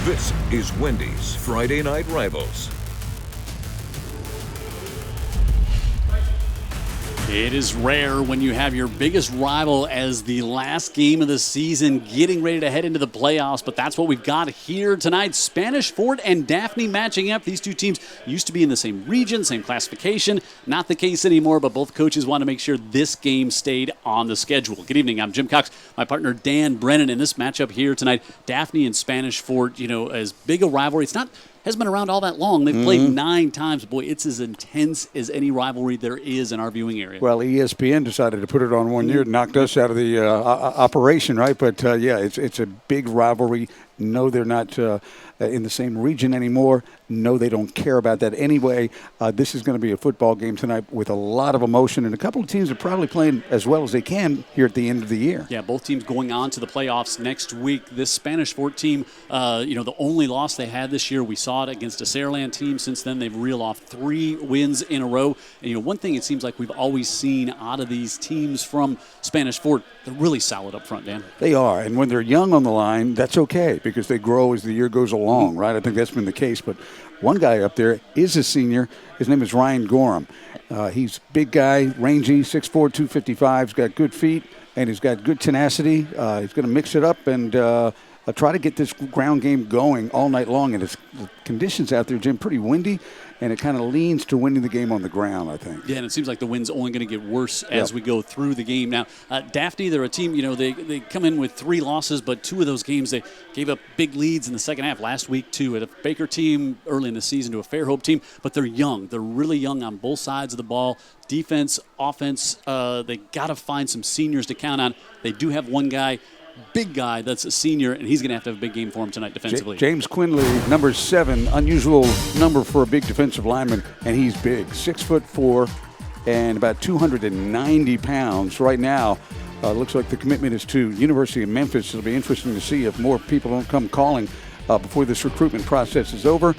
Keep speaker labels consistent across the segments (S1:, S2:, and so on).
S1: This is Wendy's Friday Night Rivals.
S2: It is rare when you have your biggest rival as the last game of the season getting ready to head into the playoffs, but that's what we've got here tonight. Spanish Fort and Daphne matching up. These two teams used to be in the same region, same classification. Not the case anymore, but both coaches want to make sure this game stayed on the schedule. Good evening, I'm Jim Cox, my partner Dan Brennan. In this matchup here tonight, Daphne and Spanish Fort, as big a rivalry. It's not hasn't been around all that long. They've played 9 times. Boy, it's as intense as any rivalry there is in our viewing area.
S3: Well, ESPN decided to put it on one year, knocked us out of the operation, right? But, it's a big rivalry. No, they're not in the same region anymore. No, they don't care about that anyway. This is going to be a football game tonight with a lot of emotion, and a couple of teams are probably playing as well as they can here at the end of the year.
S2: Yeah, both teams going on to the playoffs next week. This Spanish Fort team, the only loss they had this year, we saw it against a Saraland team. Since then, they've reeled off 3 wins in a row. And, one thing it seems like we've always seen out of these teams from Spanish Fort, they're really solid up front, Dan.
S3: They are, and when they're young on the line, that's okay because they grow as the year goes along, right? I think that's been the case, but one guy up there is a senior. His name is Ryan Gorham. He's a big guy, rangy, 6'4", 255. He's got good feet, and he's got good tenacity. He's going to mix it up and try to get this ground game going all night long. And the conditions out there, Jim, pretty windy, and it kind of leans to winning the game on the ground, I think.
S2: Yeah, and it seems like the wind's only going to get worse as we go through the game. Now, Daphne, they're a team, they come in with 3 losses, but 2 of those games they gave up big leads in the second half. Last week, too, at a Baker team early in the season to a Fairhope team, but they're young. They're really young on both sides of the ball. Defense, offense, they got to find some seniors to count on. They do have one guy, big guy that's a senior, and he's going to have a big game for him tonight defensively.
S3: James Quinley, number 7, unusual number for a big defensive lineman, and he's big, 6'4" and about 290 pounds. Right now, looks like the commitment is to University of Memphis. It'll be interesting to see if more people don't come calling before this recruitment process is over.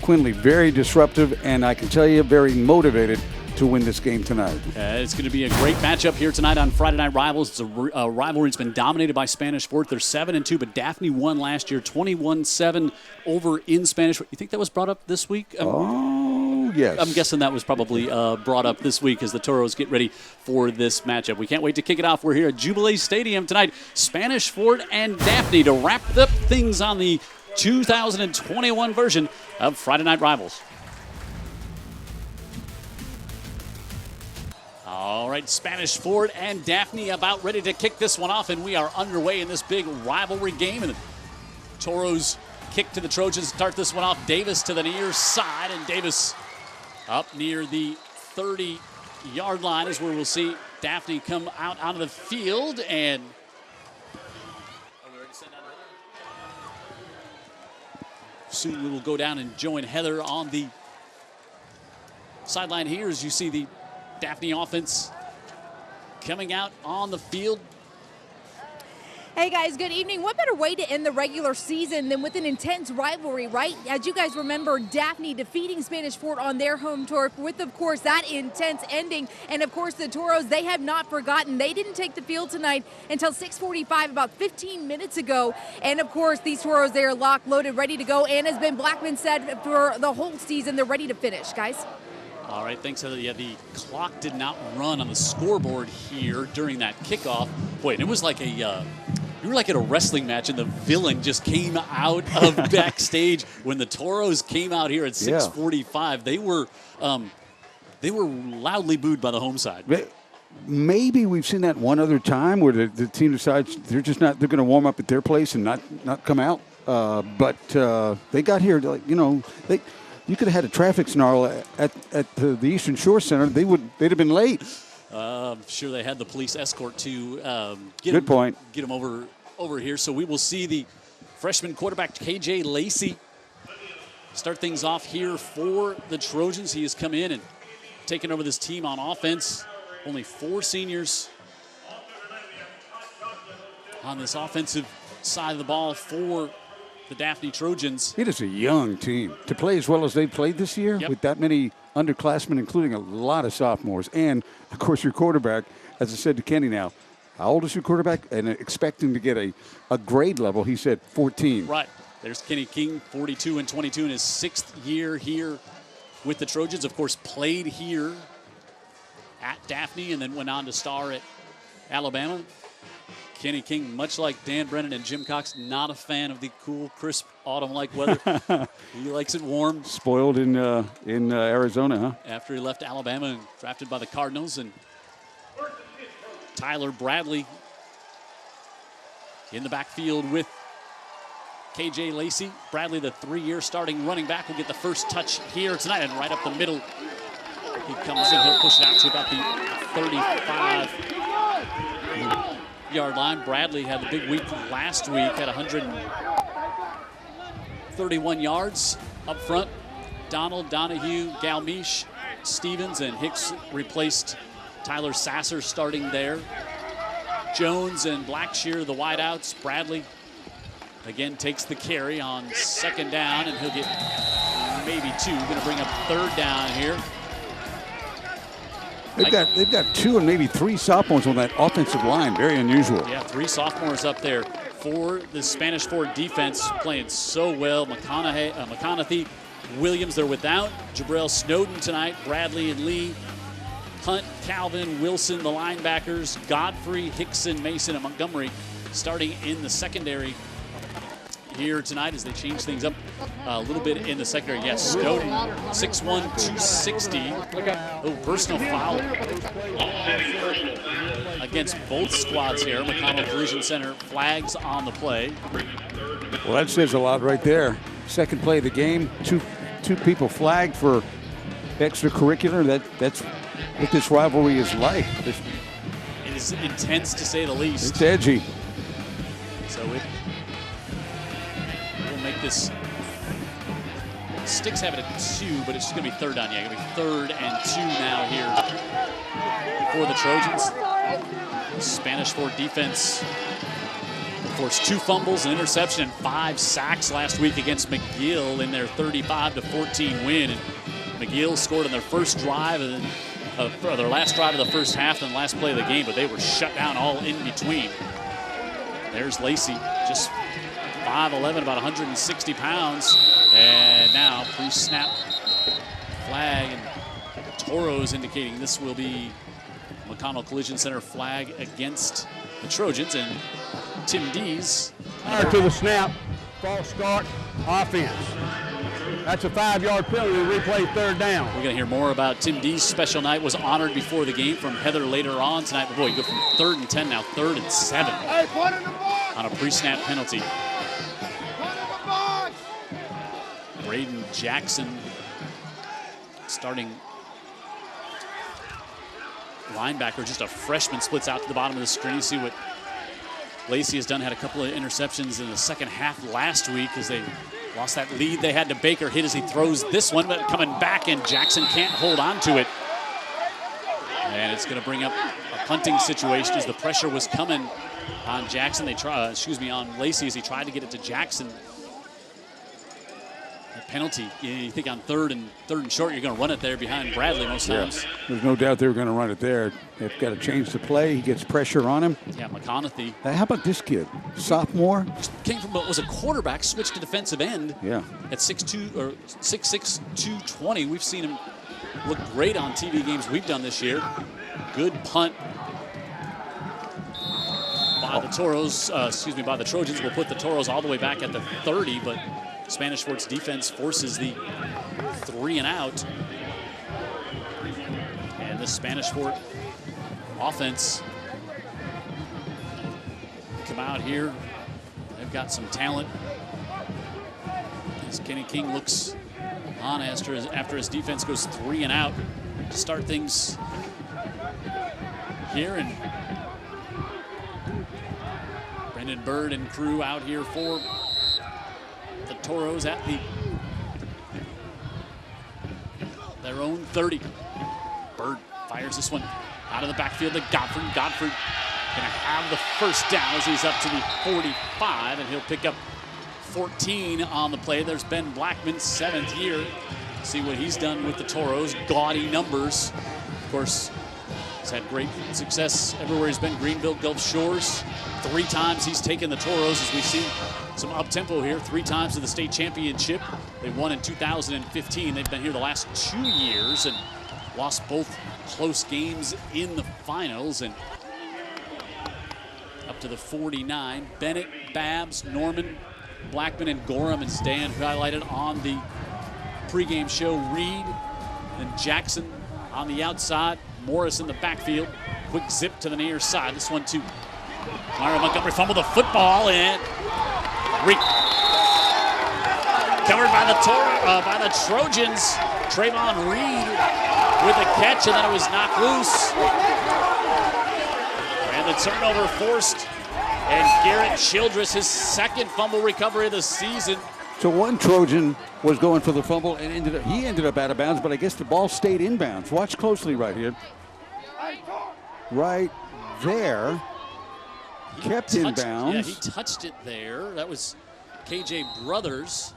S3: Quinley, very disruptive, and I can tell you, very motivated to win this game tonight.
S2: It's going to be a great matchup here tonight on Friday Night Rivals. It's a rivalry that's been dominated by Spanish Fort. They're 7-2, but Daphne won last year, 21-7 over in Spanish Fort. You think that was brought up this week?
S3: Oh, yes.
S2: I'm guessing that was probably brought up this week as the Toros get ready for this matchup. We can't wait to kick it off. We're here at Jubilee Stadium tonight. Spanish Fort and Daphne to wrap up things on the 2021 version of Friday Night Rivals. All right, Spanish Fort and Daphne about ready to kick this one off, and we are underway in this big rivalry game. And the Toros kick to the Trojans to start this one off. Davis to the near side, and Davis up near the 30-yard line is where we'll see Daphne come out onto the field. And soon we will go down and join Heather on the sideline here as you see the Daphne offense coming out on the field.
S4: Hey guys, good evening. What better way to end the regular season than with an intense rivalry, right? As you guys remember, Daphne defeating Spanish Fort on their home turf with, of course, that intense ending. And, of course, the Toros, they have not forgotten. They didn't take the field tonight until 6:45, about 15 minutes ago. And, of course, these Toros, they are locked, loaded, ready to go. And as Ben Blackman said, for the whole season, they're ready to finish, guys.
S2: All right, thanks, Heather. Yeah, the clock did not run on the scoreboard here during that kickoff. Boy, and it was like you were like at a wrestling match, and the villain just came out of backstage when the Toros came out here at 6:45. They were loudly booed by the home side.
S3: Maybe we've seen that one other time where the team decides they're going to warm up at their place and not come out. But they got here, you could have had a traffic snarl at the Eastern Shore Center. They'd have been late.
S2: I'm sure they had the police escort to get them over here. So we will see the freshman quarterback KJ Lacey start things off here for the Trojans. He has come in and taken over this team on offense. Only 4 seniors on this offensive side of the ball for the Daphne Trojans.
S3: It is a young team. To play as well as they played this year with that many underclassmen, including a lot of sophomores. And, of course, your quarterback, as I said to Kenny now, how old is your quarterback? And expecting to get a grade level, he said 14.
S2: Right. There's Kenny King, 42 and 22 in his 6th year here with the Trojans. Of course, played here at Daphne and then went on to star at Alabama. Kenny King, much like Dan Brennan and Jim Cox, not a fan of the cool, crisp, autumn-like weather. He likes it warm.
S3: Spoiled in Arizona, huh?
S2: After he left Alabama and drafted by the Cardinals. And Tyler Bradley in the backfield with KJ Lacey. Bradley, the 3-year starting running back, will get the first touch here tonight. And right up the middle, he comes in. He'll push it out to about the 35-yard line. Bradley had a big week last week, had 131 yards up front. Donald, Donahue, Galmiche, Stevens, and Hicks replaced Tyler Sasser starting there. Jones and Blackshear, the wideouts. Bradley again takes the carry on 2nd down, and he'll get maybe 2. Going to bring up 3rd down here.
S3: They've got 2 and maybe 3 sophomores on that offensive line. Very unusual.
S2: Yeah, 3 sophomores up there for the Spanish Fort defense, playing so well. McConaughey, Williams, they're without Jabril Snowden tonight. Bradley and Lee, Hunt, Calvin, Wilson, the linebackers, Godfrey, Hickson, Mason, and Montgomery starting in the secondary here tonight as they change things up a little bit in the secondary. Yes, Snowden, 6'1", 260. Oh, personal foul against both squads here. McConnell Collision Center flags on the play.
S3: Well, that says a lot right there. Second play of the game, two people flagged for extracurricular. That's what this rivalry is like.
S2: It is intense, to say the least.
S3: It's edgy.
S2: So it will make this. Sticks have it at 2, but it's just going to be 3rd down. Yeah, going to be 3rd and 2 now here for the Trojans. The Spanish Fort defense, of course, 2 fumbles, an interception, and 5 sacks last week against McGill in their 35-14 win. And McGill scored on their first drive or their last drive of the first half and the last play of the game, but they were shut down all in between. There's Lacey, just 5'11", about 160 pounds. And now pre-snap flag, and Toros indicating this will be McConnell Collision Center flag against the Trojans. And Tim Dees.
S5: Prior to the snap, false start, offense. That's a 5-yard penalty, replay 3rd down.
S2: We're going to hear more about Tim Dees' special night. Was honored before the game from Heather later on tonight. But boy, you go from 3rd and 10, now 3rd and 7 on a pre-snap penalty. Braden Jackson, starting linebacker, just a freshman, splits out to the bottom of the screen. You see what Lacey has done. Had a couple of interceptions in the second half last week as they lost that lead they had to Baker. Hit as he throws this one, but coming back, and Jackson can't hold on to it. And it's going to bring up a punting situation as the pressure was coming on Jackson. On Lacey as he tried to get it to Jackson. A penalty. You think on 3rd and short, you're going to run it there behind Bradley most times.
S3: There's no doubt they were going to run it there. They've got to change the play. He gets pressure on him.
S2: Yeah, McConaughey.
S3: How about this kid? Sophomore?
S2: Came from, was a quarterback, switched to defensive end.
S3: Yeah.
S2: At 6'2", or 6'6", 220. We've seen him look great on TV games we've done this year. Good punt by the Toros, by the Trojans. Will put the Toros all the way back at the 30, but Spanish Fort's defense forces the 3 and out. And the Spanish Fort offense come out here. They've got some talent. As Kenny King looks on after his defense goes 3 and out to start things here. And Brendan Bird and crew out here for the Toros at their own 30. Bird fires this one out of the backfield to Godfrey. Godfrey gonna have the first down as he's up to the 45, and he'll pick up 14 on the play. There's Ben Blackman, 7th year. See what he's done with the Toros. Gaudy numbers. Of course, He's had great success everywhere he's been. Greenville, Gulf Shores. 3 times he's taken the Toros, as we see some up-tempo here. 3 times to the state championship. They won in 2015. They've been here the last 2 years and lost both close games in the finals. And up to the 49. Bennett, Babs, Norman, Blackman, and Gorham, and Stan highlighted on the pregame show. Reed and Jackson on the outside. Morris in the backfield. Quick zip to the near side. This one too. Myra Montgomery fumbled the football and covered by the Trojans. Trayvon Reed with a catch, and then it was knocked loose. And the turnover forced. And Garrett Childress, his second fumble recovery of the season.
S3: So one Trojan was going for the fumble and he ended up out of bounds, but I guess the ball stayed in bounds. Watch closely right here. Right there. Kept in bounds.
S2: Yeah, he touched it there. That was KJ Brothers.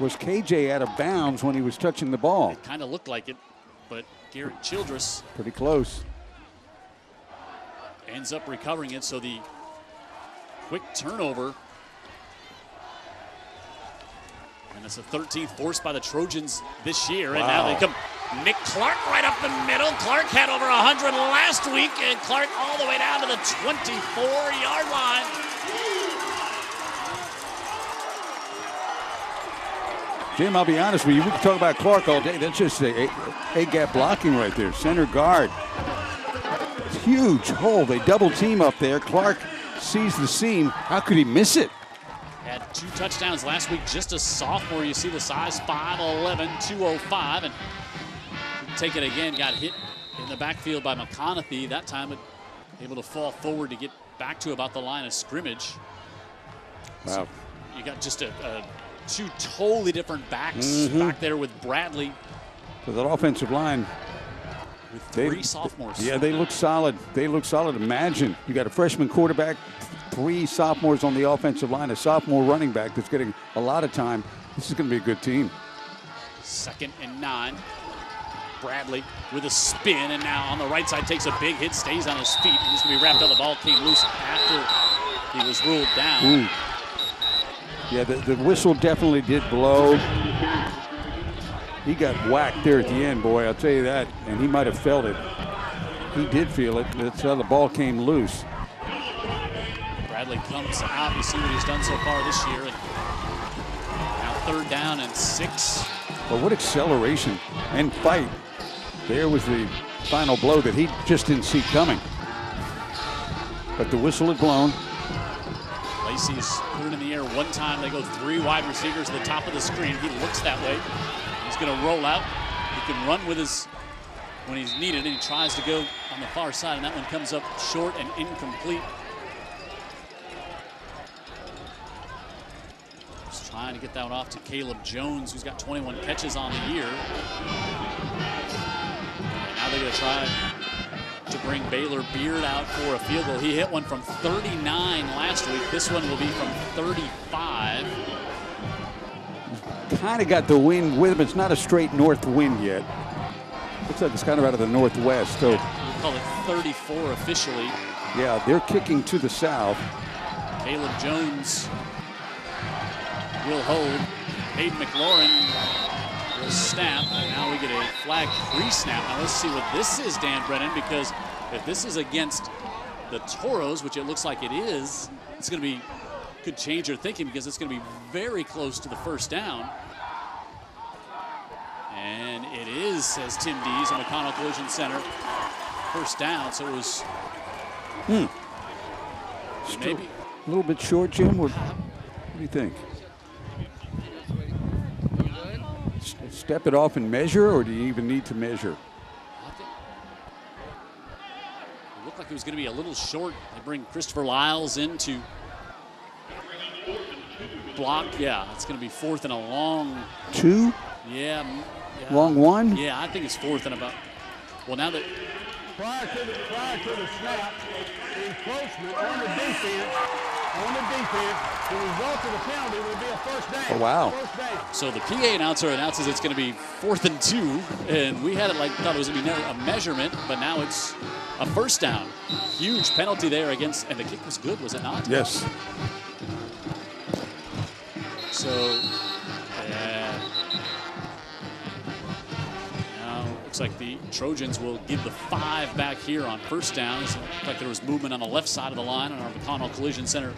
S3: Was KJ out of bounds when he was touching the ball?
S2: It kind of looked like it, but Garrett Childress
S3: pretty close.
S2: Ends up recovering it, so the quick turnover. And it's the 13th forced by the Trojans this year. Wow. And now they come. Nick Clark right up the middle. Clark had over 100 last week, and Clark all the way down to the 24-yard line.
S3: Jim, I'll be honest with you. We can talk about Clark all day. That's just A-gap blocking right there. Center guard. Huge hole. They double team up there. Clark sees the seam. How could he miss it?
S2: Had 2 touchdowns last week, just a sophomore. You see the size, 5'11", 205, and take it again. Got hit in the backfield by McConaughey. That time able to fall forward to get back to about the line of scrimmage.
S3: Wow.
S2: So you got just 2 totally different backs back there with Bradley.
S3: So that offensive line.
S2: With 3 sophomores.
S3: Yeah, they look solid. They look solid. Imagine you got a freshman quarterback, 3 sophomores on the offensive line, a sophomore running back that's getting a lot of time. This is going to be a good team.
S2: 2nd and 9. Bradley with a spin, and now on the right side takes a big hit, stays on his feet. He's going to be wrapped up. The ball came loose after he was ruled down.
S3: Ooh. Yeah, the whistle definitely did blow. He got whacked there at the end, boy, I'll tell you that. And he might have felt it. He did feel it. That's how the ball came loose.
S2: Bradley comes out. You see what he's done so far this year. And now 3rd down and 6.
S3: But what acceleration and fight. There was the final blow that he just didn't see coming. But the whistle had blown.
S2: Lacey's threw it in the air one time. They go 3 wide receivers to the top of the screen. He looks that way. He's going to roll out. He can run with his when he's needed, and he tries to go on the far side, and that one comes up short and incomplete. Just trying to get that one off to Caleb Jones, who's got 21 catches on the year. And now they're going to try to bring Baylor Beard out for a field goal. He hit one from 39 last week. This one will be from 35.
S3: Kind of got the wind with him. It's not a straight north wind yet. Looks like it's kind of out of the northwest. So
S2: we'll call it 34 officially.
S3: Yeah, they're kicking to the south.
S2: Caleb Jones will hold. Hayden McLaurin will snap. And now we get a flag pre-snap. Now let's see what this is, Dan Brennan, because if this is against the Toros, which it looks like it is, it's going to be, could change your thinking because it's going to be very close to the 1st down. And it is, says Tim Dees on McConnell Collision Center. 1st down, so it was maybe
S3: a little bit short, Jim. What do you think? Step it off and measure, or do you even need to measure?
S2: It looked like it was going to be a little short. They bring Christopher Lyles in to block. Yeah, it's going to be 4th and a long
S3: 2.
S2: Yeah.
S3: Long 1?
S2: Yeah, I think it's 4th and about. Well, now that
S5: prior to the snap, the encroachment on the defense on the defense. The result of the penalty will be a first down.
S3: Oh, wow.
S5: First down.
S2: So the PA announcer announces it's going to be 4th and 2, and we had it thought it was going to be a measurement, but now it's a first down. Huge penalty there against, and the kick was good, was it not?
S3: Yes.
S2: So, now looks like the Trojans will give the 5 back here on first down. So, in fact, there was movement on the left side of the line on our McConnell Collision Center.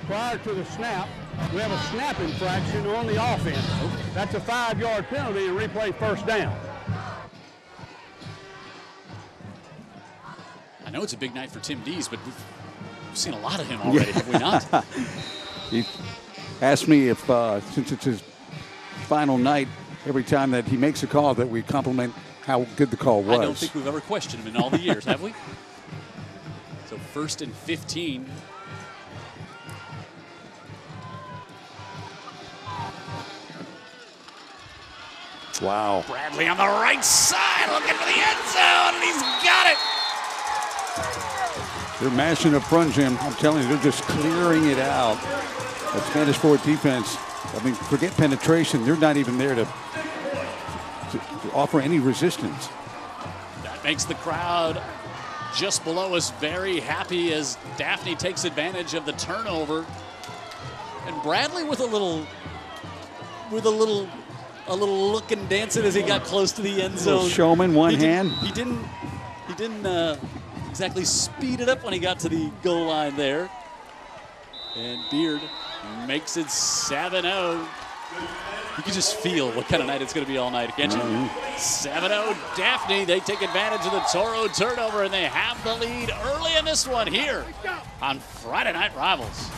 S5: Prior to the snap, we have a snap infraction on the offense. That's a 5-yard penalty and replay first down.
S2: I know it's a big night for Tim Dees, but we've seen a lot of him already, have we not?
S3: He asked me if, since it's his final night, every time that he makes a call that we compliment how good the call was.
S2: I don't think we've ever questioned him in all the years, have we? So 1st and 15.
S3: Wow.
S2: Bradley on the right side, looking for the end zone, and he's got it.
S3: They're mashing up front, Jim. I'm telling you, they're just clearing it out. That Spanish Fort defense, I mean, forget penetration. They're not even there to offer any resistance.
S2: That makes the crowd just below us very happy as Daphne takes advantage of the turnover. And Bradley with a little look and dancing as he got close to the end zone.
S3: Showman, one hand.
S2: He didn't exactly speed it up when he got to the goal line there. And Beard makes it 7-0. You can just feel what kind of night it's going to be all night, can't you? 7-0 Daphne. They take advantage of the Toro turnover, and they have the lead early in this one here on Friday Night Rivals.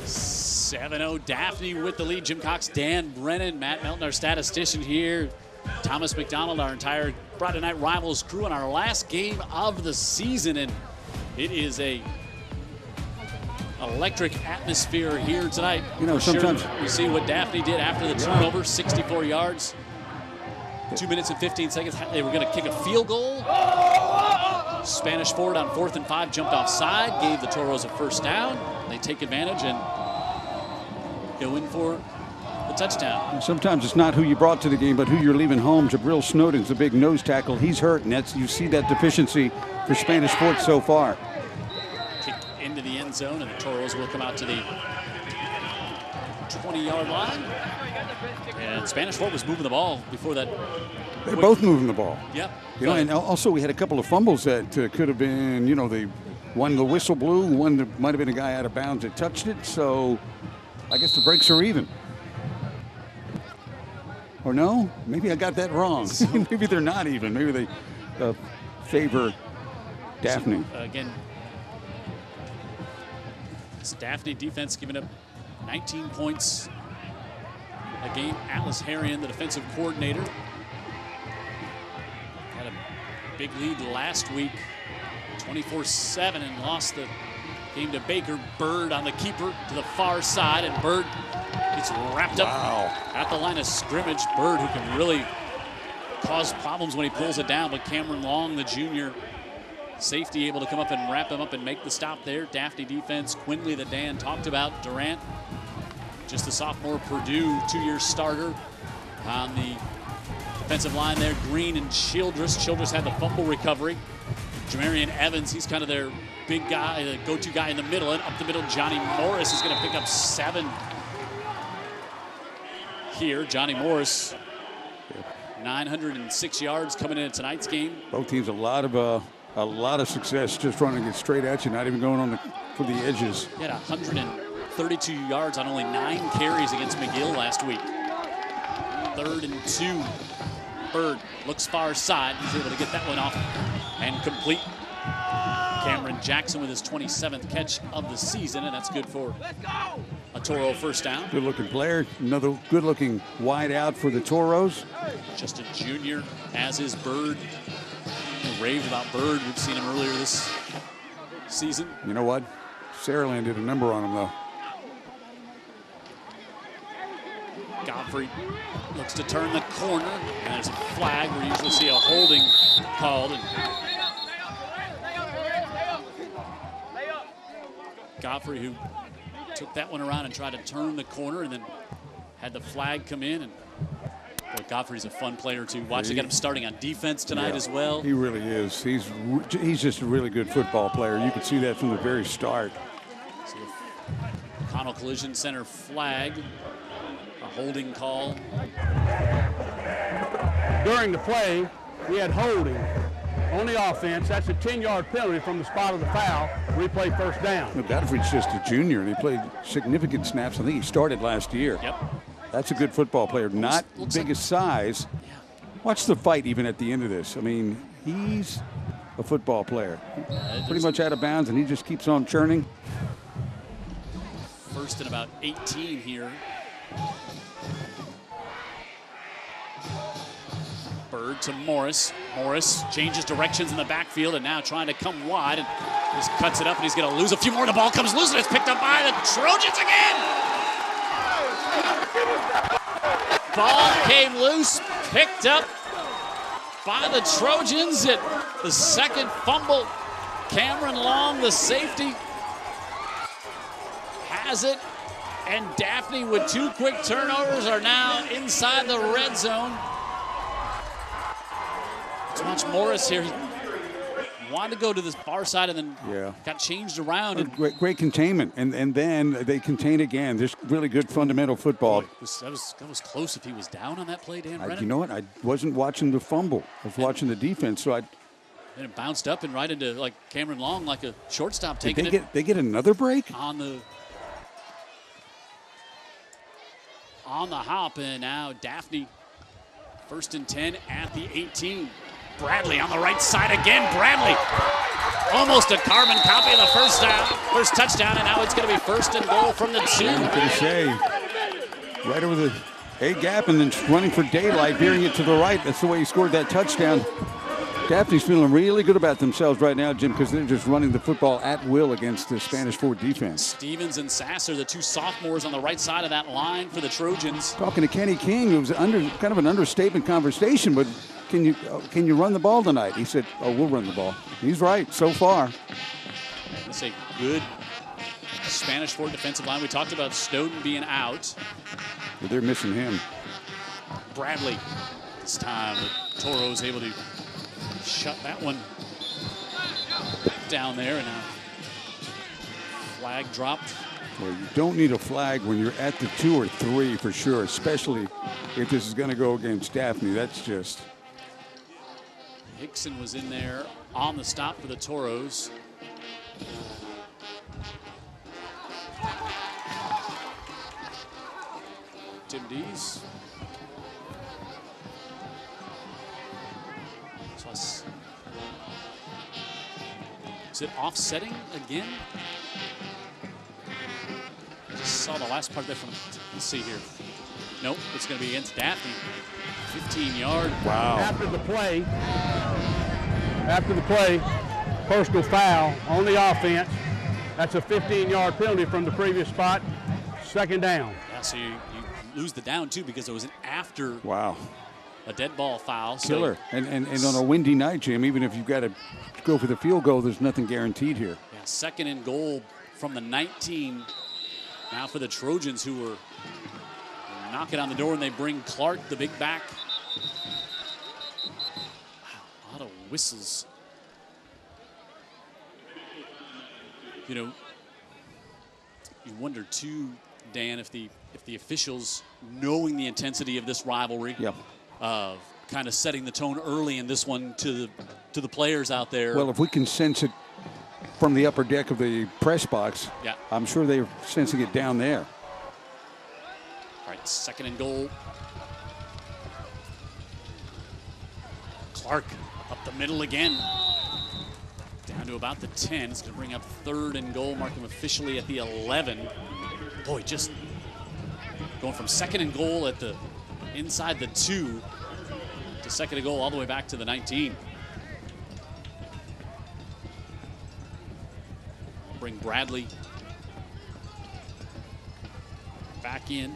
S2: 7-0 Daphne with the lead. Jim Cox, Dan Brennan, Matt Melton, our statistician here. Thomas McDonald, our entire Friday Night Rivals crew on our last game of the season. And it is a electric atmosphere here tonight.
S3: You know, sometimes
S2: we see what Daphne did after the turnover, 64 yards, 2 minutes and 15 seconds. They were going to kick a field goal. Spanish Fort on 4th and 5 jumped offside, gave the Toros a first down. They take advantage and go in for the touchdown.
S3: Sometimes it's not who you brought to the game, but who you're leaving home. Jabril Snowden's the big nose tackle. He's hurt, and you see that deficiency for Spanish Fort so far.
S2: Kicked into the end zone, and the Toros will come out to the 20-yard line. And Spanish Fort was moving the ball before that.
S3: They're both moving the ball.
S2: Yep.
S3: You know, and also we had a couple of fumbles that could have been, the whistle blew, one that might have been a guy out of bounds that touched it. So I guess the breaks are even. Or no? Maybe I got that wrong. Maybe they're not even. Maybe they favor Daphne.
S2: So, again, it's Daphne defense giving up 19 points a game. Atlas Harrion, the defensive coordinator, had a big lead last week, 24-7, and lost the game to Baker. Bird on the keeper to the far side, and Bird gets wrapped up at the line of scrimmage. Bird, who can really cause problems when he pulls it down, but Cameron Long, the junior safety, able to come up and wrap him up and make the stop there. Daphne defense, Quinley that Dan talked about, Durant, just a sophomore, Purdue, 2-year starter on the defensive line there. Green and Childress. Childress had the fumble recovery. Jamarian Evans, he's kind of their big guy, the go-to guy in the middle. And up the middle, Johnny Morris is going to pick up 7 here. Johnny Morris, 906 yards coming in tonight's game.
S3: Both teams a lot of success just running it straight at you, not even going for the edges.
S2: He had 132 yards on only 9 carries against McGill last week. 3rd and 2. Bird looks far side. He's able to get that one off and complete. Cameron Jackson with his 27th catch of the season, and that's good for a Toro first down.
S3: Good-looking player. Another good-looking wide out for the Toros.
S2: Just a junior, as is Bird. We raved about Bird. We've seen him earlier this season.
S3: You know what? Saraland did a number on him, though.
S2: Godfrey looks to turn the corner, and there's a flag. We usually see a holding called. And Godfrey, who took that one around and tried to turn the corner and then had the flag come in. And boy, Godfrey's a fun player to watch. They got him starting on defense tonight as well.
S3: He really is. He's just a really good football player. You could see that from the very start.
S2: So the Connell Collision Center flag, a holding call.
S5: During the play, we had holding on the offense. That's a 10-yard penalty from the spot of the foul. Replay first down.
S3: Well, Godfrey's just a junior, and he played significant snaps. I think he started last year.
S2: Yep.
S3: That's a good football player. Not biggest size.
S2: Yeah.
S3: Watch the fight even at the end of this. I mean, he's a football player. Pretty much out of bounds, and he just keeps on churning.
S2: First and about 18 here. Bird to Morris. Morris changes directions in the backfield and now trying to come wide and just cuts it up, and he's going to lose a few more. The ball comes loose and it's picked up by the Trojans again. Ball came loose, picked up by the Trojans at the second fumble. Cameron Long, the safety, has it, and Daphne with 2 quick turnovers are now inside the red zone. Let's watch Morris here. He wanted to go to this far side and then got changed around. And
S3: Great containment, and then they contain again. Just really good fundamental football.
S2: boy, that was close if he was down on that play, Dan Brennan.
S3: You know what? I wasn't watching the fumble. I was watching the defense, so
S2: And it bounced up and right into like Cameron Long, like a shortstop taking it.
S3: They get another break?
S2: On the hop, and now Daphne, 1st and 10 at the 18. Bradley on the right side again. Bradley, almost a carbon copy of the first touchdown, and now it's going to be 1st and goal from the 2.
S3: I'm going to say, right over the A gap and then running for daylight, veering it to the right. That's the way he scored that touchdown. Daphne's feeling really good about themselves right now, Jim, because they're just running the football at will against the Spanish Fort defense.
S2: Stevens and Sasser, the 2 sophomores on the right side of that line for the Trojans.
S3: Talking to Kenny King, it was kind of an understatement conversation, but can you run the ball tonight? He said, "Oh, we'll run the ball." He's right so far.
S2: That's a good Spanish Fort defensive line. We talked about Snowden being out.
S3: Well, they're missing him.
S2: Bradley, this time the Toros able to shut that one down there, and now flag dropped.
S3: Well, you don't need a flag when you're at the 2 or 3 for sure, especially if this is going to go against Daphne. That's just...
S2: Hickson was in there on the stop for the Toros. Tim Dees. Is it offsetting again? I just saw the last part there from, let's see here. Nope, it's going to be against Daphne. 15-yard.
S3: Wow.
S5: After the play, personal foul on the offense. That's a 15-yard penalty from the previous spot. 2nd down.
S2: Yeah, so you lose the down too because it was an after a dead ball foul.
S3: Killer. And on a windy night, Jim, even if you've got to go for the field goal, there's nothing guaranteed here.
S2: Yeah, 2nd and goal from the 19. Now for the Trojans, who were knocking on the door, and they bring Clark, the big back. Wow, a lot of whistles. You know, you wonder too, Dan, if the officials, knowing the intensity of this rivalry, kind of setting the tone early in this one to the players out there.
S3: Well, if we can sense it from the upper deck of the press box, I'm sure they're sensing it down there.
S2: All right, 2nd and goal. Clark up the middle again. Down to about the 10. It's going to bring up 3rd and goal. Mark him officially at the 11. Boy, just going from 2nd and goal at the inside the 2 to 2nd and goal all the way back to the 19. Bring Bradley back in.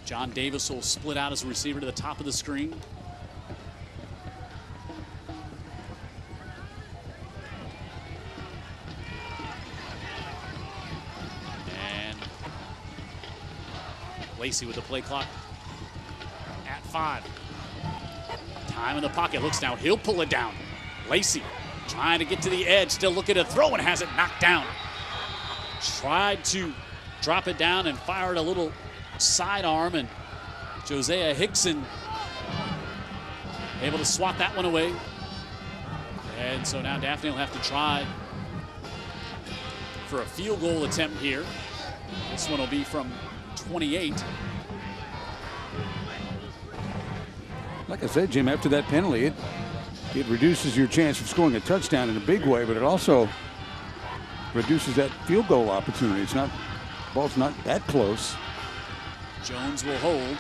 S2: John Davis will split out as a receiver to the top of the screen. Lacey with the play clock at 5. Time in the pocket, looks now, he'll pull it down. Lacey trying to get to the edge, still looking to throw and has it knocked down. Tried to drop it down and fired a little sidearm, and Josiah Hickson able to swat that one away. And so now Daphne will have to try for a field goal attempt here. This one will be from 28.
S3: Like I said, Jim, after that penalty, it reduces your chance of scoring a touchdown in a big way, but it also reduces that field goal opportunity. The ball's not that close.
S2: Jones will hold.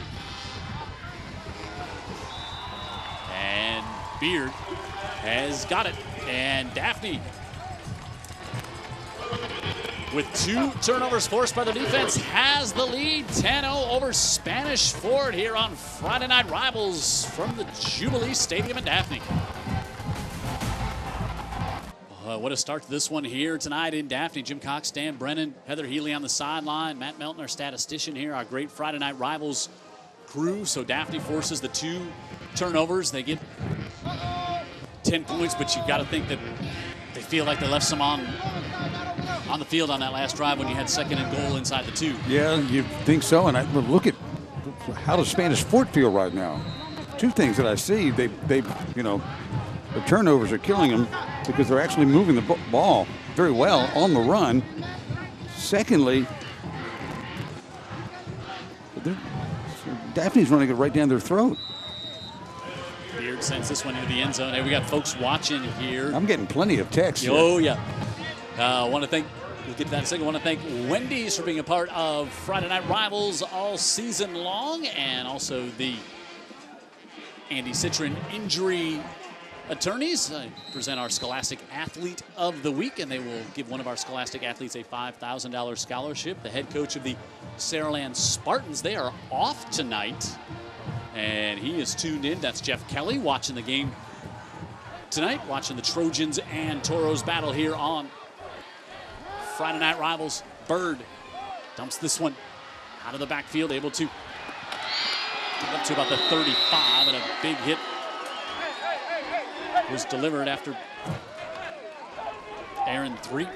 S2: And Beard has got it. And Daphne, with 2 turnovers forced by the defense, has the lead 10-0 over Spanish Fort here on Friday Night Rivals from the Jubilee Stadium in Daphne. What a start to this one here tonight in Daphne. Jim Cox, Dan Brennan, Heather Healy on the sideline, Matt Melton, our statistician here, our great Friday Night Rivals crew. So Daphne forces the 2 turnovers. They get 10 points, but you've got to think that they feel like they left some on the field on that last drive when you had 2nd and goal inside the 2.
S3: Yeah, you think so. And look at how does Spanish Fort feel right now. 2 things that I see. They the turnovers are killing them because they're actually moving the ball very well on the run. Secondly, Daphne's running it right down their throat.
S2: Beard sends this one into the end zone. Hey, we got folks watching here.
S3: I'm getting plenty of texts.
S2: Oh, yeah. I want to thank, we'll get to that in a second. I want to thank Wendy's for being a part of Friday Night Rivals all season long, and also the Andy Citron injury attorneys. I present our Scholastic Athlete of the Week, and they will give one of our Scholastic athletes a $5,000 scholarship. The head coach of the Saraland Spartans, they are off tonight, and he is tuned in. That's Jeff Kelly watching the game tonight, watching the Trojans and Toros battle here on Friday Night Rivals. Bird dumps this one out of the backfield, able to get up to about the 35, and a big hit was delivered after Aaron 3.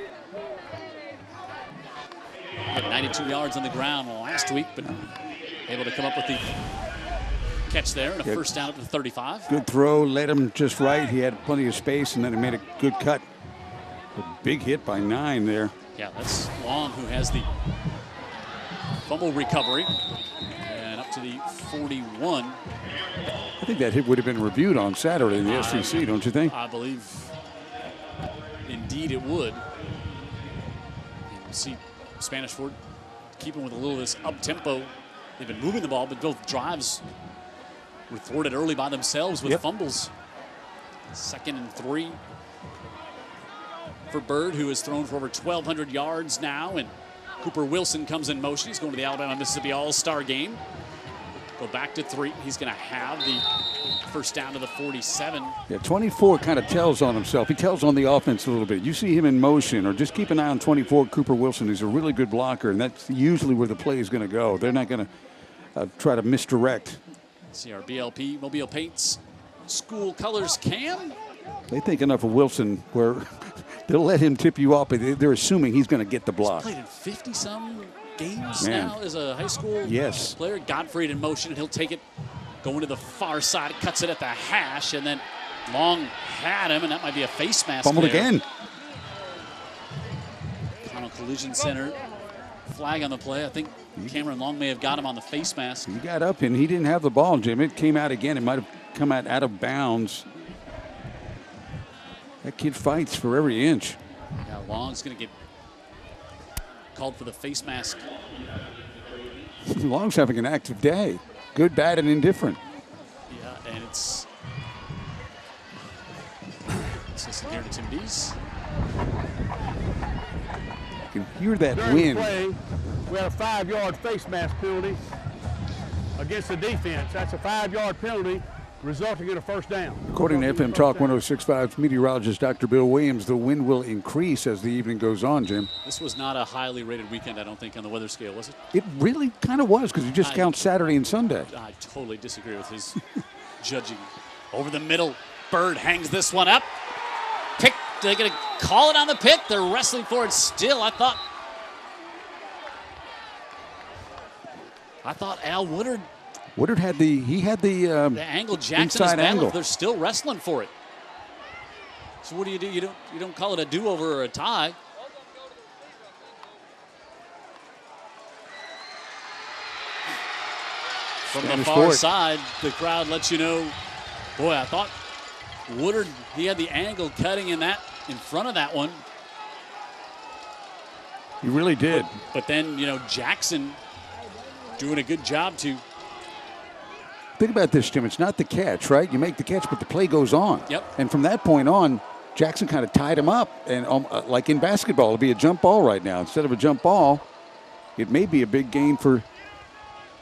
S2: Had 92 yards on the ground last week, but able to come up with the catch there and a first down up to 35.
S3: Good throw, led him just right. He had plenty of space, and then he made a good cut. A big hit by 9 there.
S2: Yeah, that's Long who has the fumble recovery. And up to the 41.
S3: I think that hit would have been reviewed on Saturday in the SEC, don't you think?
S2: I believe indeed it would. And we'll see Spanish Fort keeping with a little of this up-tempo. They've been moving the ball, but both drives were thwarted early by themselves with fumbles. 2nd and 3 for Bird, who has thrown for over 1,200 yards now. And Cooper Wilson comes in motion. He's going to the Alabama-Mississippi All-Star game. Go back to 3. He's going to have the first down to the 47.
S3: Yeah, 24 kind of tells on himself. He tells on the offense a little bit. You see him in motion, or just keep an eye on 24, Cooper Wilson. He's a really good blocker, and that's usually where the play is going to go. They're not going to try to misdirect.
S2: See our BLP, Mobile Paints school colors cam.
S3: They think enough of Wilson where they'll let him tip you off, but they're assuming he's going to get the block.
S2: He's played in 50-some games now as a high school player. Godfrey in motion, and he'll take it, going to the far side, cuts it at the hash, and then Long had him, and that might be a face mask.
S3: Fumbled again.
S2: Connell Collision Center, flag on the play. I think Cameron Long may have got him on the face mask.
S3: He got up, and he didn't have the ball, Jim. It came out again. It might have come out of bounds. That kid fights for every inch.
S2: Yeah, Long's going to get called for the face mask.
S3: Long's having an active day. Good, bad, and indifferent.
S2: Yeah, and it's listen here to Tim Dees.
S3: You can hear that wind.
S5: Play, we had a 5-yard face mask penalty against the defense. That's a 5-yard penalty. resulting in a first down.
S3: According to FM Talk 106.5 meteorologist Dr. Bill Williams, the wind will increase as the evening goes on, Jim.
S2: This was not a highly rated weekend, I don't think, on the weather scale, was it?
S3: It really kind of was, because you just count Saturday and Sunday.
S2: I totally disagree with his judging. Over the middle, Bird hangs this one up. Pick, they're going to call it on the pick. They're wrestling for it still. I thought Al Woodard
S3: had the
S2: angle. Jackson is battle. They're still wrestling for it. So what do? You don't call it a do-over or a tie. From the far side, the crowd lets you know. Boy, I thought Woodard, he had the angle cutting in front of that one.
S3: He really did.
S2: But then, Jackson doing a good job to.
S3: Think about this, Jim. It's not the catch, right? You make the catch, but the play goes on.
S2: Yep.
S3: And from that point on, Jackson kind of tied him up. And like in basketball, it'll be a jump ball right now. Instead of a jump ball, it may be a big gain for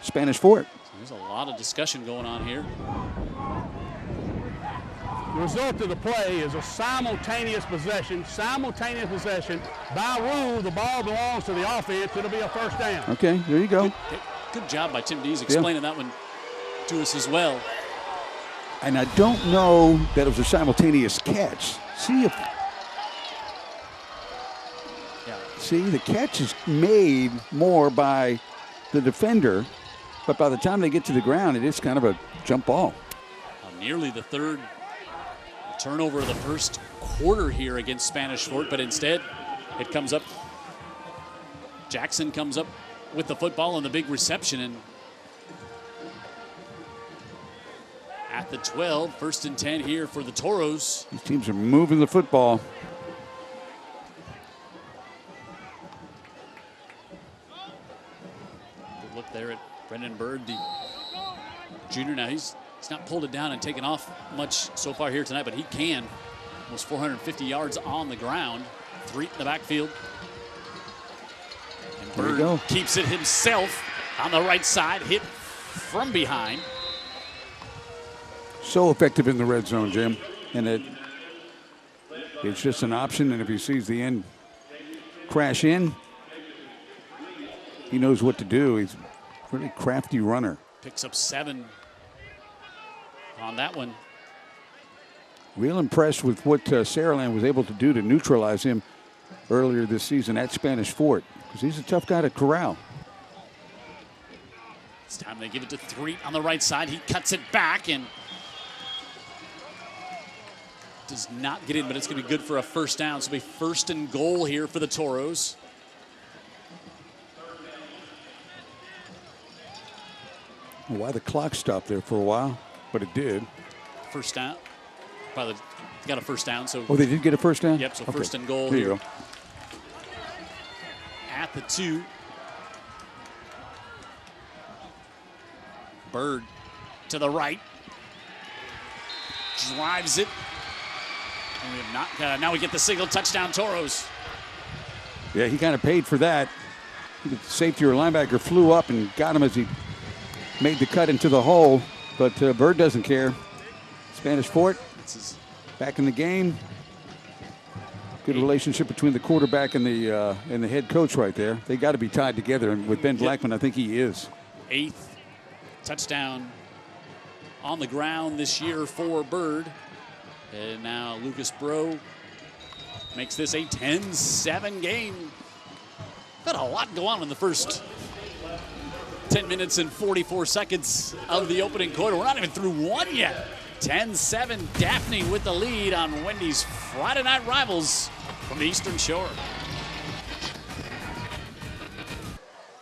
S3: Spanish Fort.
S2: There's a lot of discussion going on here.
S5: The result of the play is a simultaneous possession. By rule, the ball belongs to the offense. It'll be a first down.
S3: Okay, there you go.
S2: Good job by Tim Dees explaining that one to us as well.
S3: And I don't know that it was a simultaneous catch. See, the catch is made more by the defender, but by the time they get to the ground, it is kind of a jump ball.
S2: Nearly the third turnover of the first quarter here against Spanish Fort, but instead it comes up. Jackson comes up with the football and the big reception, and at the 12, 1st and 10 here for the Toros.
S3: These teams are moving the football.
S2: Good look there at Brendan Bird, the junior. Now he's not pulled it down and taken off much so far here tonight, but he can. Almost 450 yards on the ground. 3 in the backfield. And Bird keeps it himself on the right side, hit from behind.
S3: So effective in the red zone, Jim. And it's just an option, and if he sees the end crash in, he knows what to do. He's a really crafty runner.
S2: Picks up 7 on that one.
S3: Real impressed with what Saraland was able to do to neutralize him earlier this season at Spanish Fort, because he's a tough guy to corral.
S2: It's time they give it to 3 on the right side. He cuts it back and does not get in, but it's going to be good for a first down. So it'll be 1st and goal here for the Toros.
S3: Why the clock stopped there for a while, but it did.
S2: First down. Probably got a first down. So
S3: they did get a first down?
S2: Yep, so 1st and goal
S3: there
S2: here.
S3: You go.
S2: At the 2. Bird to the right. Drives it. And we have not. Now we get the single touchdown Toros.
S3: Yeah, he kind of paid for that. The safety or linebacker flew up and got him as he made the cut into the hole. But Bird doesn't care. Spanish Fort back in the game. Good relationship between the quarterback and the head coach right there. They got to be tied together, and with Ben Blackman, I think he is.
S2: 8th touchdown on the ground this year for Bird. And now Lucas Bro makes this a 10-7 game. Got a lot go on in the first 10 minutes and 44 seconds of the opening quarter. We're not even through one yet. 10-7, Daphne with the lead on Wendy's Friday Night Rivals from the Eastern Shore.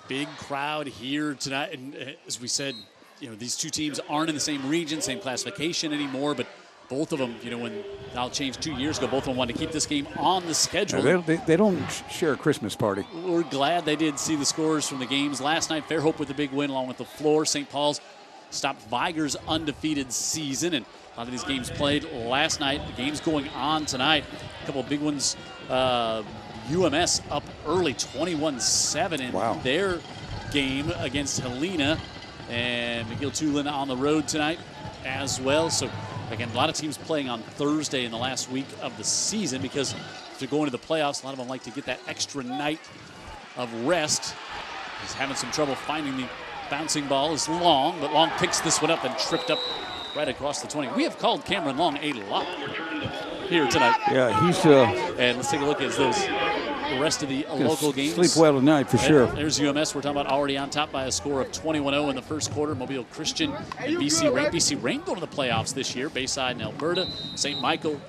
S2: Big crowd here tonight. And as we said, these two teams aren't in the same region, same classification anymore, but both of them, when that'll change 2 years ago, both of them wanted to keep this game on the schedule.
S3: No, they don't share a Christmas party.
S2: We're glad they did see the scores from the games last night. Fairhope with a big win along with the floor. St. Paul's stopped Viger's undefeated season, and a lot of these games played last night. The games going on tonight. A couple of big ones. UMS up early 21-7 in their game against Helena. And McGill-Tulin on the road tonight. as well. So, again, a lot of teams playing on Thursday in the last week of the season because if they're going to the playoffs, a lot of them like to get that extra night of rest. He's having some trouble finding the bouncing ball. Is Long, but Long picks this one up and tripped up right across the 20. We have called Cameron Long a lot here tonight.
S3: Yeah, he's
S2: and let's take a look at the rest of the local games.
S3: Sleep well tonight for sure.
S2: There's UMS. We're talking about already on top by a score of 21-0 in the first quarter. Mobile Christian and BC Rain. BC Rain going to the playoffs this year. Bayside and Alberta. St. Michael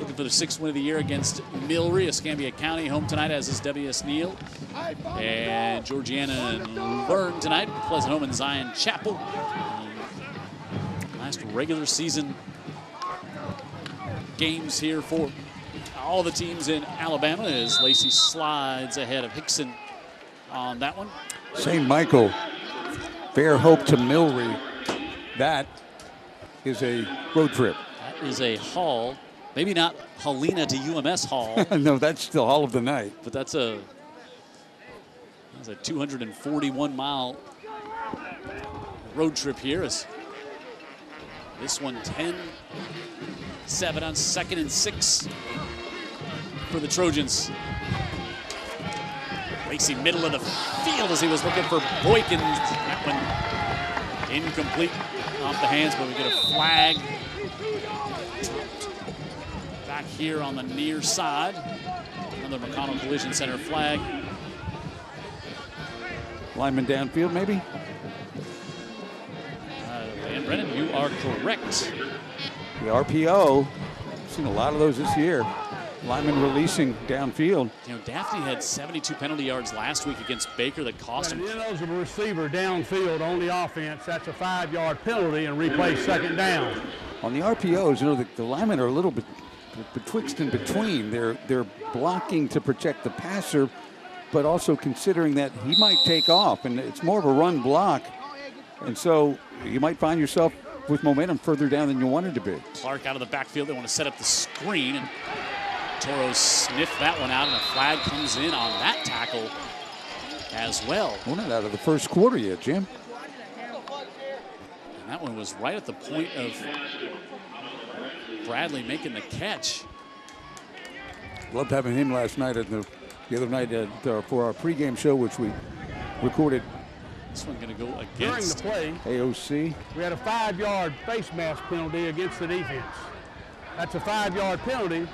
S2: looking for the 6th win of the year against Milry. Escambia County home tonight, as is W.S. Neal. And Georgiana and Luverne tonight. Pleasant Home and Zion Chapel. Last regular season games here for all the teams in Alabama as Lacey slides ahead of Hickson on that one.
S3: St. Michael, Fair Hope to Milry. That is a road trip.
S2: That is a haul. Maybe not Helena to UMS haul.
S3: No, that's the haul of the night.
S2: But that's a 241-mile road trip here. As this one 10-7 on 2nd and 6 for the Trojans. Lacey middle of the field as he was looking for Boykins. That one incomplete off the hands, but we get a flag back here on the near side. Another McConnell Collision Center flag.
S3: Lineman downfield, maybe?
S2: Dan Brennan, you are correct.
S3: The RPO, seen a lot of those this year. Lineman releasing downfield.
S2: You know, Daphne had 72 penalty yards last week against Baker that cost him.
S5: An ineligible receiver downfield on the offense, that's a 5-yard penalty and replay 2nd down.
S3: On the RPOs, you know, the linemen are a little bit betwixt and between. They're blocking to protect the passer, but also considering that he might take off, and it's more of a run block. And so you might find yourself with momentum further down than you wanted to be.
S2: Clark out of the backfield. They want to set up the screen, and Toro sniffed that one out, and a flag comes in on that tackle as well.
S3: We're not out of the first quarter yet, Jim.
S2: And that one was right at the point of Bradley making the catch.
S3: Loved having him last night at the other night for our pregame show, which we recorded.
S2: This one going to go
S5: During
S2: against
S5: the play,
S3: AOC.
S5: we had a 5-yard face mask penalty against the defense. That's a 5-yard penalty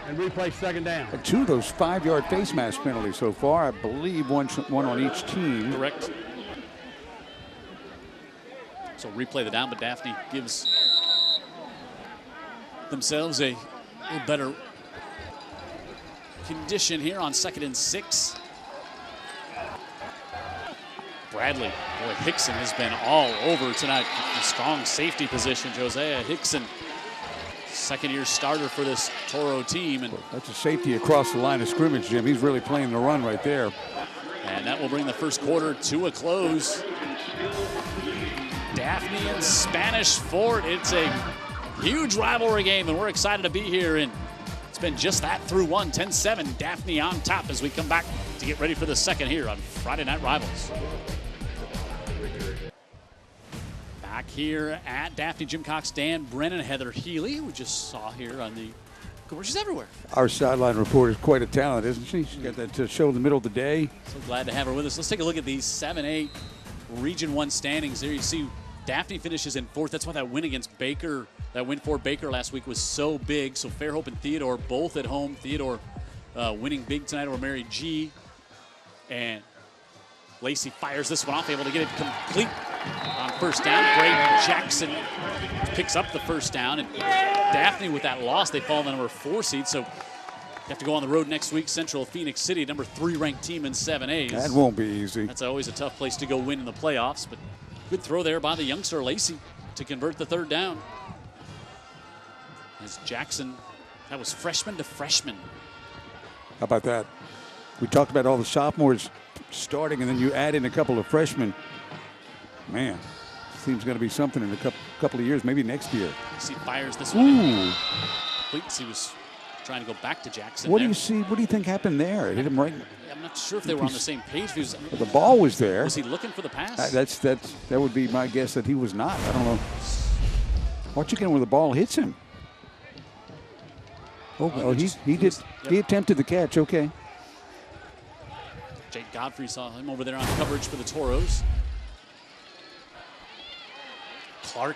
S5: and replay 2nd down.
S3: 2 of those 5-yard face mask penalties so far. I believe one on each team.
S2: Correct. So replay the down, but Daphne gives themselves a little better condition here on 2nd and 6. Bradley, boy, Hickson has been all over tonight. A strong safety position. Josiah Hickson, 2nd-year starter for this Toro team. And
S3: that's a safety across the line of scrimmage, Jim. He's really playing the run right there.
S2: And that will bring the first quarter to a close. Daphne and Spanish Fort. It's a huge rivalry game, and we're excited to be here. And it's been just that through one. 10-7, Daphne on top as we come back to get ready for the second here on Friday Night Rivals. Back here at Daphne, Jim Cox, Dan Brennan, Heather Healy, we just saw here on the commercials everywhere.
S3: Our sideline reporter is quite a talent, isn't she? She's got that show in the middle of the day.
S2: So glad to have her with us. Let's take a look at these 7-8 Region 1 standings. There you see Daphne finishes in 4th. That's why that win against Baker, that win for Baker last week was so big. So Fairhope and Theodore both at home. Theodore winning big tonight over Mary G. And Lacey fires this one off, able to get it complete on 1st down. Braden Jackson picks up the 1st down. And Daphne, with that loss, they fall in the number 4 seed. So you have to go on the road next week. Central Phoenix City, number 3 ranked team in 7A.
S3: That won't be easy.
S2: That's always a tough place to go win in the playoffs. But good throw there by the youngster Lacey to convert the 3rd down. As Jackson, that was freshman to freshman.
S3: How about that? We talked about all the sophomores starting, and then you add in a couple of freshmen. Man, this team's going to be something in a couple of years, maybe next year.
S2: Lacey fires this one.
S3: Ooh.
S2: He was trying to go back to Jackson.
S3: What do you see? What do you think happened there? It hit him right.
S2: I'm not sure if they were on the same page.
S3: The ball was there.
S2: Was he looking for the pass?
S3: That would be my guess that he was not. I don't know. Watch again when the ball hits him. He attempted the catch. Okay.
S2: Jake Godfrey saw him over there on coverage for the Toros. Clark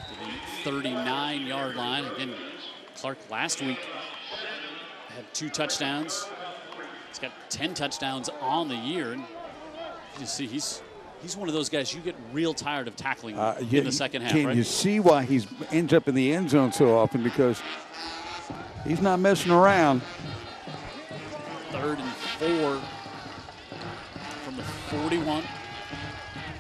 S2: to the 39-yard line. Again, Clark last week had 2 touchdowns. He's got 10 touchdowns on the year. And you see, he's one of those guys you get real tired of tackling in the second half, right?
S3: You see why he ends up in the end zone so often, because he's not messing around.
S2: 3rd and 4 from the 41.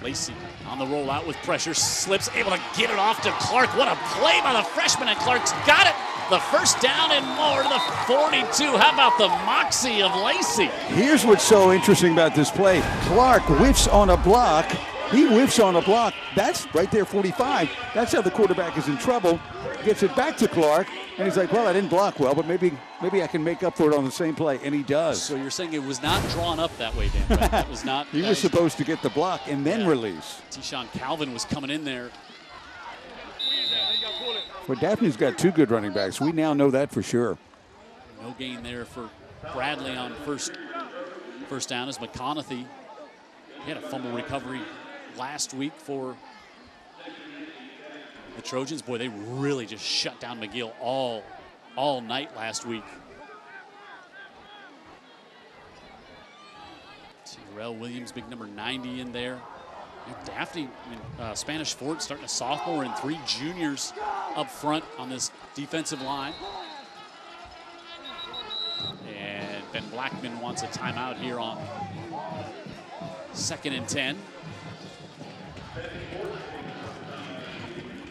S2: Lacey on the rollout with pressure, slips, able to get it off to Clark. What a play by the freshman, and Clark's got it. The first down and more to the 42. How about the moxie of Lacey?
S3: Here's what's so interesting about this play. Clark whiffs on a block. He whiffs on a block. That's right there, 45. That's how the quarterback is in trouble. Gets it back to Clark, and he's like, well, I didn't block well, but maybe I can make up for it on the same play, and he does.
S2: So you're saying it was not drawn up that way, Dan, right? That was not.
S3: He was supposed to get the block and then release.
S2: T-Shawn Calvin was coming in there.
S3: Well, Daphne's got 2 good running backs. We now know that for sure.
S2: No gain there for Bradley on first down as McConaughey. He had a fumble recovery last week for the Trojans. Boy, they really just shut down McGill all night last week. Terrell Williams, big number 90 in there. And Daphne, Spanish Fort starting a sophomore and 3 juniors up front on this defensive line. And Ben Blackman wants a timeout here on 2nd and 10.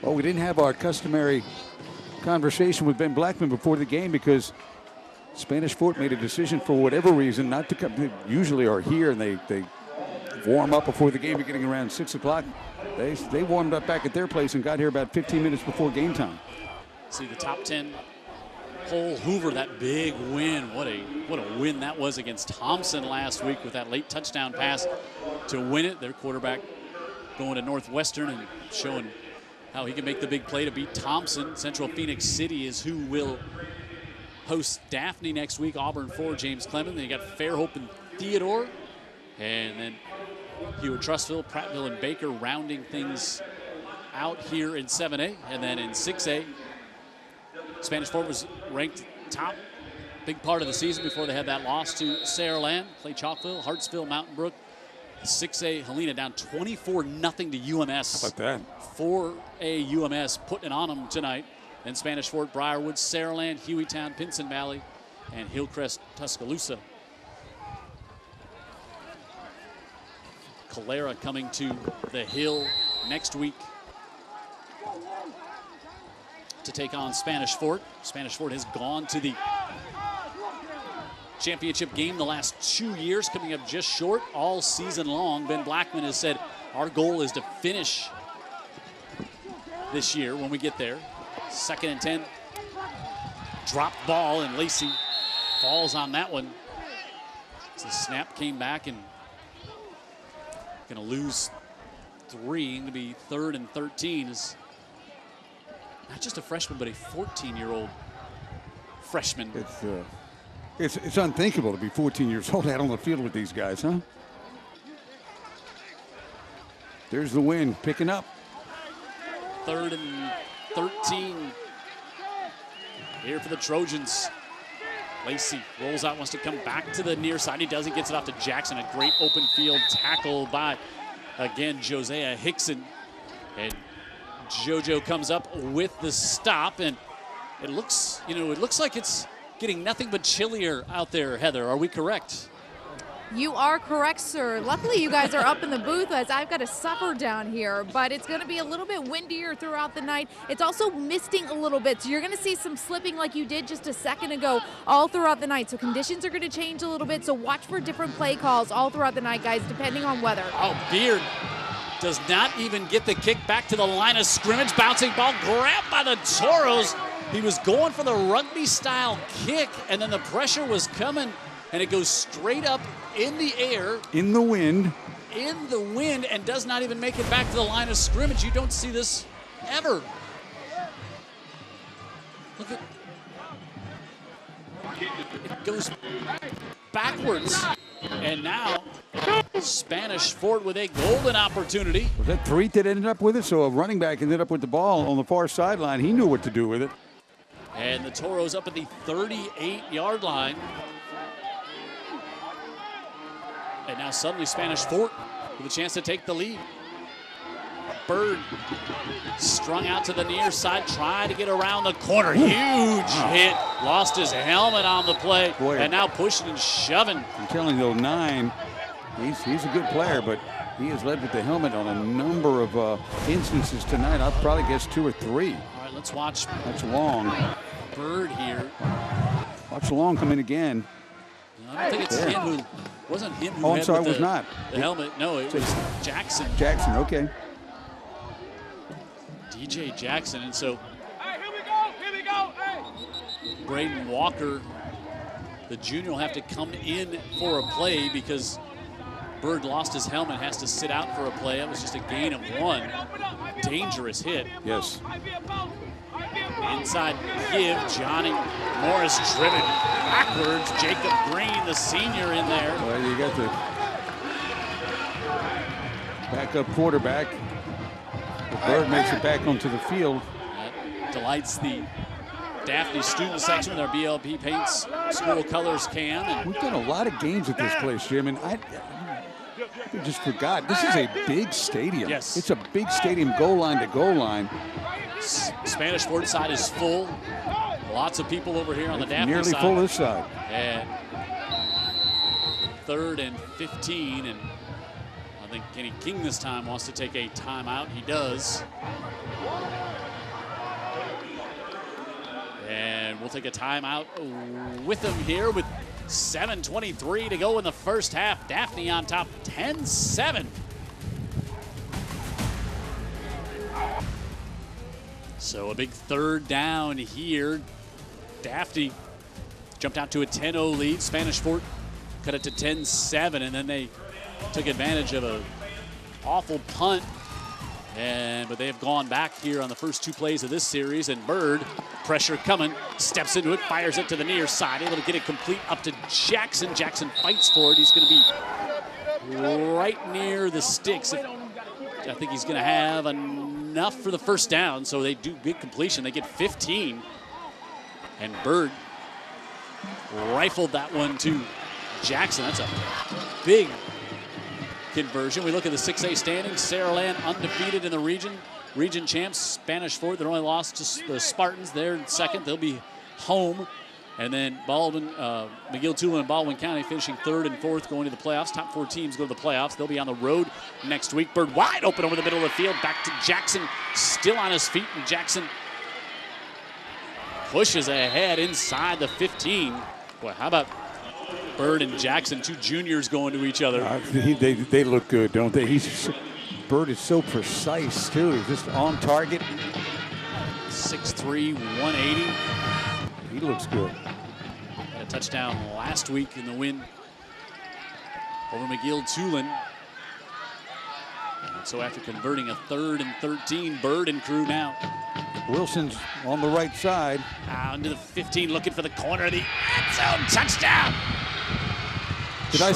S3: Well, we didn't have our customary conversation with Ben Blackman before the game because Spanish Fort made a decision for whatever reason not to come. They usually are here, and they warm up before the game beginning around 6 o'clock. They warmed up back at their place and got here about 15 minutes before game time.
S2: See the top 10. Cole Hoover, that big win. What a win that was against Thompson last week with that late touchdown pass to win it. Their quarterback going to Northwestern and showing how he can make the big play to beat Thompson. Central Phoenix City is who will host Daphne next week. Auburn for James Clement. Then you got Fairhope and Theodore. And then Hewitt Trustville, Prattville, and Baker rounding things out here in 7A. And then in 6A, Spanish Fort was ranked top big part of the season before they had that loss to Saraland. Clay Chalkville, Hartsville, Mountain Brook. 6A, Helena down 24-0 to UMS.
S3: How about that?
S2: 4A UMS putting it on them tonight. Then Spanish Fort, Briarwood, Saraland, Hueytown, Pinson Valley, and Hillcrest, Tuscaloosa. Calera coming to the Hill next week to take on Spanish Fort. Spanish Fort has gone to the championship game the last 2 years, coming up just short all season long. Ben Blackman has said, our goal is to finish this year when we get there. 2nd and 10. Dropped ball, and Lacey falls on that one. So the snap came back, and going to lose 3. Going to be 3rd and 13. Is not just a freshman, but a 14-year-old freshman.
S3: It's unthinkable to be 14 years old out on the field with these guys, huh? There's the win, picking up.
S2: 3rd and 13 here for the Trojans. Lacey rolls out, wants to come back to the near side. He does, he gets it off to Jackson. A great open field tackle by, again, Josiah Hickson. And JoJo comes up with the stop, and it looks like it's getting nothing but chillier out there, Heather. Are we correct?
S4: You are correct, sir. Luckily, you guys are up in the booth as I've got to suffer down here, but it's going to be a little bit windier throughout the night. It's also misting a little bit, so you're going to see some slipping like you did just a second ago all throughout the night. So conditions are going to change a little bit, so watch for different play calls all throughout the night, guys, depending on weather.
S2: Oh, Beard does not even get the kick back to the line of scrimmage. Bouncing ball grabbed by the Toros. He was going for the rugby-style kick, and then the pressure was coming, and it goes straight up in the air.
S3: In the wind.
S2: in the wind and does not even make it back to the line of scrimmage. You don't see this ever. Look at it, goes backwards. And now Spanish Fort with a golden opportunity.
S3: Was that Threet that ended up with it? So a running back ended up with the ball on the far sideline. He knew what to do with it.
S2: And the Toros up at the 38-yard line. And now suddenly Spanish Fort with a chance to take the lead. Bird strung out to the near side, tried to get around the corner. Huge hit, lost his helmet on the play.
S3: Boy,
S2: and now pushing and shoving.
S3: I'm telling you, 9, he's a good player, but he has led with the helmet on a number of instances tonight. I'll probably guess 2 or 3.
S2: All right, let's watch.
S3: That's Long.
S2: Bird here.
S3: Watch Long come in again.
S2: I don't think it's him who, wasn't him who
S3: Oh, I'm
S2: had
S3: sorry,
S2: with
S3: it was
S2: the,
S3: not.
S2: the helmet. No, it was Jackson.
S3: Jackson, okay.
S2: DJ Jackson, and so Braden Walker, the junior, will have to come in for a play because Bird lost his helmet, has to sit out for a play. That was just a gain of 1. Dangerous hit.
S3: Yes.
S2: Inside give, Johnny Morris driven backwards. Jacob Green, the senior, in there.
S3: Well, you got the backup quarterback. Bird makes it back onto the field.
S2: That delights the Daphne student section with our BLP Paints school colors can. And
S3: we've done a lot of games at this place, Jim, and I just forgot. This is a big stadium.
S2: Yes.
S3: It's a big stadium, goal line to goal line.
S2: Spanish Fort side is full. Lots of people over here on the Daphne
S3: nearly
S2: side.
S3: Full this side.
S2: And 3rd and 15, and I think Kenny King this time wants to take a timeout. He does. And we'll take a timeout with him here with 7:23 to go in the first half. Daphne on top, 10-7. So a big 3rd down here. Daphne jumped out to a 10-0 lead. Spanish Fort cut it to 10-7, and then they took advantage of an awful punt. But they have gone back here on the first 2 plays of this series, and Bird, pressure coming, steps into it, fires it to the near side, able to get it complete up to Jackson. Jackson fights for it. He's going to be right near the sticks. I think he's going to have enough for the first down, so they do big completion. They get 15, and Bird rifled that one to Jackson. That's a big conversion. We look at the 6A standings. Saraland undefeated in the region. Region champs, Spanish Fort. Their only loss to the Spartans. They're in 2nd. They'll be home. And then Baldwin, McGill-Toolen and Baldwin County finishing 3rd and 4th, going to the playoffs. Top 4 teams go to the playoffs. They'll be on the road next week. Bird wide open over the middle of the field. Back to Jackson, still on his feet. And Jackson pushes ahead inside the 15. Boy, how about Bird and Jackson, 2 juniors going to each other?
S3: They look good, don't they? Bird is so precise, too. He's just on target.
S2: 6'3", 180.
S3: He looks good.
S2: Had a touchdown last week in the win over McGill-Toolen. And so after converting a 3rd and 13, Bird and crew now.
S3: Wilson's on the right side.
S2: Down to the 15, looking for the corner of the end zone. Touchdown!
S3: Did I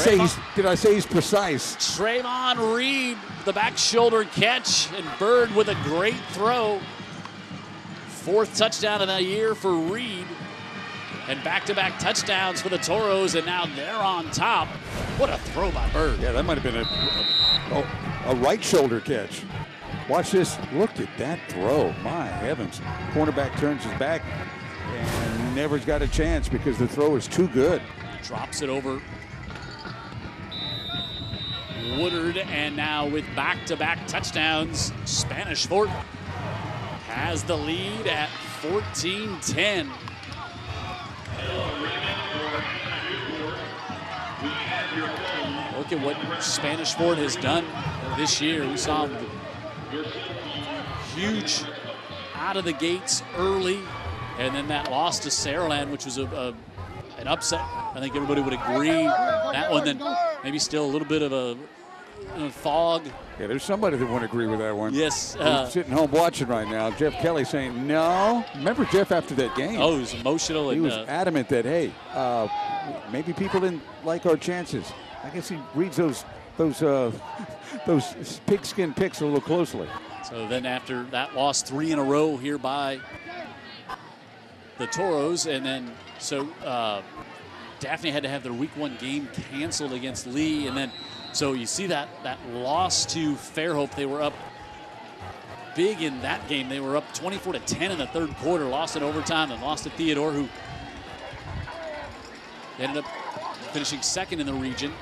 S3: say he's precise?
S2: Trayvon Reed, the back shoulder catch, and Bird with a great throw. 4th touchdown of the year for Reed. And back-to-back touchdowns for the Toros, and now they're on top. What a throw by Bird.
S3: Yeah, that might have been a right shoulder catch. Watch this. Look at that throw. My heavens. Cornerback turns his back and never's got a chance because the throw is too good.
S2: Drops it over Woodard, and now with back-to-back touchdowns, Spanish Fort has the lead at 14-10. Look at what Spanish Fort has done this year. We saw huge out of the gates early, and then that loss to Saraland, which was an upset. I think everybody would agree. That one then maybe still a little bit of a fog.
S3: Yeah, there's somebody that won't agree with that one.
S2: Yes.
S3: Who's sitting home watching right now. Jeff Kelly saying no. Remember Jeff after that game?
S2: Oh, he was emotional.
S3: He was adamant that, hey, maybe people didn't like our chances. I guess he reads those pigskin picks a little closely.
S2: So then after that loss 3 in a row here by the Toros, and then so Daphne had to have their week 1 game canceled against Lee, and then so you see that loss to Fairhope. They were up big in that game. They were up 24-10 in the third quarter, lost in overtime, and lost to Theodore, who ended up finishing second in the region.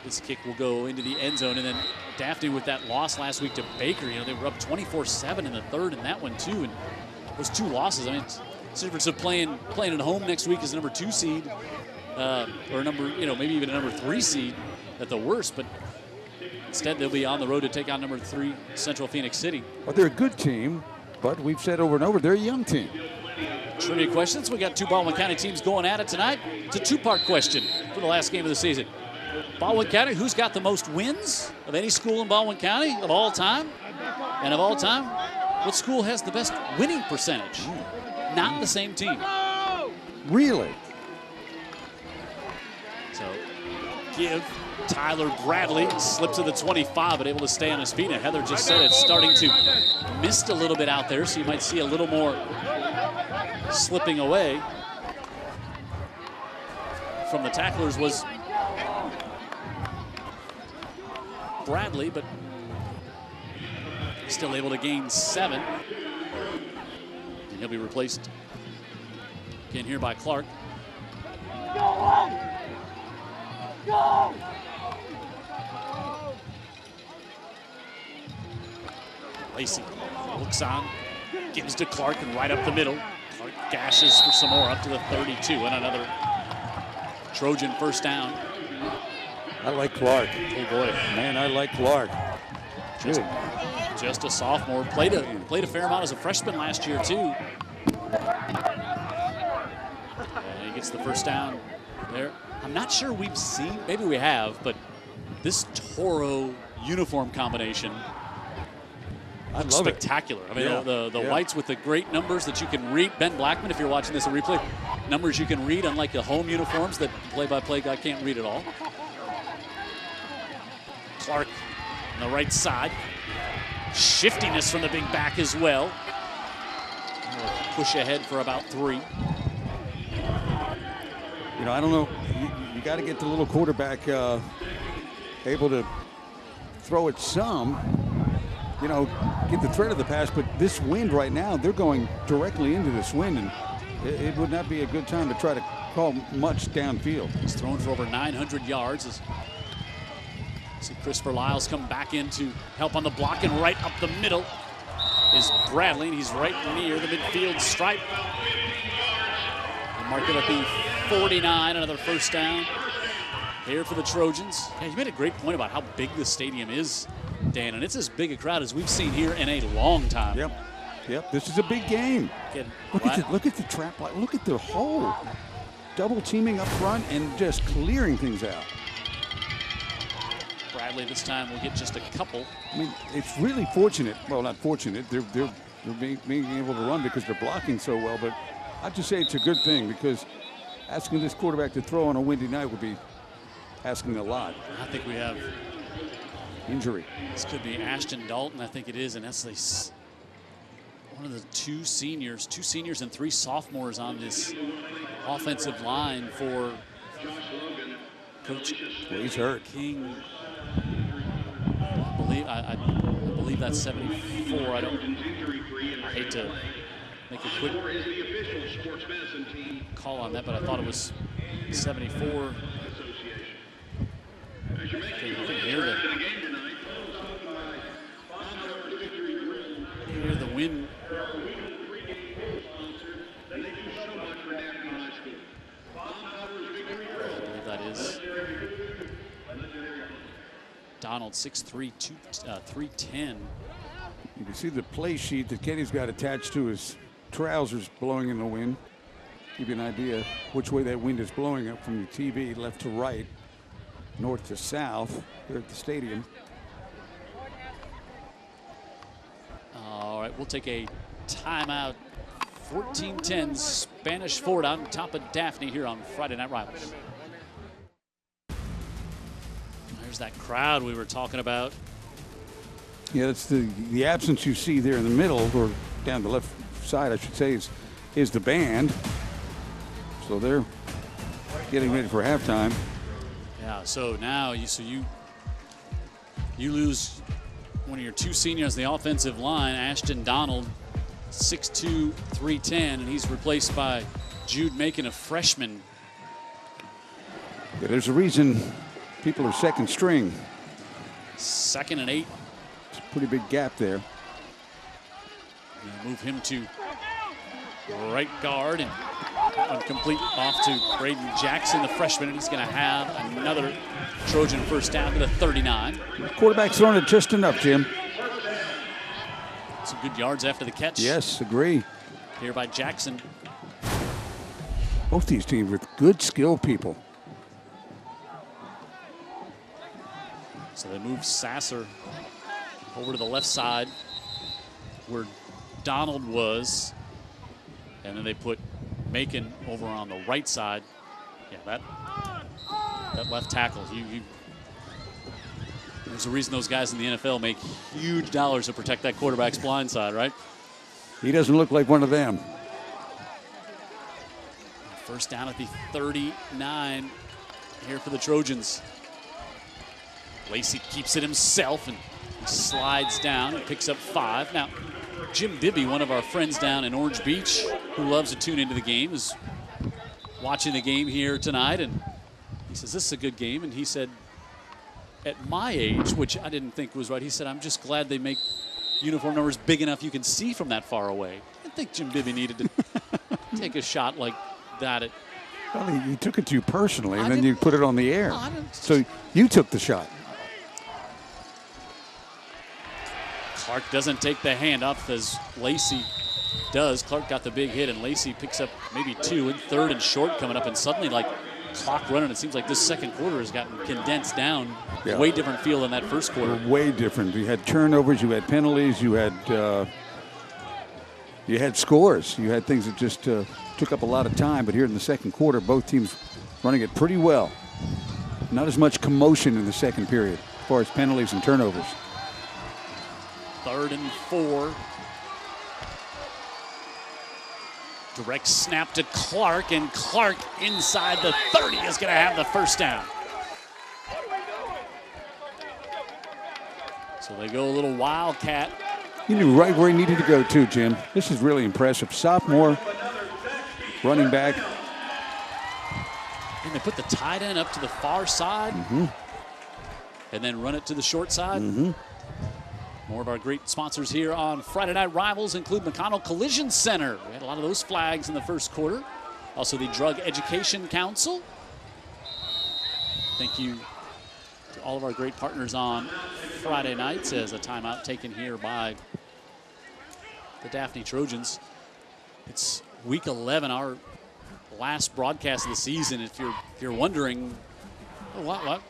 S2: This kick will go into the end zone, and then Daphne with that loss last week to Baker. You know, they were up 24-7 in the third in that one too, and those 2 losses. I mean, it's the difference of playing at home next week as a number 2 seed, or maybe even a number 3 seed at the worst. But instead, they'll be on the road to take on number 3 Central Phoenix City.
S3: Well, they're a good team, but we've said over and over they're a young team.
S2: Trivia questions. We got 2 Baldwin County teams going at it tonight. It's a 2-part question for the last game of the season. Baldwin County, who's got the most wins of any school in Baldwin County of all time? And of all time, what school has the best winning percentage? Not the same team.
S3: Really?
S2: So give Tyler Bradley, slips to the 25, but able to stay on his feet. And Heather just said it's starting to mist a little bit out there, so you might see a little more slipping away from the tacklers was Bradley, but still able to gain 7. And he'll be replaced again here by Clark. Lacey looks on, gives to Clark, and right up the middle. Clark gashes for some more up to the 32, and another Trojan first down.
S3: I like Clark.
S2: Oh boy,
S3: man, I like Clark.
S2: Just a sophomore. Played a fair amount as a freshman last year too. And he gets the first down there. I'm not sure we've seen, maybe we have, but this Toro uniform combination looks spectacular. I mean, the whites with the great numbers that you can read. Ben Blackman, if you're watching this in replay, numbers you can read, unlike the home uniforms that play-by-play guy can't read at all. Clark on the right side. Shiftiness from the big back as well. Push ahead for about 3.
S3: You know, I don't know. You got to get the little quarterback able to throw it some. You know, get the threat of the pass. But this wind right now, they're going directly into this wind, and it would not be a good time to try to call much downfield.
S2: He's thrown for over 900 yards. See Christopher Lyles come back in to help on the block, and right up the middle is Bradley, and he's right near the midfield stripe. And mark it at the 49, another first down here for the Trojans. Yeah, you made a great point about how big the stadium is, Dan, and it's as big a crowd as we've seen here in a long time.
S3: Yep. This is a big game. Look at the trap line. Look at the hole. Double teaming up front and just clearing things out.
S2: Bradley this time will get just a couple.
S3: I mean, it's really fortunate. Well, not fortunate. They're being able to run because they're blocking so well. But I'd just say it's a good thing, because asking this quarterback to throw on a windy night would be asking a lot.
S2: I think we have
S3: injury.
S2: This could be Ashton Dalton. I think it is, and that's one of the 2 seniors and 3 sophomores on this offensive line for Coach.
S3: Well, he's hurt.
S2: King. I believe that's 74. I hate to make a quick call on that, but I thought it was 74. You can hear the wind. I believe that is Donald, 6'3", 310.
S3: You can see the play sheet that Kenny's got attached to his trousers blowing in the wind. Give you an idea which way that wind is blowing up from the TV, left to right. north to south here at the stadium.
S2: All right, we'll take a timeout. 14-10 Spanish Fort on top of Daphne here on Friday Night Rivals. There's that crowd we were talking about.
S3: Yeah, it's the absence you see there in the middle, or down the left side, I should say, is the band. So they're getting ready for halftime. Yeah,
S2: so now you lose one of your two seniors on the offensive line, Ashton Donald, 6'2", 310, and he's replaced by Jude Macon, a freshman.
S3: Yeah, there's a reason people are second string.
S2: 2nd and 8.
S3: It's a pretty big gap there.
S2: Move him to right guard, and incomplete off to Braden Jackson, the freshman, and he's going to have another Trojan first down to the 39.
S3: The quarterback's throwing it just enough, Jim.
S2: Some good yards after the catch.
S3: Yes, agree.
S2: Here by Jackson.
S3: Both these teams with good skill people.
S2: So they move Sasser over to the left side where Donald was. And then they put Macon over on the right side. Yeah, that left tackle. There's a reason those guys in the NFL make huge dollars to protect that quarterback's blind side, right?
S3: He doesn't look like one of them.
S2: First down at the 39 here for the Trojans. Lacey keeps it himself and slides down and picks up 5. Now, Jim Bibby, one of our friends down in Orange Beach who loves to tune into the game, is watching the game here tonight, and he says, this is a good game. And he said, at my age, which I didn't think was right, he said, I'm just glad they make uniform numbers big enough you can see from that far away. I think Jim Bibby needed to take a shot like that.
S3: Well, he took it to you personally, and then you put it on the air.
S2: No,
S3: so you took the shot.
S2: Clark doesn't take the handoff as Lacey does. Clark got the big hit, and Lacey picks up maybe 2, and 3rd and short coming up, and suddenly, like, clock running. It seems like this second quarter has gotten condensed down. Yeah. Way different feel than that first quarter.
S3: Way different. You had turnovers, you had penalties, you had scores. You had things that just took up a lot of time. But here in the second quarter, both teams running it pretty well. Not as much commotion in the second period as far as penalties and turnovers.
S2: 3rd and 4. Direct snap to Clark, and Clark inside the 30 is going to have the first down. So they go a little wildcat.
S3: He knew right where he needed to go to, Jim. This is really impressive. Sophomore running back.
S2: And they put the tight end up to the far side, and then run it to the short side. More of our great sponsors here on Friday Night Rivals include McConnell Collision Center. We had a lot of those flags in the first quarter. Also the Drug Education Council. Thank you to all of our great partners on Friday nights, as a timeout taken here by the Daphne Trojans. It's week 11, our last broadcast of the season. If you're wondering, why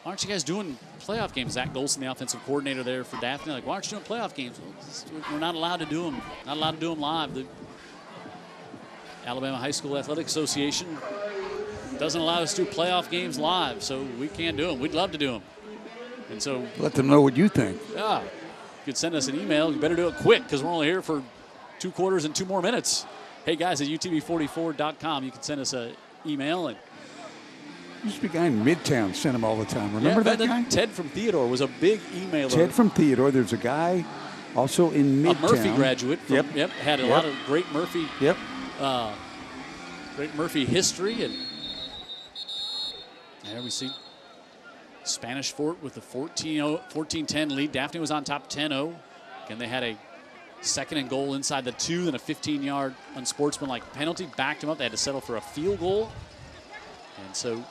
S2: aren't you guys doing playoff games? Zach Golson, the offensive coordinator there for Daphne, like, why aren't you doing playoff games? Well, we're not allowed to do them. Not allowed to do them live. The Alabama High School Athletic Association doesn't allow us to do playoff games live, so we can't do them. We'd love to do them. And so
S3: let them know what you think.
S2: Yeah, you could send us an email. You better do it quick, because we're only here for 2 quarters and 2 more minutes. Hey guys at utv44.com, you can send us an email. And
S3: used to be a guy in Midtown sent him all the time. Remember that guy?
S2: Ted from Theodore was a big emailer.
S3: Ted from Theodore. There's a guy also in Midtown.
S2: A Murphy graduate. From, had a lot of great Murphy. Great Murphy history. And there we see Spanish Fort with the 14-10 lead. Daphne was on top 10-0. Again, they had a 2nd and goal inside the 2, then a 15-yard unsportsmanlike penalty. Backed them up. They had to settle for a field goal. And so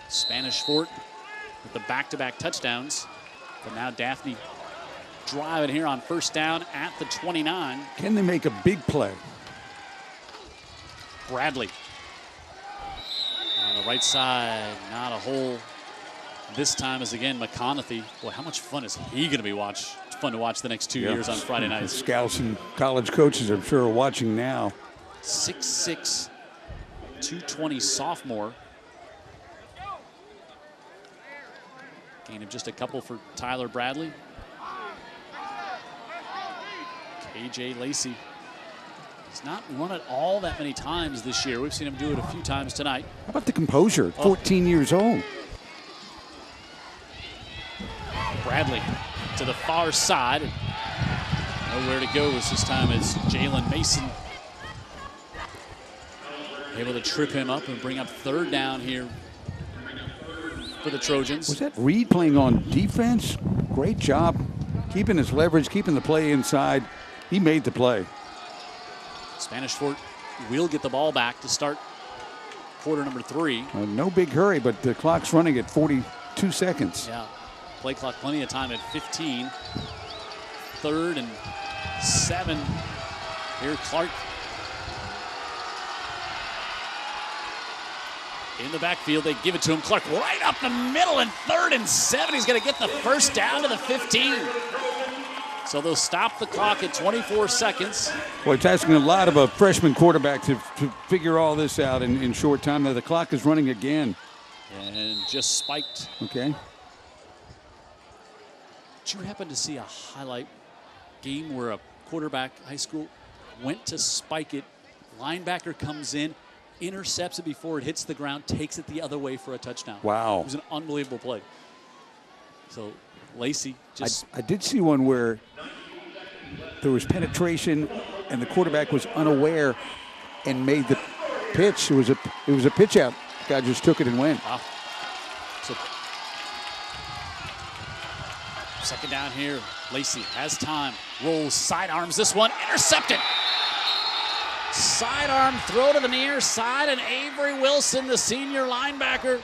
S2: Spanish Fort with the back-to-back touchdowns. But now Daphne driving here on first down at the 29.
S3: Can they make a big play?
S2: Bradley on the right side, not a whole This time is again McConaughey. Boy, how much fun is he going to be fun to watch the next 2 years on Friday nights.
S3: Scouts and college coaches, I'm sure, are watching now.
S2: 6'6", 220 sophomore. Gain of just a couple for Tyler Bradley. KJ Lacey. He's not run it all that many times this year. We've seen him do it a few times tonight.
S3: How about the composure? 14 years old.
S2: Bradley to the far side. Nowhere to go this time as Jalen Mason able to trip him up and bring up third down here for the Trojans.
S3: Was that Reed playing on defense? Great job keeping his leverage, keeping the play inside. He made the play.
S2: Spanish Fort will get the ball back to start quarter number 3.
S3: No big hurry, but the clock's running at 42 seconds.
S2: Yeah, play clock plenty of time at 15. 3rd and 7. Here Clark in the backfield. They give it to him. Clark right up the middle, and 3rd and 7. He's going to get the first down to the 15. So they'll stop the clock at 24 seconds.
S3: Well, it's asking a lot of a freshman quarterback to figure all this out in short time. Now the clock is running again.
S2: And just spiked.
S3: Okay.
S2: Did you happen to see a highlight game where a quarterback, high school, went to spike it, linebacker comes in, intercepts it before it hits the ground, takes it the other way for a touchdown?
S3: Wow.
S2: It was an unbelievable play. So Lacey just...
S3: I did see one where there was penetration and the quarterback was unaware and made the pitch. It was a pitch out. The guy just took it and went.
S2: Wow. So second down here. Lacey has time. Rolls, sidearms this one. Intercepted. Sidearm throw to the near side, and Avery Wilson, the senior linebacker,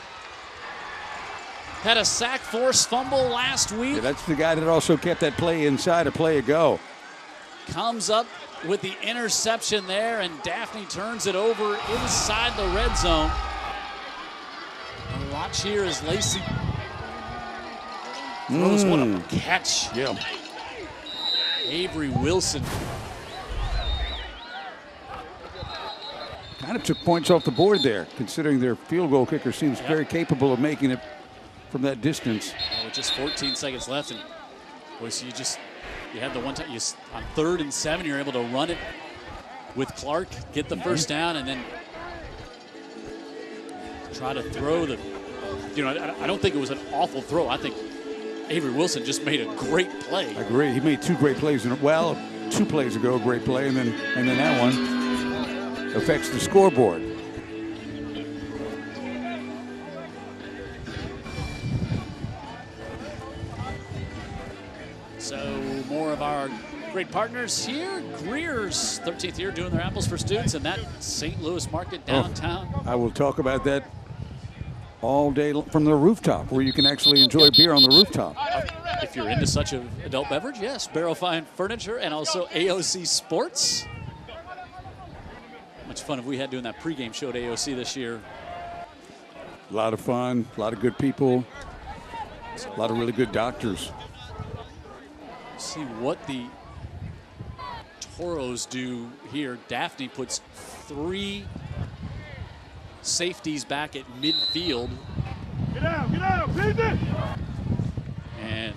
S2: had a sack force fumble last week.
S3: Yeah, that's the guy that also kept that play inside a play ago.
S2: Comes up with the interception there, and Daphne turns it over inside the red zone. And watch here as Lacey throws one up. Catch.
S3: Yeah.
S2: Avery Wilson.
S3: Kind of took points off the board there, considering their field goal kicker seems very capable of making it from that distance.
S2: With just 14 seconds left, and boy, so you had the one time on 3rd and 7, you're able to run it with Clark, get the first down, and then try to throw the. I don't think it was an awful throw. I think Avery Wilson just made a great play.
S3: I agree. He made 2 great plays. 2 plays ago, a great play, and then that one affects the scoreboard.
S2: So more of our great partners here. Greer's 13th year doing their apples for students in that St. Louis market downtown.
S3: I will talk about that all day from the rooftop, where you can actually enjoy beer on the rooftop.
S2: If you're into such an adult beverage, yes. Barrow Fine Furniture and also AOC Sports. How much fun have we had doing that pregame show at AOC this year?
S3: A lot of fun, a lot of good people, a lot of really good doctors.
S2: See what the Toros do here. Daphne puts 3 safeties back at midfield.
S5: Get out, Pizzy!
S2: And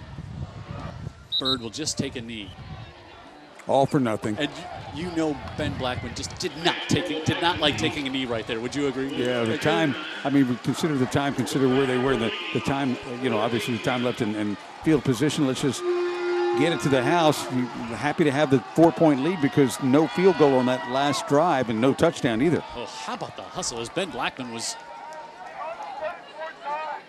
S2: Bird will just take a knee.
S3: All for nothing.
S2: And Ben Blackman just did not like taking a knee right there. Would you agree?
S3: Yeah, the time, consider the time, consider where they were, the time, obviously the time left in field position. Let's just get it to the house. Happy to have the 4-point lead because no field goal on that last drive and no touchdown either.
S2: Oh, how about the hustle as Ben Blackman was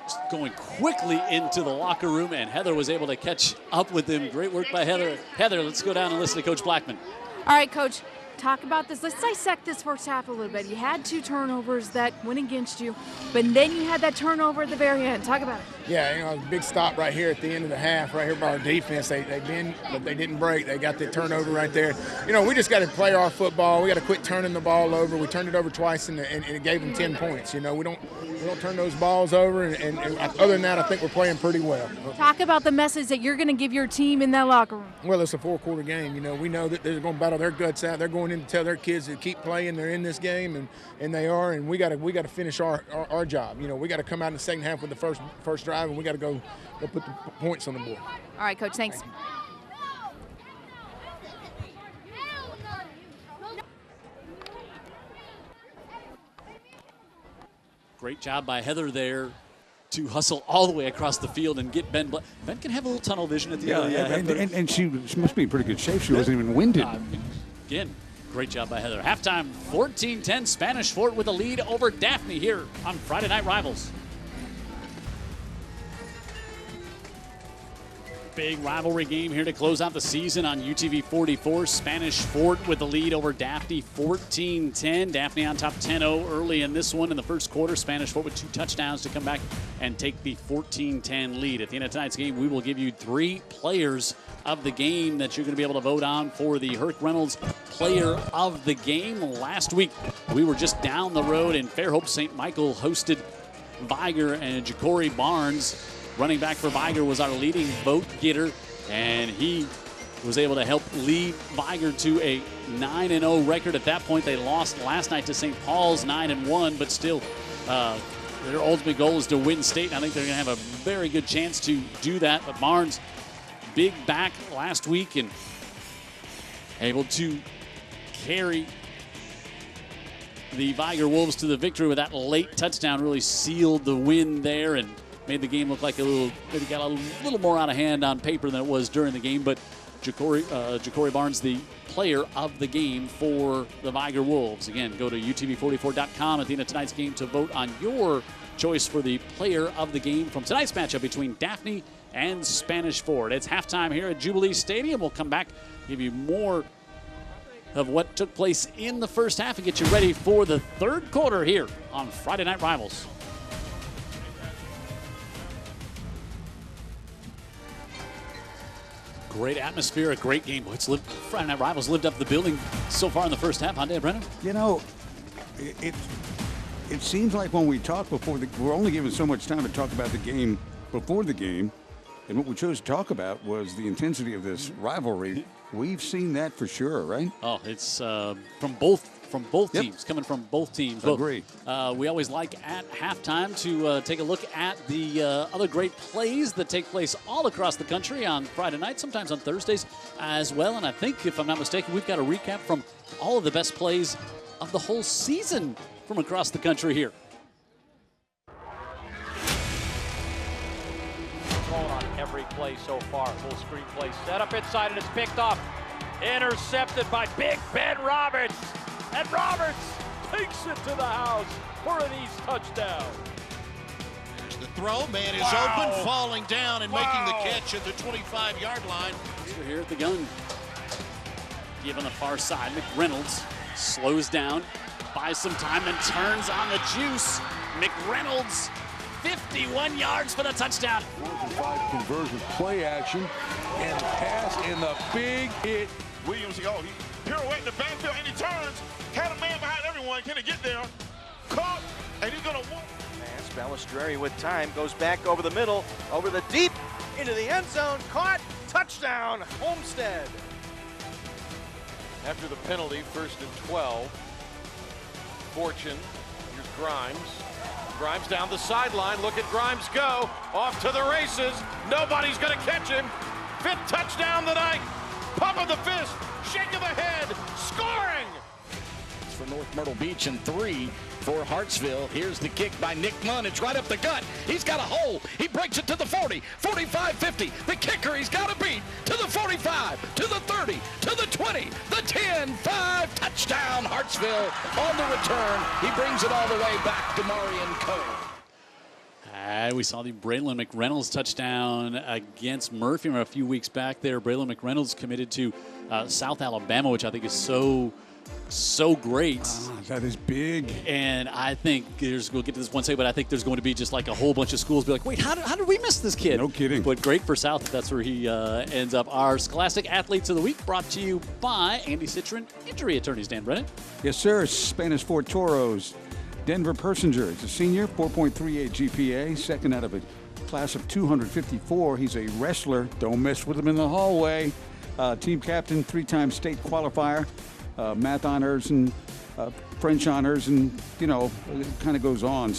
S2: just going quickly into the locker room, and Heather was able to catch up with him. Great work by Heather. Heather, let's go down and listen to Coach Blackman.
S4: All right, Coach, talk about this. Let's dissect this first half a little bit. You had 2 turnovers that went against you, but then you had that turnover at the very end. Talk about it.
S6: Yeah, you know, a big stop right here at the end of the half, right here by our defense. They been, but they didn't break. They got the turnover right there. You know, we just got to play our football. We got to quit turning the ball over. We turned it over twice, and it gave them 10 points. You know, we don't turn those balls over, and other than that, I think we're playing pretty well.
S4: Talk about the message that you're going to give your team in that locker room.
S6: Well, it's a 4-quarter game. You know, we know that they're going to battle their guts out. They're going in to tell their kids to keep playing. They're in this game, and they are. And we got to finish our job. You know, we got to come out in the second half with the first drive, and we got to go put the points on the board.
S4: All right, Coach. Thanks.
S2: Great job by Heather there to hustle all the way across the field and get Ben. Ben can have a little tunnel vision at the end.
S3: And she must be in pretty good shape. She wasn't even winded.
S2: Again, great job by Heather. Halftime, 14-10, Spanish Fort with a lead over Daphne here on Friday Night Rivals. Big rivalry game here to close out the season on UTV 44. Spanish Fort with the lead over Daphne, 14-10. Daphne on top 10-0 early in this one in the first quarter. Spanish Fort with 2 touchdowns to come back and take the 14-10 lead. At the end of tonight's game, we will give you 3 players of the game that you're going to be able to vote on for the Herc Reynolds Player of the Game. Last week, we were just down the road in Fairhope. St. Michael hosted Viger and Ja'Cory Barnes. Running back for Viger was our leading vote getter, and he was able to help lead Viger to a 9-0 record. At that point, they lost last night to St. Paul's 9-1, but still their ultimate goal is to win state, and I think they're going to have a very good chance to do that. But Barnes, big back last week and able to carry the Viger Wolves to the victory with that late touchdown, really sealed the win there and made the game look like maybe got a little more out of hand on paper than it was during the game. But Ja'Cory Barnes, the player of the game for the Viger Wolves. Again, go to utv44.com at the end of tonight's game to vote on your choice for the player of the game from tonight's matchup between Daphne and Spanish Fort. It's halftime here at Jubilee Stadium. We'll come back, give you more of what took place in the first half and get you ready for the third quarter here on Friday Night Rivals. Great atmosphere, a great game. Friday Night Rivals lived up the building so far in the first half, huh, Dan Brennan?
S3: You know, it seems like when we talk before, we're only given so much time to talk about the game before the game, and what we chose to talk about was the intensity of this rivalry. We've seen that for sure, right?
S2: Oh, it's from both teams, coming from both teams.
S3: Agree.
S2: We always like at halftime to take a look at the other great plays that take place all across the country on Friday night, sometimes on Thursdays as well. And I think, if I'm not mistaken, we've got a recap from all of the best plays of the whole season from across the country here.
S7: On every play so far. Full screen play set up inside, and it's picked off. Intercepted by Big Ben Roberts. And Roberts takes it to the house for an East touchdown.
S8: There's the throw. Man is open, falling down and making the catch at the 25-yard line.
S2: We're here at the gun. Give on the far side. McReynolds slows down, buys some time, and turns on the juice. McReynolds, 51 yards for the touchdown.
S9: 5 conversion, play action, and pass in the big hit.
S10: Williams, he pirouette in the backfield, and he turns. Had a man behind everyone. Can he get there? Caught, and he's going to walk.
S7: Pass, Balistreri with time, goes back over the middle, over the deep, into the end zone, caught, touchdown, Homestead.
S11: After the penalty, 1st and 12. Fortune, here's Grimes. Grimes down the sideline. Look at Grimes go. Off to the races. Nobody's going to catch him. 5th touchdown tonight. Pump of the fist. Shake of the head. Scoring!
S8: For North Myrtle Beach and 3 for Hartsville. Here's the kick by Nick Munn. It's right up the gut. He's got a hole. He breaks it to the 40, 45, 50. The kicker he's got to beat to the 45, to the 30, to the 20, the 10, 5. Touchdown, Hartsville on the return. He brings it all the way back to Marion Cove.
S2: We saw the Braylon McReynolds touchdown against Murphy a few weeks back there. Braylon McReynolds committed to South Alabama, which I think is so so great.
S3: That is big.
S2: And I think we'll get to this one second, but I think there's going to be just like a whole bunch of schools be like, wait, how did we miss this kid?
S3: No kidding.
S2: But great for South. That's where he ends up. Our Scholastic Athletes of the Week brought to you by Andy Citron, injury attorneys. Dan Brennan.
S3: Yes, sir. Spanish Fort Toros. Denver Persinger is a senior, 4.38 GPA, second out of a class of 254. He's a wrestler. Don't mess with him in the hallway. Team captain, 3-time state qualifier, math honors and French honors, and, it kind of goes on.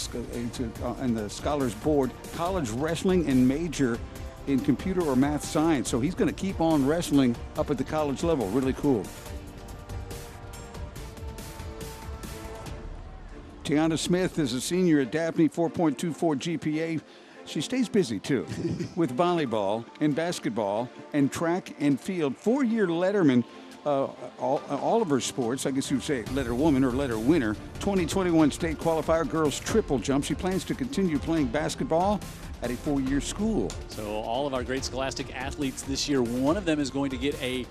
S3: And the Scholars Board, college wrestling and major in computer or math science. So he's going to keep on wrestling up at the college level. Really cool. Tiana Smith is a senior at Daphne, 4.24 GPA. She stays busy, too, with volleyball and basketball and track and field. 4-year letterman, all of her sports. I guess you'd say letter woman or letter winner. 2021 state qualifier, girls triple jump. She plans to continue playing basketball at a 4-year school.
S2: So all of our great Scholastic athletes this year, one of them is going to get a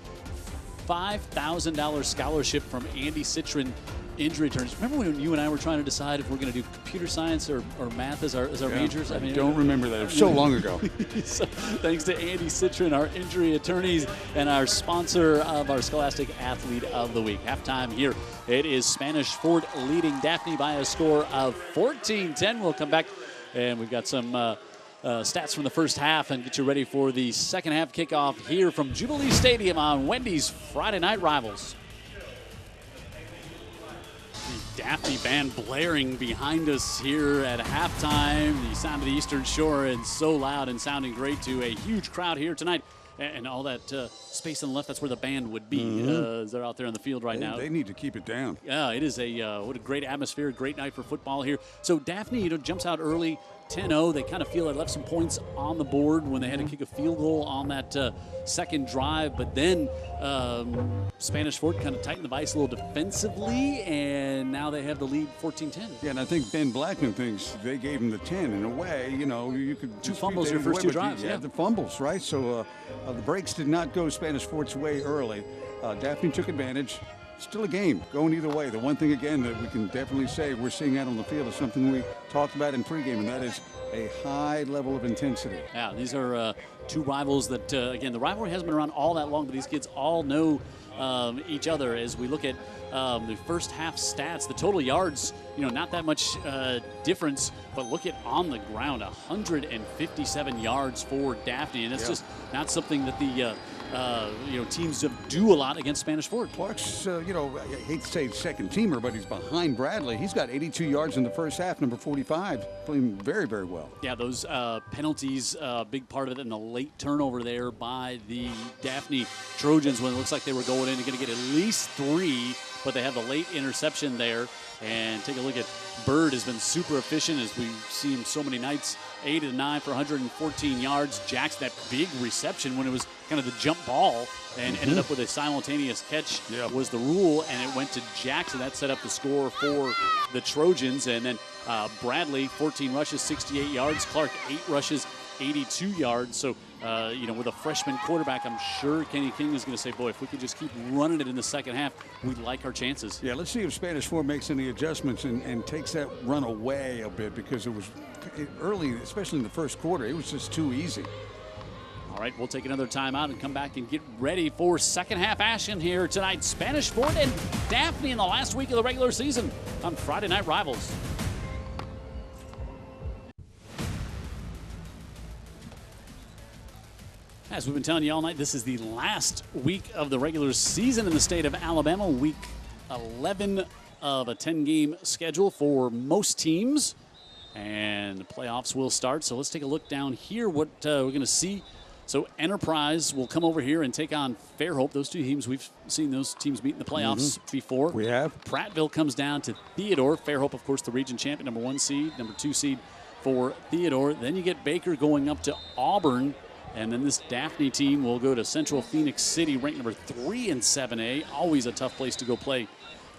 S2: $5,000 scholarship from Andy Citron injury attorneys. Remember when you and I were trying to decide if we're going to do computer science or math as our majors?
S3: I don't remember that. It was so long ago.
S2: So, thanks to Andy Citron, our injury attorneys, and our sponsor of our Scholastic Athlete of the Week. Halftime here. It is Spanish Fort leading Daphne by a score of 14-10. We'll come back, and we've got some stats from the first half and get you ready for the second half kickoff here from Jubilee Stadium on Wendy's Friday Night Rivals. The Daphne band blaring behind us here at halftime. The sound of the Eastern Shore is so loud and sounding great to a huge crowd here tonight. And all that space on the left, that's where the band would be as they're out there on the field right now.
S3: They need to keep it down.
S2: Yeah, it is what a great atmosphere, great night for football here. So Daphne, jumps out early, 10-0. They kind of feel they left some points on the board when they had to kick a field goal on that second drive. But then Spanish Fort kind of tightened the vise a little defensively, and now they have the lead 14-10.
S3: Yeah, and I think Ben Blackman thinks they gave him the 10 in a way. You could
S2: 2 fumbles your first 2 drives.
S3: Yeah, the fumbles, right? So the breaks did not go Spanish Fort's way early. Daphne took advantage. Still a game, going either way. The one thing, again, that we can definitely say we're seeing out on the field is something we talked about in pregame, and that is a high level of intensity.
S2: Yeah, these are 2 rivals that, again, the rivalry hasn't been around all that long, but these kids all know each other. As we look at the first half stats, the total yards, not that much difference, but look at on the ground, 157 yards for Daphne, and it's just not something that the teams do a lot against Spanish Fort.
S3: Clark's, I hate to say second teamer, but he's behind Bradley. He's got 82 yards in the first half, number 45, playing very, very well.
S2: Yeah, those penalties, big part of it, and the late turnover there by the Daphne Trojans when it looks like they were going in and going to get at least 3, but they have the late interception there. And take a look at Bird has been super efficient as we see him so many nights. 8 of 9 for 114 yards. Jackson, that big reception when it was kind of the jump ball and ended up with a simultaneous catch was the rule, and it went to Jackson. That set up the score for the Trojans. And then Bradley, 14 rushes, 68 yards. Clark, 8 rushes, 82 yards. So, with a freshman quarterback, I'm sure Kenny King is going to say, boy, if we could just keep running it in the second half, we'd like our chances.
S3: Yeah, let's see if Spanish Fort makes any adjustments and takes that run away a bit, because it was early, especially in the first quarter, it was just too easy.
S2: All right, we'll take another timeout and come back and get ready for second half action here tonight. Spanish Fort and Daphne in the last week of the regular season on Friday Night Rivals. As we've been telling you all night, this is the last week of the regular season in the state of Alabama. Week 11 of a 10-game schedule for most teams. And the playoffs will start. So let's take a look down here what we're going to see. So Enterprise will come over here and take on Fairhope. Those 2 teams, we've seen those teams meet in the playoffs before.
S3: We have.
S2: Prattville comes down to Theodore. Fairhope, of course, the region champion, number 1 seed, number 2 seed for Theodore. Then you get Baker going up to Auburn. And then this Daphne team will go to Central Phoenix City, ranked number 3 in 7A. Always a tough place to go play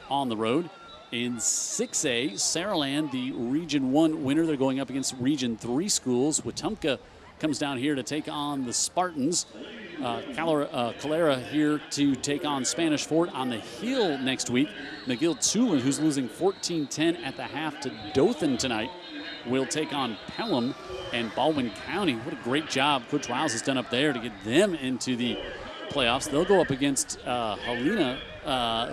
S2: on the road. In 6A, Saraland, the Region 1 winner, they're going up against Region 3 schools. Wetumpka comes down here to take on the Spartans. Calera here to take on Spanish Fort on the Hill next week. McGill-Tulane, who's losing 14-10 at the half to Dothan tonight, will take on Pelham. And Baldwin County, what a great job Coach Wiles has done up there to get them into the playoffs. They'll go up against Helena,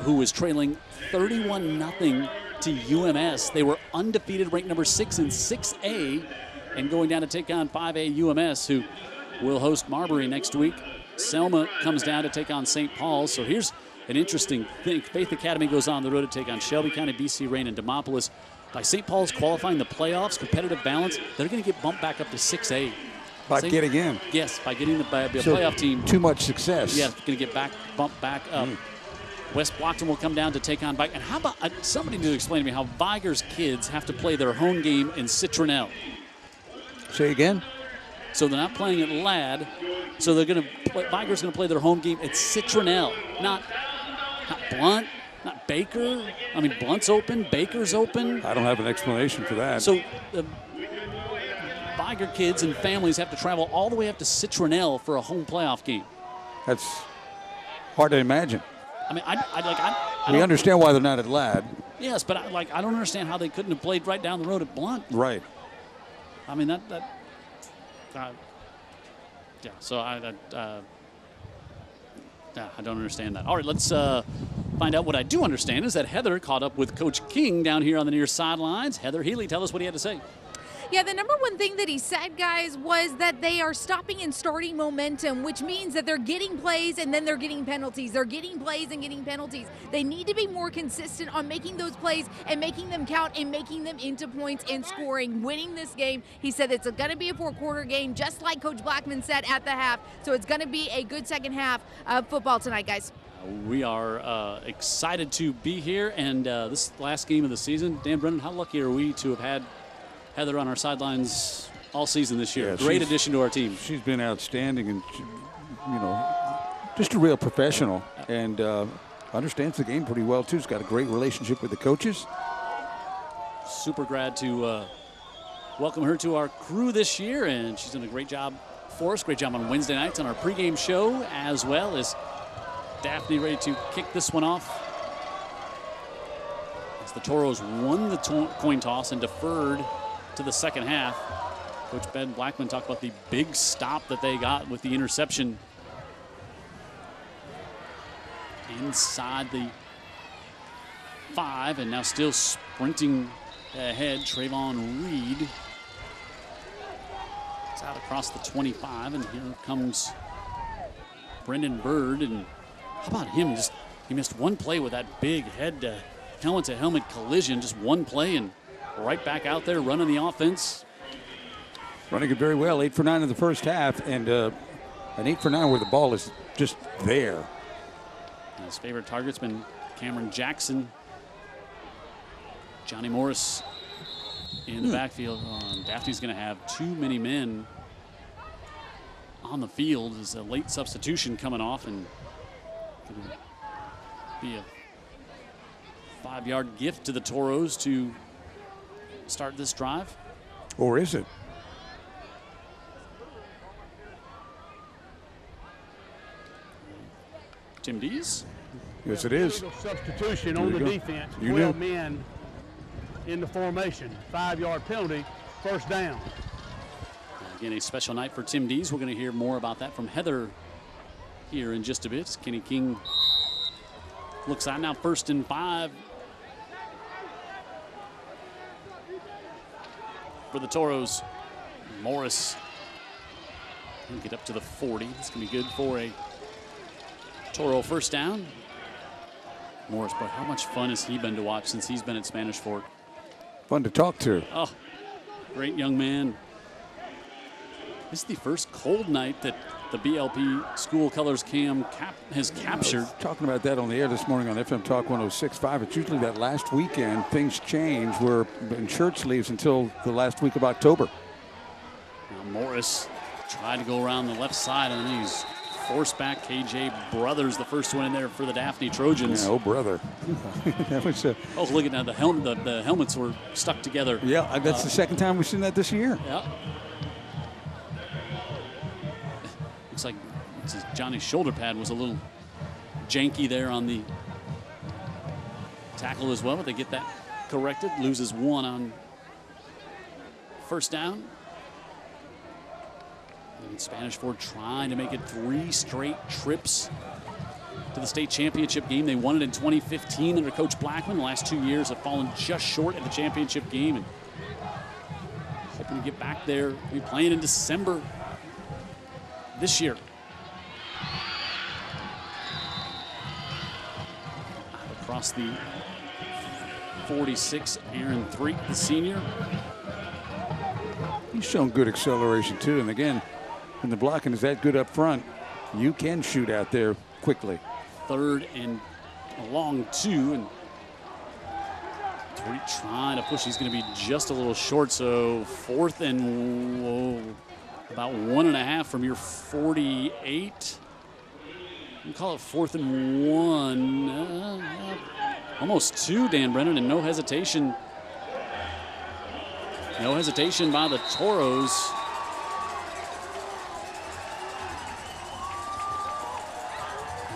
S2: who was trailing 31-0 to UMS. They were undefeated, ranked number 6 in 6A, and going down to take on 5A UMS, who will host Marbury next week. Selma comes down to take on St. Paul's. So here's an interesting thing. Faith Academy goes on the road to take on Shelby County, BC Rain, and Demopolis. By St. Paul's qualifying the playoffs, competitive balance, they're going to get bumped back up to 6A.
S3: By getting in.
S2: Yes, by getting the playoff team.
S3: Too much success.
S2: Yeah, going to get bumped back up. West Blockton will come down to take on Viger. And how about, somebody to explain to me how Viger's kids have to play their home game in Citronelle.
S3: Say again?
S2: So they're not playing at Ladd. So they're going to Viger's going to play their home game at Citronelle, not Blunt, not Baker. I mean, Blunt's open, Baker's open.
S3: I don't have an explanation for that.
S2: So the Viger kids and families have to travel all the way up to Citronelle for a home playoff game.
S3: That's hard to imagine.
S2: I mean, I
S3: we understand why they're not at Ladd.
S2: Yes, but I don't understand how they couldn't have played right down the road at Blunt.
S3: Right.
S2: I mean, yeah, so I don't understand that. All right, let's find out what I do understand is that Heather caught up with Coach King down here on the near sidelines. Heather Healy, tell us what he had to say.
S4: Yeah, the number one thing that he said, guys, was that they are stopping and starting momentum, which means that they're getting plays and then they're getting penalties. They're getting plays and getting penalties. They need to be more consistent on making those plays and making them count and making them into points and scoring, winning this game. He said it's going to be a four-quarter game, just like Coach Blackman said at the half. So it's going to be a good second half of football tonight, guys.
S2: We are excited to be here, and this last game of the season. Dan Brennan, how lucky are we to have had Heather on our sidelines all season this year?
S3: Yeah,
S2: great addition to our team.
S3: She's been outstanding and, just a real professional and understands the game pretty well, too. She's got a great relationship with the coaches.
S2: Super glad to welcome her to our crew this year, and she's done a great job for us. Great job on Wednesday nights on our pregame show, as well as Daphne ready to kick this one off. As the Toros won the coin toss and deferred to the second half. Coach Ben Blackman talked about the big stop that they got with the interception inside the 5, and now still sprinting ahead, Trayvon Reed. It's out across the 25, and here comes Brendan Bird. And how about him? He missed one play with that big helmet-to-helmet collision, just one play, and right back out there running the offense.
S3: Running it very well, 8 for 9 in the first half, and an 8 for 9 where the ball is just there.
S2: His favorite target's been Cameron Jackson. Johnny Morris in the backfield. Daphne's going to have too many men on the field. There's a late substitution coming off, and going to be a 5-yard gift to the Toros to start this drive.
S3: Or is it?
S2: Tim Dees?
S3: Yes, it is.
S5: Substitution on the defense. 12 men in the formation. 5-yard penalty, first down.
S2: Again, a special night for Tim Dees. We're going to hear more about that from Heather here in just a bit. Kenny King looks out now, 1st and 5. For the Toros. Morris can get up to the 40. It's going to be good for a Toro first down. Morris, but how much fun has he been to watch since he's been at Spanish Fort?
S3: Fun to talk to.
S2: Oh, great young man. This is the first cold night that the BLP School Colors Cam has captured.
S3: Talking about that on the air this morning on FM Talk 106.5. It's usually that last weekend things change. We're in shirt sleeves until the last week of October.
S2: Now Morris tried to go around the left side, and then he's forced back. KJ Brothers, the first one in there for the Daphne Trojans.
S3: Yeah, oh, brother. That was
S2: oh, look at that. The helmets were stuck together.
S3: Yeah, that's the second time we've seen that this year.
S2: Yeah. Looks like Johnny's shoulder pad was a little janky there on the tackle as well, but they get that corrected. Loses 1 on first down. And Spanish Fort trying to make it 3 straight trips to the state championship game. They won it in 2015 under Coach Blackman. The last 2 years have fallen just short at the championship game, and hoping to get back there. Be playing in December this year. Across the 46, Aaron Threet, the senior.
S3: He's shown good acceleration too, and again, when the blocking is that good up front, you can shoot out there quickly.
S2: 3rd and a long 2, and Threet trying to push. He's going to be just a little short, so 4th and about 1.5 from your 48. You call it 4th and 1. Almost 2, Dan Brennan, and no hesitation. No hesitation by the Toros.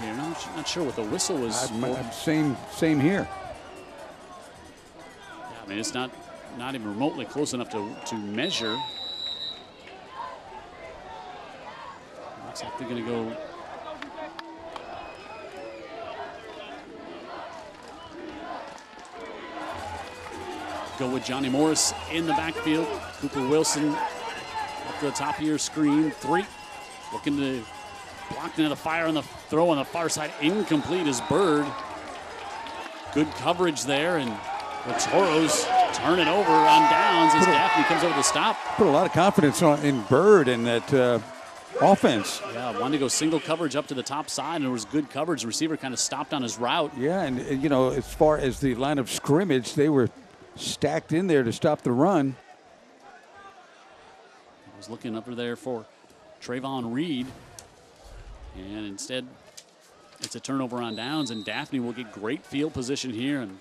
S2: Here, I'm not sure what the whistle was.
S3: Same here.
S2: Yeah, I mean, it's not even remotely close enough to measure. Looks like they're going to go. Go with Johnny Morris in the backfield. Cooper Wilson up to the top of your screen. 3 looking to block into the fire on the throw on the far side. Incomplete is Bird. Good coverage there, and the Toros turn it over on downs as Daphne comes over the stop.
S3: Put a lot of confidence in Bird in that offense.
S2: Yeah, wanted to go single coverage up to the top side, and there was good coverage. The receiver kind of stopped on his route.
S3: Yeah, and you know, as far as the line of scrimmage, they were stacked in there to stop the run.
S2: I was looking up there for Trayvon Reed, and instead it's a turnover on downs, and Daphne will get great field position here. And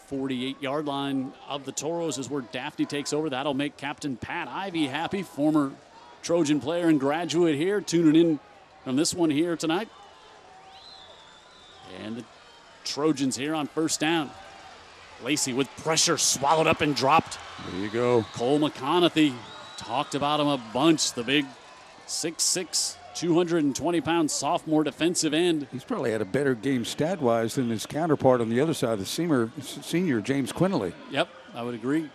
S2: 48-yard line of the Toros is where Daphne takes over. That'll make Captain Pat Ivy happy, former Trojan player and graduate here, tuning in on this one here tonight. And the Trojans here on first down. Lacey with pressure, swallowed up and dropped.
S3: There you go.
S2: Cole McConaughey, talked about him a bunch. The big 6'6", 220-pound sophomore defensive end.
S3: He's probably had a better game stat-wise than his counterpart on the other side, the senior James Quinley.
S2: Yep, I would agree.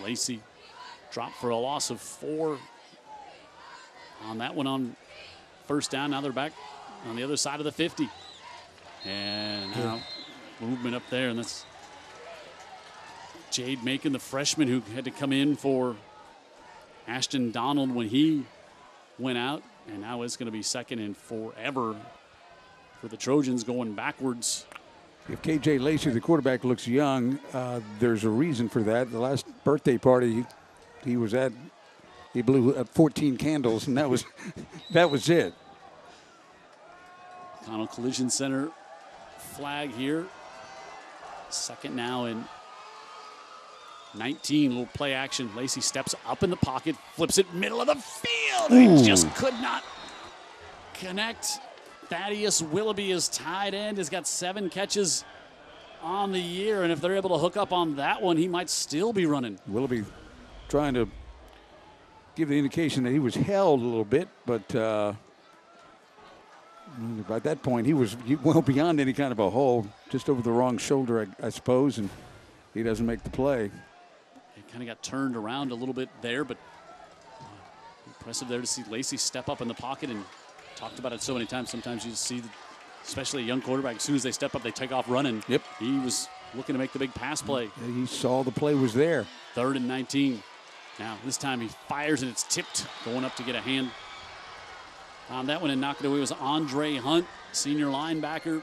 S2: Lacey dropped for a loss of 4 on that one on first down. Now they're back on the other side of the 50. And now movement up there, and that's Jade Macon, the freshman who had to come in for Ashton Donald when he went out. And now it's going to be 2nd and forever for the Trojans going backwards.
S3: If KJ Lacey, the quarterback, looks young, there's a reason for that. The last birthday party he was at, he blew 14 candles, and that was it.
S2: Connell Collision Center flag here. 2nd now and 19. Little play action. Lacey steps up in the pocket, flips it middle of the field. He just could not connect. Thaddeus Willoughby is tight end, has got 7 catches on the year, and if they're able to hook up on that one, he might still be running.
S3: Willoughby trying to give the indication that he was held a little bit, but by that point he was well beyond any kind of a hold, just over the wrong shoulder, I suppose, and he doesn't make the play.
S2: He kind of got turned around a little bit there, but impressive there to see Lacey step up in the pocket, and talked about it so many times. Sometimes you see, especially a young quarterback, as soon as they step up, they take off running.
S3: Yep.
S2: He was looking to make the big pass play.
S3: He saw the play was there.
S2: 3rd and 19. Now, this time he fires and it's tipped, going up to get a hand on that one and knocked it away. Was Andre Hunt, senior linebacker.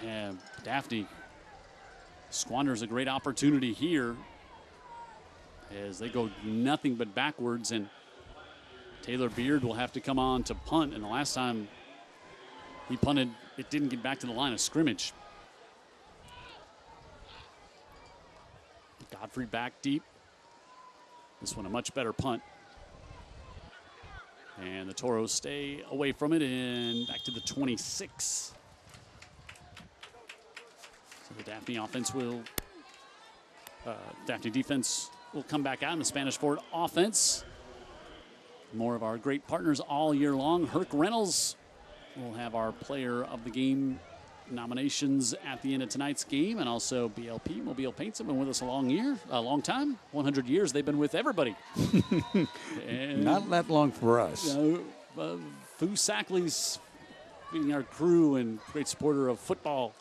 S2: And Daphne squanders a great opportunity here as they go nothing but backwards, and Taylor Beard will have to come on to punt. And the last time he punted, it didn't get back to the line of scrimmage. Godfrey back deep. This one a much better punt. And the Toros stay away from it and back to the 26. So the Daphne offense will, Daphne defense will come back out in the Spanish Fort offense. More of our great partners all year long. Herc Reynolds will have our player of the game nominations at the end of tonight's game, and also BLP, Mobile Paints, have been with us a long time. 100 years they've been with everybody.
S3: Not that long for us.
S2: Fu Sackley's being our crew and great supporter of football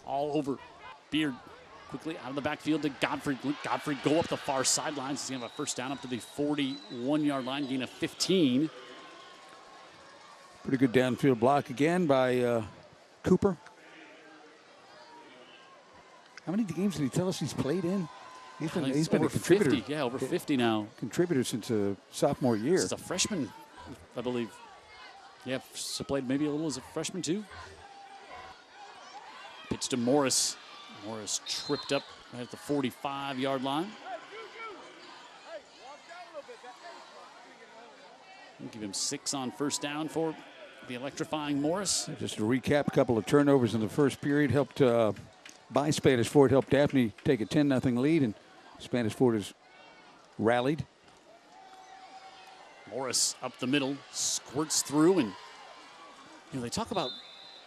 S2: all over. Beard quickly out of the backfield to Godfrey. Godfrey go up the far sidelines. He's going to have a first down up to the 41-yard line, gain of 15.
S3: Pretty good downfield block again by Cooper. How many games did he tell us he's played in? He's been a contributor.
S2: 50, over 50 now.
S3: Contributor since a sophomore year.
S2: Since a freshman, I believe. Yeah, so played maybe a little as a freshman too. Pitch to Morris. Morris tripped up right at the 45-yard line. We'll give him 6 on first down for the electrifying Morris.
S3: Just to recap, a couple of turnovers in the first period helped by Spanish Fort, helped Daphne take a 10-0 lead, and Spanish Fort has rallied.
S2: Morris up the middle, squirts through, and they talk about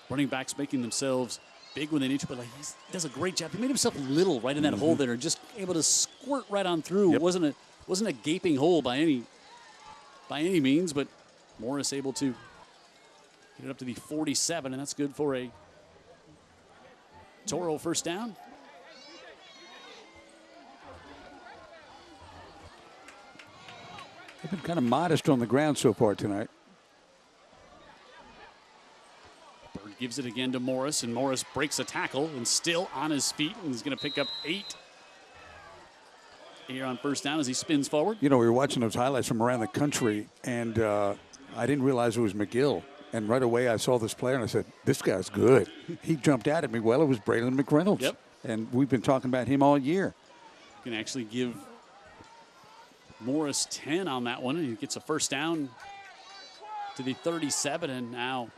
S2: running backs making themselves big when they need to, but he does a great job. He made himself little right in that hole there, and just able to squirt right on through.
S3: Yep.
S2: It wasn't a gaping hole by any means, but Morris able to get it up to the 47, and that's good for a Toro first down.
S3: They've been kind of modest on the ground so far tonight.
S2: Bird gives it again to Morris, and Morris breaks a tackle and still on his feet, and he's going to pick up 8 here on first down as he spins forward.
S3: We were watching those highlights from around the country, and I didn't realize it was McGill. And right away I saw this player, and I said, this guy's good. He jumped out at me. Well, it was Braylon McReynolds.
S2: Yep.
S3: And we've been talking about him all year.
S2: Can actually give Morris 10 on that one, and he gets a first down to the 37, and now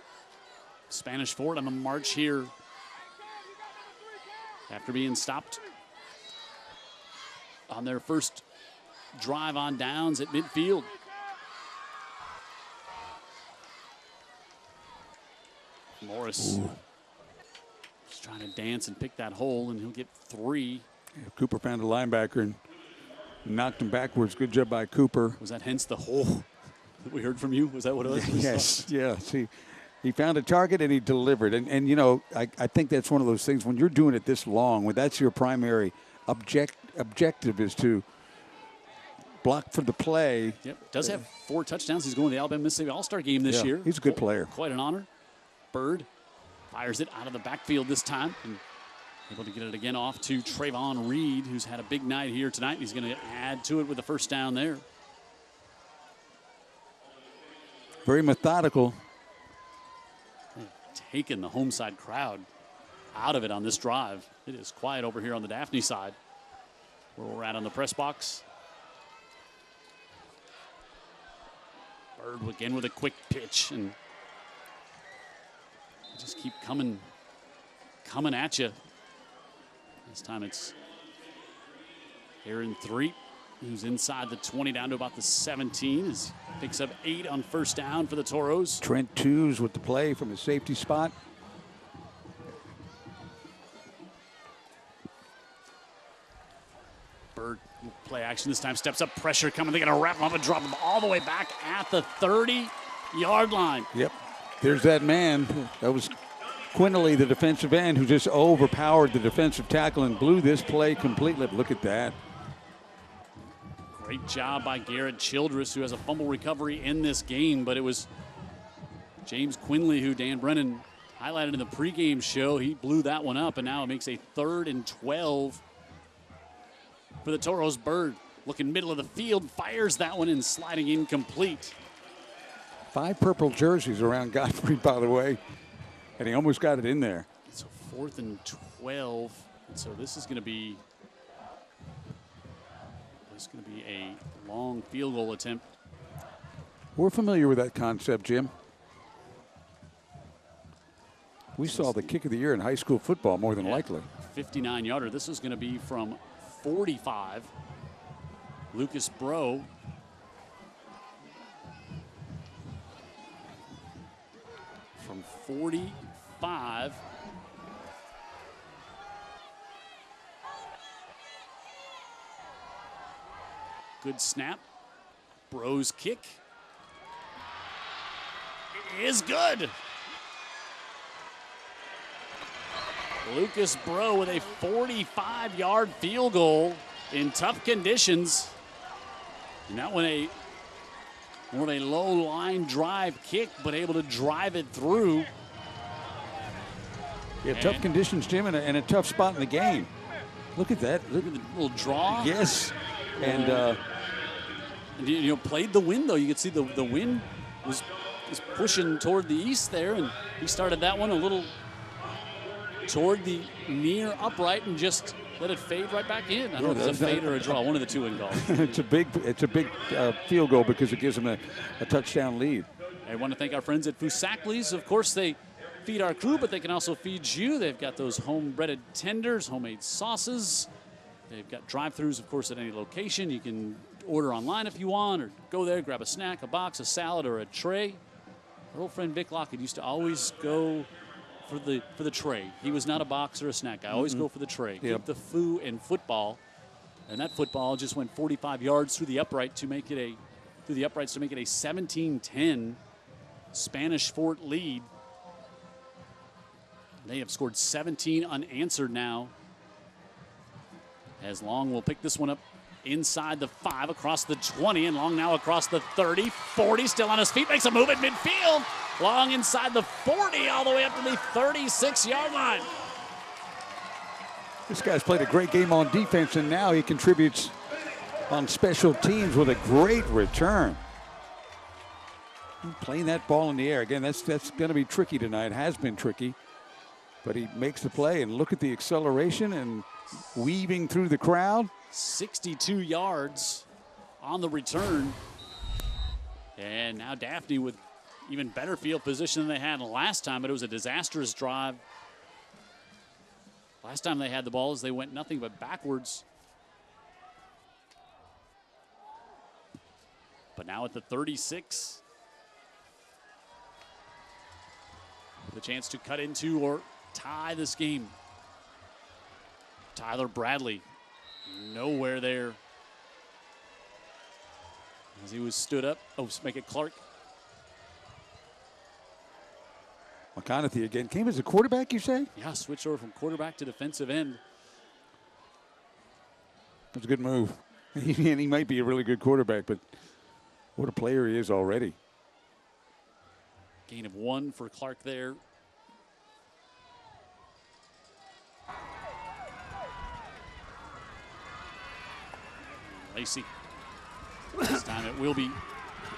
S2: Spanish Fort on the march here after being stopped on their first drive on downs at midfield. Morris just trying to dance and pick that hole, and he'll get 3.
S3: Yeah, Cooper found a linebacker and knocked him backwards. Good job by Cooper.
S2: Was that hence the hole that we heard from you? Was that what it was?
S3: Yes, yeah. See, he found a target and he delivered. And I think that's one of those things when you're doing it this long, when that's your primary objective is to block for the play.
S2: Yep, does have 4 touchdowns. He's going to the Alabama-Mississippi All-Star game this year.
S3: He's a good player.
S2: Quite an honor. Bird fires it out of the backfield this time, and able to get it again off to Trayvon Reed, who's had a big night here tonight. He's going to add to it with a first down there.
S3: Very methodical.
S2: Taking the home side crowd out of it on this drive. It is quiet over here on the Daphne side, where we're at on the press box. Bird again with a quick pitch, and just keep coming at you. This time it's Aaron 3, who's inside the 20 down to about the 17. As picks up 8 on first down for the Toros.
S3: Trent Tews with the play from his safety spot.
S2: Bird play action this time, steps up, pressure coming. They're going to wrap him up and drop him all the way back at the 30-yard line.
S3: Yep. There's that man. That was Quinley, the defensive end, who just overpowered the defensive tackle and blew this play completely. Look at that.
S2: Great job by Garrett Childress, who has a fumble recovery in this game, but it was James Quinley who Dan Brennan highlighted in the pregame show. He blew that one up, and now it makes a 3rd and 12 for the Toros. Bird looking middle of the field, fires that one and sliding incomplete.
S3: 5 purple jerseys around Godfrey, by the way, and he almost got it in there.
S2: So 4th and 12, and so this is going to be This is going to be a long field goal attempt.
S3: We're familiar with that concept, Jim. We saw the kick of the year in high school football more than likely.
S2: 59-yarder. This is going to be from 45. Lucas Bro. From 45. Good snap. Bro's kick is good. Lucas Bro with a 45-yard field goal in tough conditions. And that one more of a low line drive kick, but able to drive it through.
S3: Yeah, tough conditions, Jim, and a tough spot in the game. Look at that.
S2: Look at the little draw.
S3: Yes. And
S2: you know, played the wind, though. You could see the wind was pushing toward the east there, and he started that one a little toward the near upright and just let it fade right back in. I don't know if it's a fade or a draw, one of the two in golf.
S3: It's a big field goal because it gives them a touchdown lead.
S2: I want to thank our friends at Fusakli's. Of course, they feed our crew, but they can also feed you. They've got those home-breaded tenders, homemade sauces. They've got drive-thrus, of course, at any location. You can order online if you want, or go there, grab a snack, a box, a salad, or a tray. Our old friend Vic Lockett used to always go for the tray. He was not a box or a snack guy. I always go for the tray. Keep the foo in football, and that football just went 45 yards through the upright to make it a 17-10 Spanish Fort lead. They have scored 17 unanswered now. As Long will pick this one up inside the 5, across the 20, and Long now across the 30, 40, still on his feet, makes a move at midfield. Long inside the 40, all the way up to the 36-yard line.
S3: This guy's played a great game on defense, and now he contributes on special teams with a great return. Playing that ball in the air. Again, that's going to be tricky tonight. Has been tricky. But he makes the play, and look at the acceleration and weaving through the crowd.
S2: 62 yards on the return. And now Daphne with even better field position than they had last time, but it was a disastrous drive. Last time they had the ball, as they went nothing but backwards. But now at the 36. The chance to cut into or tie this game. Tyler Bradley, nowhere there. As he was stood up. Oh, make it Clark.
S3: McConaughey again. Came as a quarterback, you say?
S2: Yeah, switch over from quarterback to defensive end.
S3: That's a good move. And he might be a really good quarterback, but what a player he is already.
S2: Gain of 1 for Clark there. Lacey. This time it will be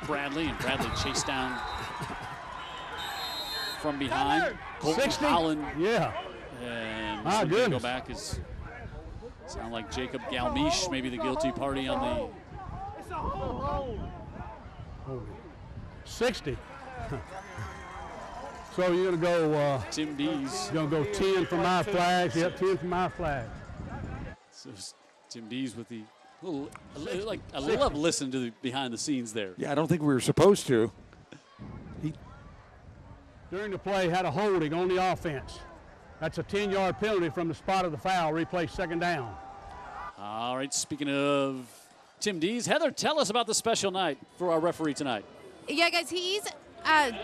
S2: Bradley, and Bradley chased down from behind. Colton Holland.
S5: Yeah.
S2: And somebody go back is sound like Jacob Galmiche, maybe the guilty party on the
S5: 60. So you're going to go
S2: Tim Dees.
S5: You're going to go 10 for my flags. Yep, 10 for my flag.
S2: So Tim Dees with the I love listening to the behind the scenes there.
S3: Yeah, I don't think we were supposed to.
S5: During the play, had a holding on the offense. That's a 10-yard penalty from the spot of the foul. Replay second down.
S2: All right, speaking of Tim Dees, Heather, tell us about the special night for our referee tonight.
S4: Yeah, guys, he's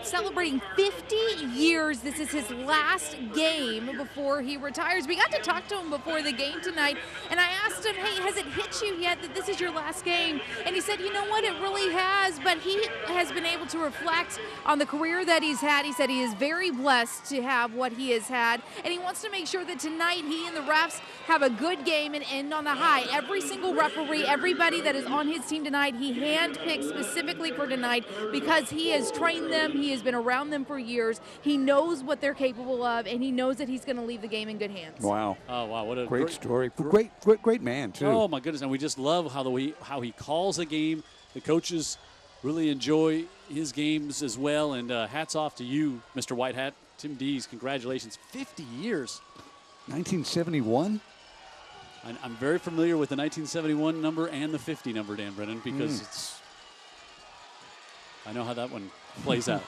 S4: celebrating 50 years. This is his last game before he retires. We got to talk to him before the game tonight, and I asked him, hey, has it hit you yet that this is your last game? And he said, you know what, it really has, but he has been able to reflect on the career that he's had. He said he is very blessed to have what he has had, and he wants to make sure that tonight he and the refs have a good game and end on the high. Every single referee, everybody that is on his team tonight, he handpicked specifically for tonight because he has trained seen them. He has been around them for years. He knows what they're capable of, and he knows that he's going to leave the game in good hands.
S3: Wow.
S2: Oh, wow. What a
S3: great story. Great man, too.
S2: Oh, my goodness. And we just love how he calls a game. The coaches really enjoy his games as well. And hats off to you, Mr. Whitehat. Tim Dees, congratulations. 50 years.
S3: 1971?
S2: I'm very familiar with the 1971 number and the 50 number, Dan Brennan, because I know how that one plays out.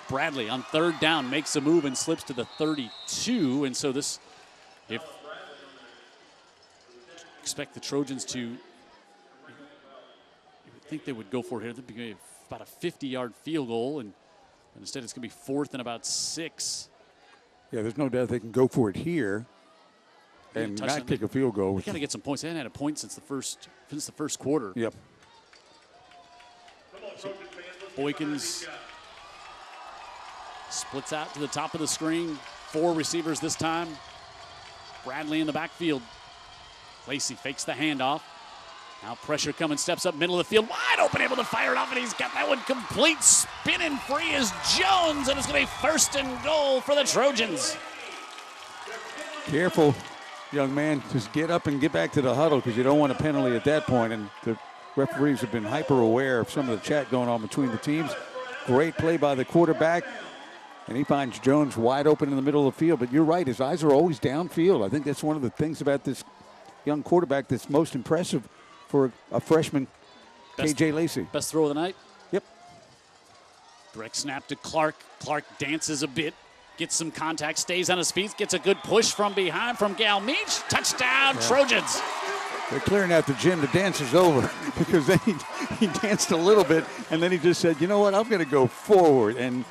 S2: Bradley on third down makes a move and slips to the 32. And so expect the Trojans to, you would think they would go for it here. They'd be about a 50-yard field goal, and instead it's going to be 4th and about 6.
S3: Yeah, there's no doubt they can go for it here and not kick a field goal.
S2: They got to get some points. They haven't had a point since the first quarter.
S3: Yep.
S2: So Boykins splits out to the top of the screen. 4 receivers this time. Bradley in the backfield. Lacey fakes the handoff. Now pressure coming, steps up middle of the field. Wide open, able to fire it off, and he's got that one complete. Spinning free is Jones, and it's going to be 1st and goal for the Trojans.
S3: Careful, young man. Just get up and get back to the huddle because you don't want a penalty at that point. And the referees have been hyper aware of some of the chat going on between the teams. Great play by the quarterback. And he finds Jones wide open in the middle of the field. But you're right, his eyes are always downfield. I think that's one of the things about this young quarterback that's most impressive for a freshman, KJ Lacey.
S2: Best throw of the night?
S3: Yep.
S2: Direct snap to Clark. Clark dances a bit, gets some contact, stays on his feet, gets a good push from behind from Galmeach. Touchdown, Trojans.
S3: They're clearing out the gym. The dance is over because then he danced a little bit, and then he just said, you know what, I'm going to go forward. And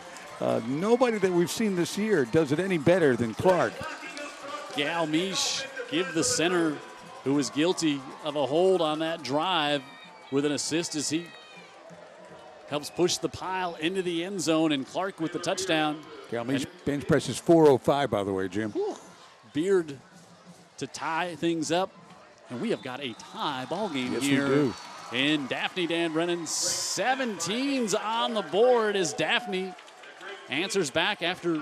S3: nobody that we've seen this year does it any better than Clark.
S2: Galmeach give the center, who was guilty of a hold on that drive, with an assist as he helps push the pile into the end zone, and Clark with the touchdown.
S3: Galmeach bench presses 405, by the way, Jim.
S2: Beard to tie things up, and we have got a tie ball game here.
S3: We do.
S2: In Daphne, Dan Brennan. 17's on the board as Daphne answers back after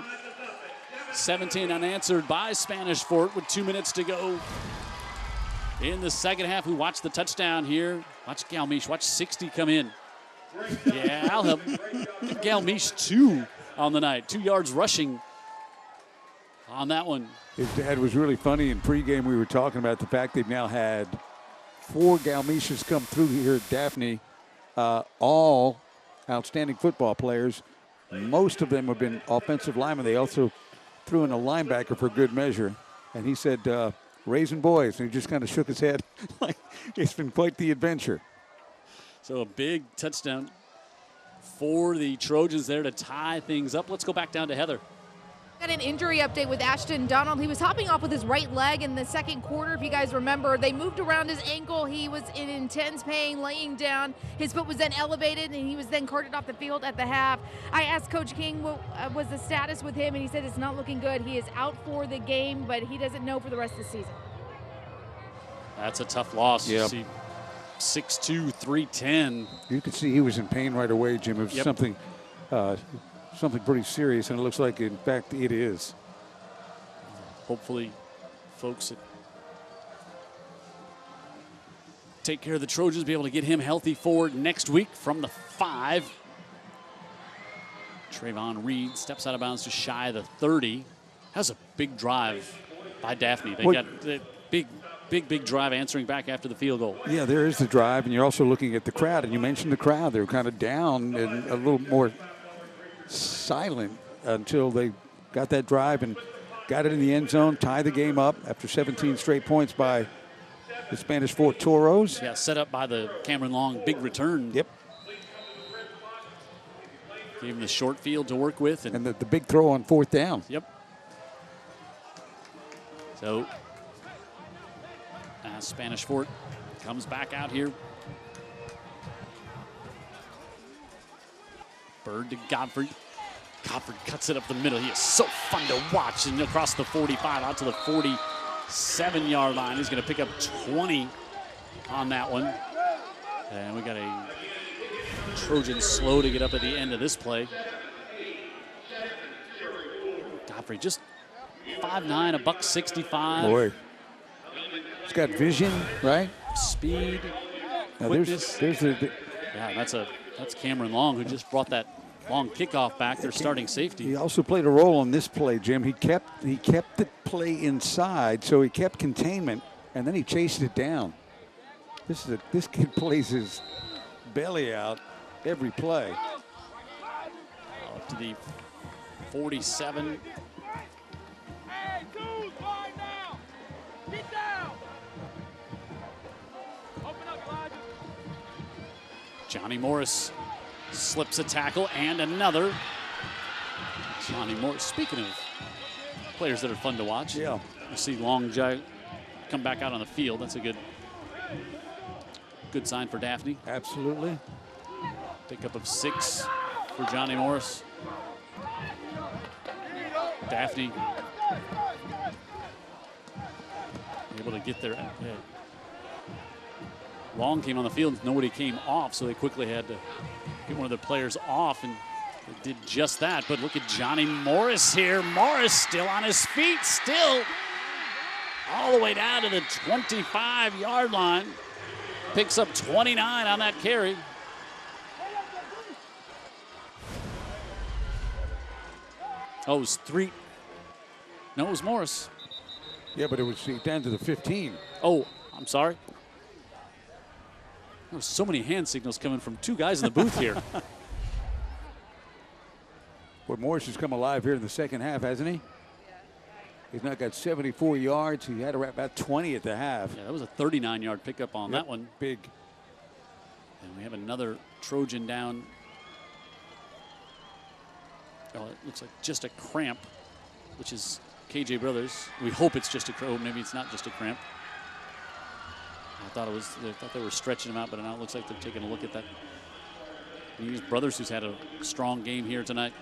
S2: 17 unanswered by Spanish Fort with 2 minutes to go in the second half. We watch the touchdown here. Watch Galmeach. Watch 60 come in. Yeah, I'll help. Give Galmeach 2 on the night. 2 yards rushing on that one.
S3: His dad was really funny in pregame. We were talking about the fact they've now had 4 Galmeachs come through here at Daphne, all outstanding football players. Most of them have been offensive linemen. They also threw in a linebacker for good measure. And he said, raising boys. And he just kind of shook his head like it's been quite the adventure.
S2: So a big touchdown for the Trojans there to tie things up. Let's go back down to Heather.
S4: Got an injury update with Ashton Donald. He was hopping off with his right leg in the second quarter. If you guys remember, they moved around his ankle. He was in intense pain, laying down. His foot was then elevated, and he was then carted off the field at the half. I asked Coach King what was the status with him, and he said it's not looking good. He is out for the game, but he doesn't know for the rest of the season.
S2: That's a tough loss.
S3: Yep.
S2: 6'2", 310.
S3: You could see he was in pain right away, Jim. It was something pretty serious, and it looks like, in fact, it is.
S2: Hopefully, folks that take care of the Trojans be able to get him healthy forward next week from the 5. Trayvon Reed steps out of bounds just shy of the 30. That was a big drive by Daphne. They got the big drive answering back after the field goal.
S3: Yeah, there is the drive, and you're also looking at the crowd, and you mentioned the crowd. They were kind of down and a little more silent until they got that drive and got it in the end zone, tie the game up after 17 straight points by the Spanish Fort Toros.
S2: Yeah, set up by the Cameron Long big return.
S3: Yep.
S2: Gave him the short field to work with.
S3: And the big throw on 4th down.
S2: Yep. So Spanish Fort comes back out here. Bird to Godfrey. Godfrey cuts it up the middle. He is so fun to watch. And across the 45 out to the 47-yard line. He's going to pick up 20 on that one. And we got a Trojans slow to get up at the end of this play. Godfrey just 5'9", $165.
S3: Boy, he's got vision, right?
S2: Speed,
S3: Now
S2: quickness.
S3: Yeah,
S2: that's Cameron Long, who just brought that long kickoff back. Their starting safety.
S3: He also played a role in this play, Jim. He kept the play inside, so he kept containment, and then he chased it down. This kid plays his belly out every play.
S2: Up to the 47.
S10: Hey, dudes, right now. Get down. Open up, Elijah.
S2: Johnny Morris slips a tackle and another. Johnny Morris, speaking of players that are fun to watch.
S3: Yeah.
S2: You see Long come back out on the field. That's a good sign for Daphne.
S3: Absolutely.
S2: Pickup of 6 for Johnny Morris. Daphne able to get there. Long came on the field, nobody came off, so they quickly had to get one of the players off, and they did just that. But look at Johnny Morris here. Morris still on his feet, still all the way down to the 25-yard line. Picks up 29 on that carry. Oh, it was 3. No, it was Morris.
S3: Yeah, but it was down to the 15.
S2: Oh, I'm sorry. There's so many hand signals coming from 2 guys in the booth here.
S3: Boy, Morris has come alive here in the second half, hasn't he? He's now got 74 yards. He had about 20 at the half.
S2: Yeah, that was a 39-yard pickup on that one.
S3: Big.
S2: And we have another Trojan down. Oh, it looks like just a cramp, which is KJ Brothers. We hope it's just a cramp. Maybe it's not just a cramp. I thought they were stretching him out, but now it looks like they're taking a look at that. These Brothers, who's had a strong game here tonight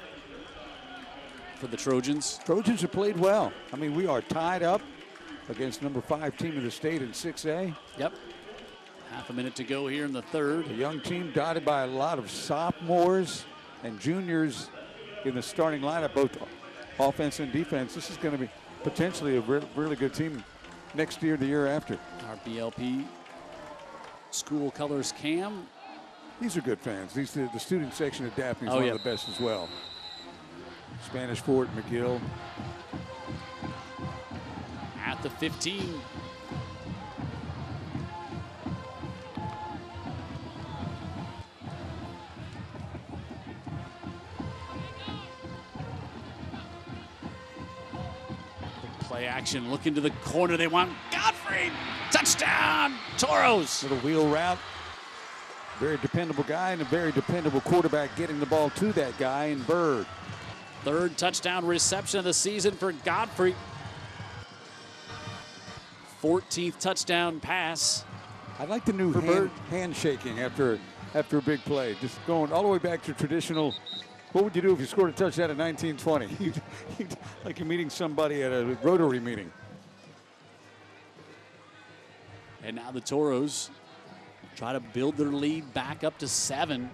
S2: for the Trojans.
S3: Trojans have played well. I mean, we are tied up against number 5 team in the state in 6A.
S2: Yep. Half a minute to go here in the third.
S3: A young team dotted by a lot of sophomores and juniors in the starting lineup, both offense and defense. This is going to be potentially a really good team next year, the year after.
S2: Our BLP school colors cam.
S3: These are good fans. The student section at Daphne is
S2: one
S3: of the best as well. Spanish Fort, McGill.
S2: At the 15. Play action, look into the corner. They want Godfrey. Touchdown, Toros.
S3: Little wheel route. Very dependable guy and a very dependable quarterback getting the ball to that guy in Bird.
S2: Third touchdown reception of the season for Godfrey. 14th touchdown pass.
S3: I like the new handshaking after a big play. Just going all the way back to traditional. What would you do if you scored a touchdown in 1920? Like you're meeting somebody at a Rotary meeting.
S2: And now the Toros try to build their lead back up to 7.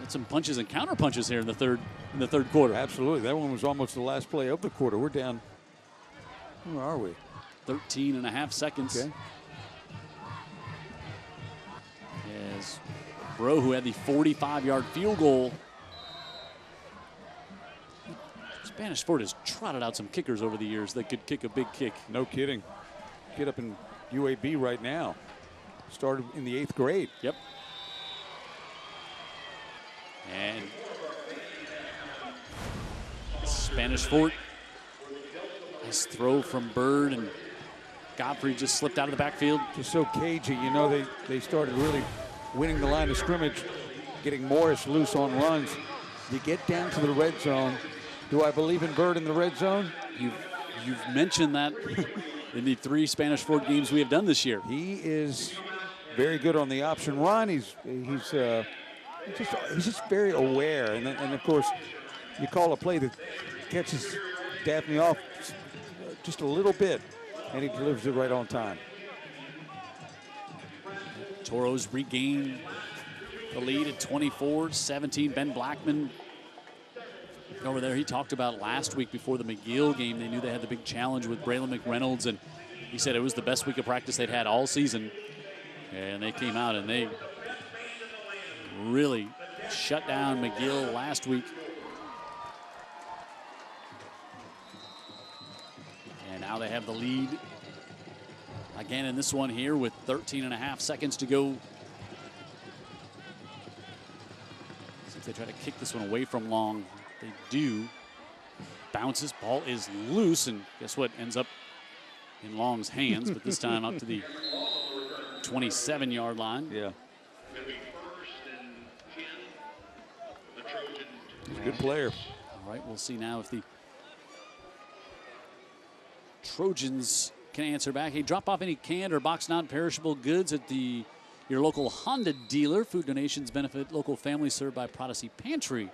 S2: Got some punches and counter punches here in the third quarter.
S3: Absolutely. That one was almost the last play of the quarter. We're down. Where are we?
S2: 13 and a half seconds.
S3: Okay.
S2: As Bro, who had the 45-yard field goal. Spanish Fort has trotted out some kickers over the years that could kick a big kick.
S3: No kidding. Get up in UAB right now. Started in the 8th grade.
S2: Yep. And Spanish Fort. Nice throw from Bird, and Godfrey just slipped out of the backfield.
S3: Just so cagey. You know, they started really winning the line of scrimmage, getting Morris loose on runs. You get down to the red zone. Do I believe in Bird in the red zone?
S2: You've mentioned that in the 3 Spanish Fort games we have done this year.
S3: He is very good on the option run. He's just very aware, and of course, you call a play that catches Daphne off just a little bit, and he delivers it right on time.
S2: Toros regain the lead at 24-17. Ben Blackman over there, he talked about last week before the McGill game. They knew they had the big challenge with Braylon McReynolds, and he said it was the best week of practice they'd had all season. And they came out and they really shut down McGill last week. And now they have the lead again in this one here with 13.5 seconds to go. See if they try to kick this one away from Long. They do. Bounces, ball is loose, and guess what? Ends up in Long's hands, but this time up to the 27-yard line.
S3: Yeah. He's a good player.
S2: All right, we'll see now if the Trojans can answer back. Hey, drop off any canned or boxed non-perishable goods at your local Honda dealer. Food donations benefit local families served by Prodigy Pantry.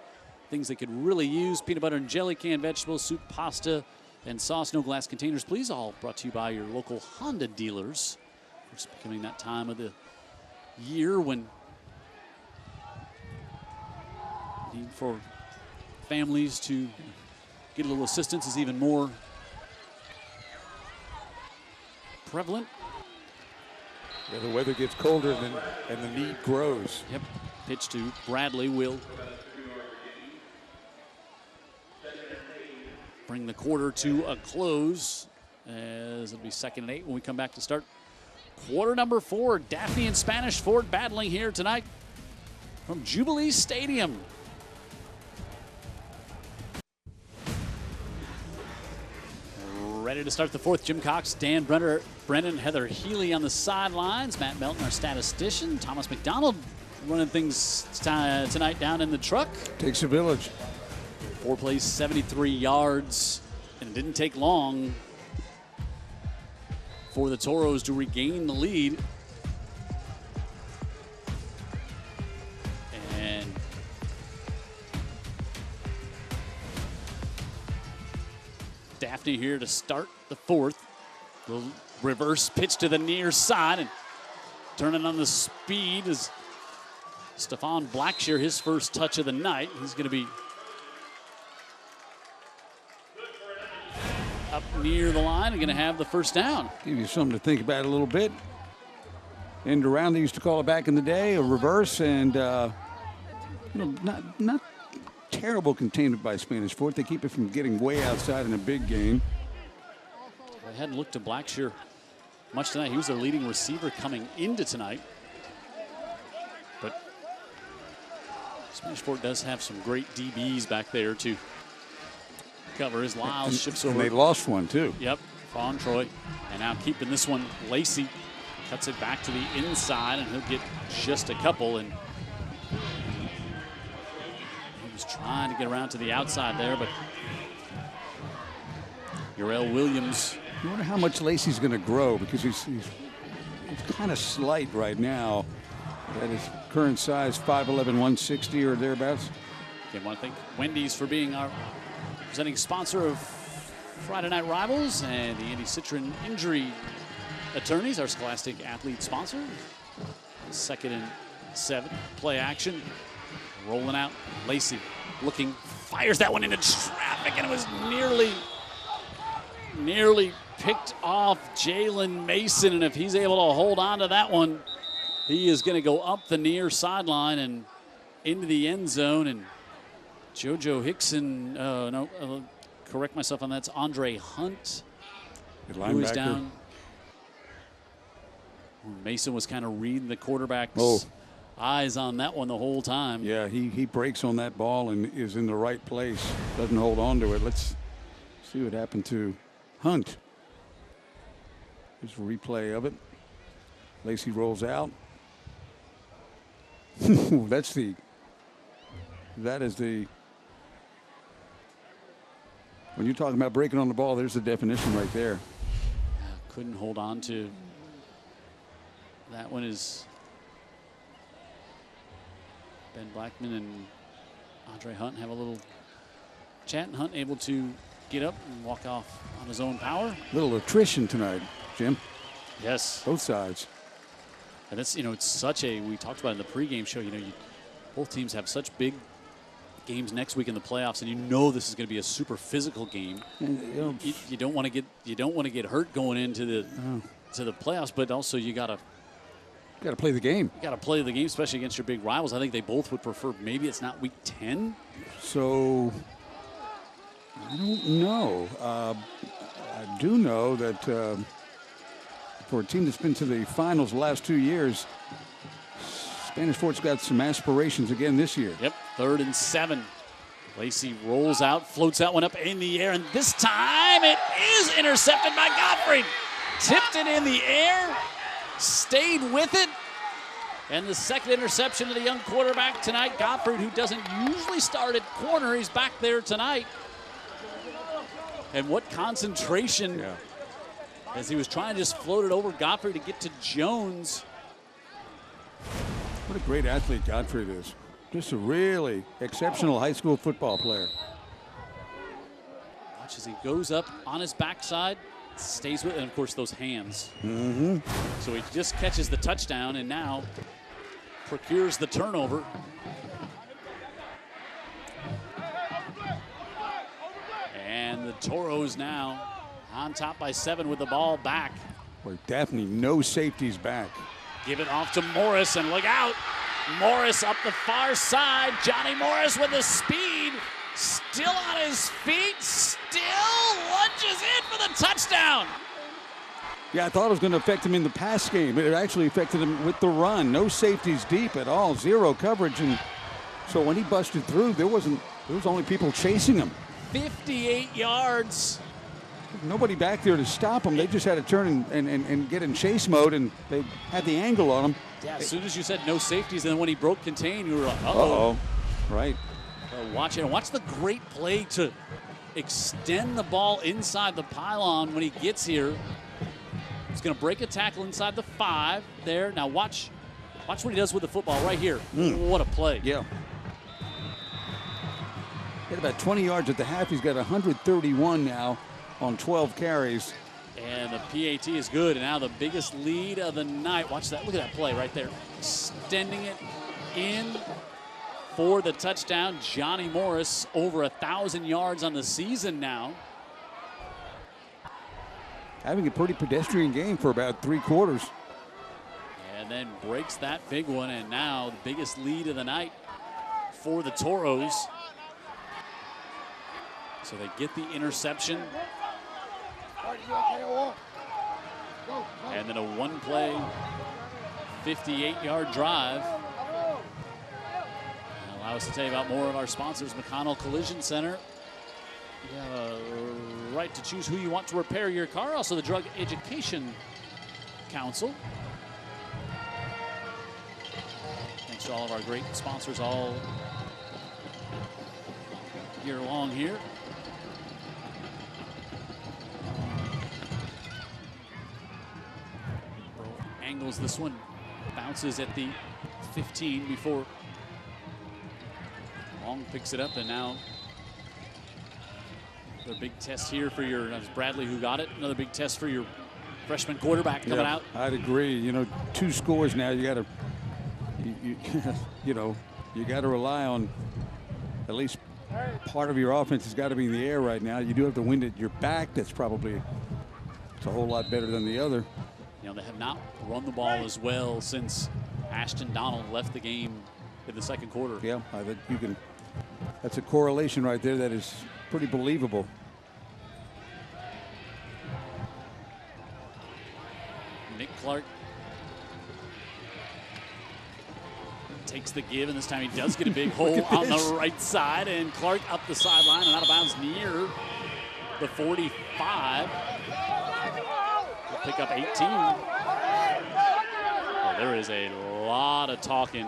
S2: Things they could really use: peanut butter and jelly, canned vegetables, soup, pasta, and sauce. No glass containers, please. All brought to you by your local Honda dealers. It's becoming that time of the year when need for families to get a little assistance is even more prevalent.
S3: Yeah, the weather gets colder and the need grows.
S2: Yep. Pitch to Bradley will bring the quarter to a close, as it'll be 2nd and 8 when we come back to start quarter number 4. Daphne and Spanish Fort battling here tonight from Jubilee Stadium. Ready to start the 4th. Jim Cox, Dan Brennan, Heather Healy on the sidelines. Matt Melton, our statistician. Thomas McDonald running things tonight down in the truck.
S3: Takes a village.
S2: 4 plays, 73 yards, and it didn't take long for the Toros to regain the lead. And Daphne here to start the 4th. The reverse pitch to the near side and turning on the speed is Stephon Blackshear, his first touch of the night. He's going to be up near the line and going to have the first down.
S3: Give you something to think about a little bit. End around, they used to call it back in the day, a reverse, and not terrible containment by Spanish Fort. They keep it from getting way outside in a big game.
S2: I hadn't looked to Blackshear much tonight. He was their leading receiver coming into tonight. But Spanish Fort does have some great DBs back there to cover. As Lyles shifts over.
S3: And they lost one, too.
S2: Yep, Fawn Troy. And now keeping this one, Lacey cuts it back to the inside, and he'll get just a couple. And he was trying to get around to the outside there, but Urel Williams.
S3: I wonder how much Lacey's going to grow, because he's kind of slight right now. At his current size, 5'11", 160 or thereabouts.
S2: I want to thank Wendy's for being our presenting sponsor of Friday Night Rivals, and the Andy Citron Injury Attorneys, our Scholastic Athlete sponsor. 2nd and 7, play action, rolling out. Lacey looking, fires that one into traffic, and it was nearly picked off Jalen Mason, and if he's able to hold on to that one, he is going to go up the near sideline and into the end zone. And JoJo Hickson, correct myself on that, it's Andre Hunt, who is down. Mason was kind of reading the quarterback's eyes on that one the whole time.
S3: Yeah, he breaks on that ball and is in the right place, doesn't hold on to it. Let's see what happened to Hunt. Here's a replay of it. Lacey rolls out. That is the, when you're talking about breaking on the ball, there's the definition right there.
S2: Couldn't hold on to that one. Is Ben Blackman and Andre Hunt have a little chat, and Hunt able to get up and walk off on his own power.
S3: Little attrition tonight, Jim.
S2: Yes.
S3: Both sides.
S2: And that's, it's such a, we talked about in the pregame show, both teams have such big games next week in the playoffs, and this is going to be a super physical game. And, you don't want to get hurt going into the playoffs, but also you got to
S3: play the game.
S2: You got to play the game, especially against your big rivals. I think they both would prefer maybe it's not week 10.
S3: So I don't know. I do know that for a team that's been to the finals the last 2 years, Spanish Fort's got some aspirations again this year.
S2: Yep, 3rd and 7. Lacey rolls out, floats that one up in the air, and this time it is intercepted by Gottfried. Tipped it in the air, stayed with it, and the second interception of the young quarterback tonight, Gottfried, who doesn't usually start at corner. He's back there tonight. And what concentration as he was trying to just float it over Gottfried to get to Jones.
S3: What a great athlete Gottfried is. Just a really exceptional high school football player.
S2: Watch as he goes up on his backside, stays with it, and of course those hands.
S3: Mm-hmm.
S2: So he just catches the touchdown and now procures the turnover. And the Toros now on top by 7 with the ball back.
S3: Boy, Daphne, no safeties back.
S2: Give it off to Morris, and look out. Morris up the far side. Johnny Morris with the speed. Still on his feet. Still lunges in for the touchdown.
S3: Yeah, I thought it was going to affect him in the pass game. It actually affected him with the run. No safeties deep at all. 0 coverage. And so when he busted through, there was only people chasing him.
S2: 58 yards.
S3: Nobody back there to stop him. They just had to turn and get in chase mode, and they had the angle on him.
S2: Yeah, as soon as you said no safeties, and then when he broke contain, you were like,
S3: uh-oh. Right.
S2: Watch the great play to extend the ball inside the pylon when he gets here. He's going to break a tackle inside the 5 there. Now watch what he does with the football right here. What a play.
S3: Yeah. He had about 20 yards at the half. He's got 131 now on 12 carries.
S2: And the PAT is good. And now the biggest lead of the night. Watch that. Look at that play right there. Extending it in for the touchdown. Johnny Morris over 1,000 yards on the season now.
S3: Having a pretty pedestrian game for about 3 quarters.
S2: And then breaks that big one. And now the biggest lead of the night for the Toros. So they get the interception. And then a one-play, 58-yard drive. And allow us to tell you about more of our sponsors. McConnell Collision Center. You have a right to choose who you want to repair your car. Also the Drug Education Council. Thanks to all of our great sponsors all year long here. Angles this one, bounces at the 15 before Long picks it up, and now the big test here for your, that's Bradley who got it, another big test for your freshman quarterback coming out.
S3: I'd agree. 2 scores now. You got to, you got to rely on at least part of your offense has got to be in the air right now. You do have the wind at your back. That's probably, it's a whole lot better than the other.
S2: They have not run the ball as well since Ashton Donald left the game in the second quarter.
S3: Yeah, I think you can. That's a correlation right there that is pretty believable.
S2: Nick Clark takes the give, and this time he does get a big hole on the right side, and Clark up the sideline and out of bounds near the 45. We'll pick up 18. Well, there is a lot of talking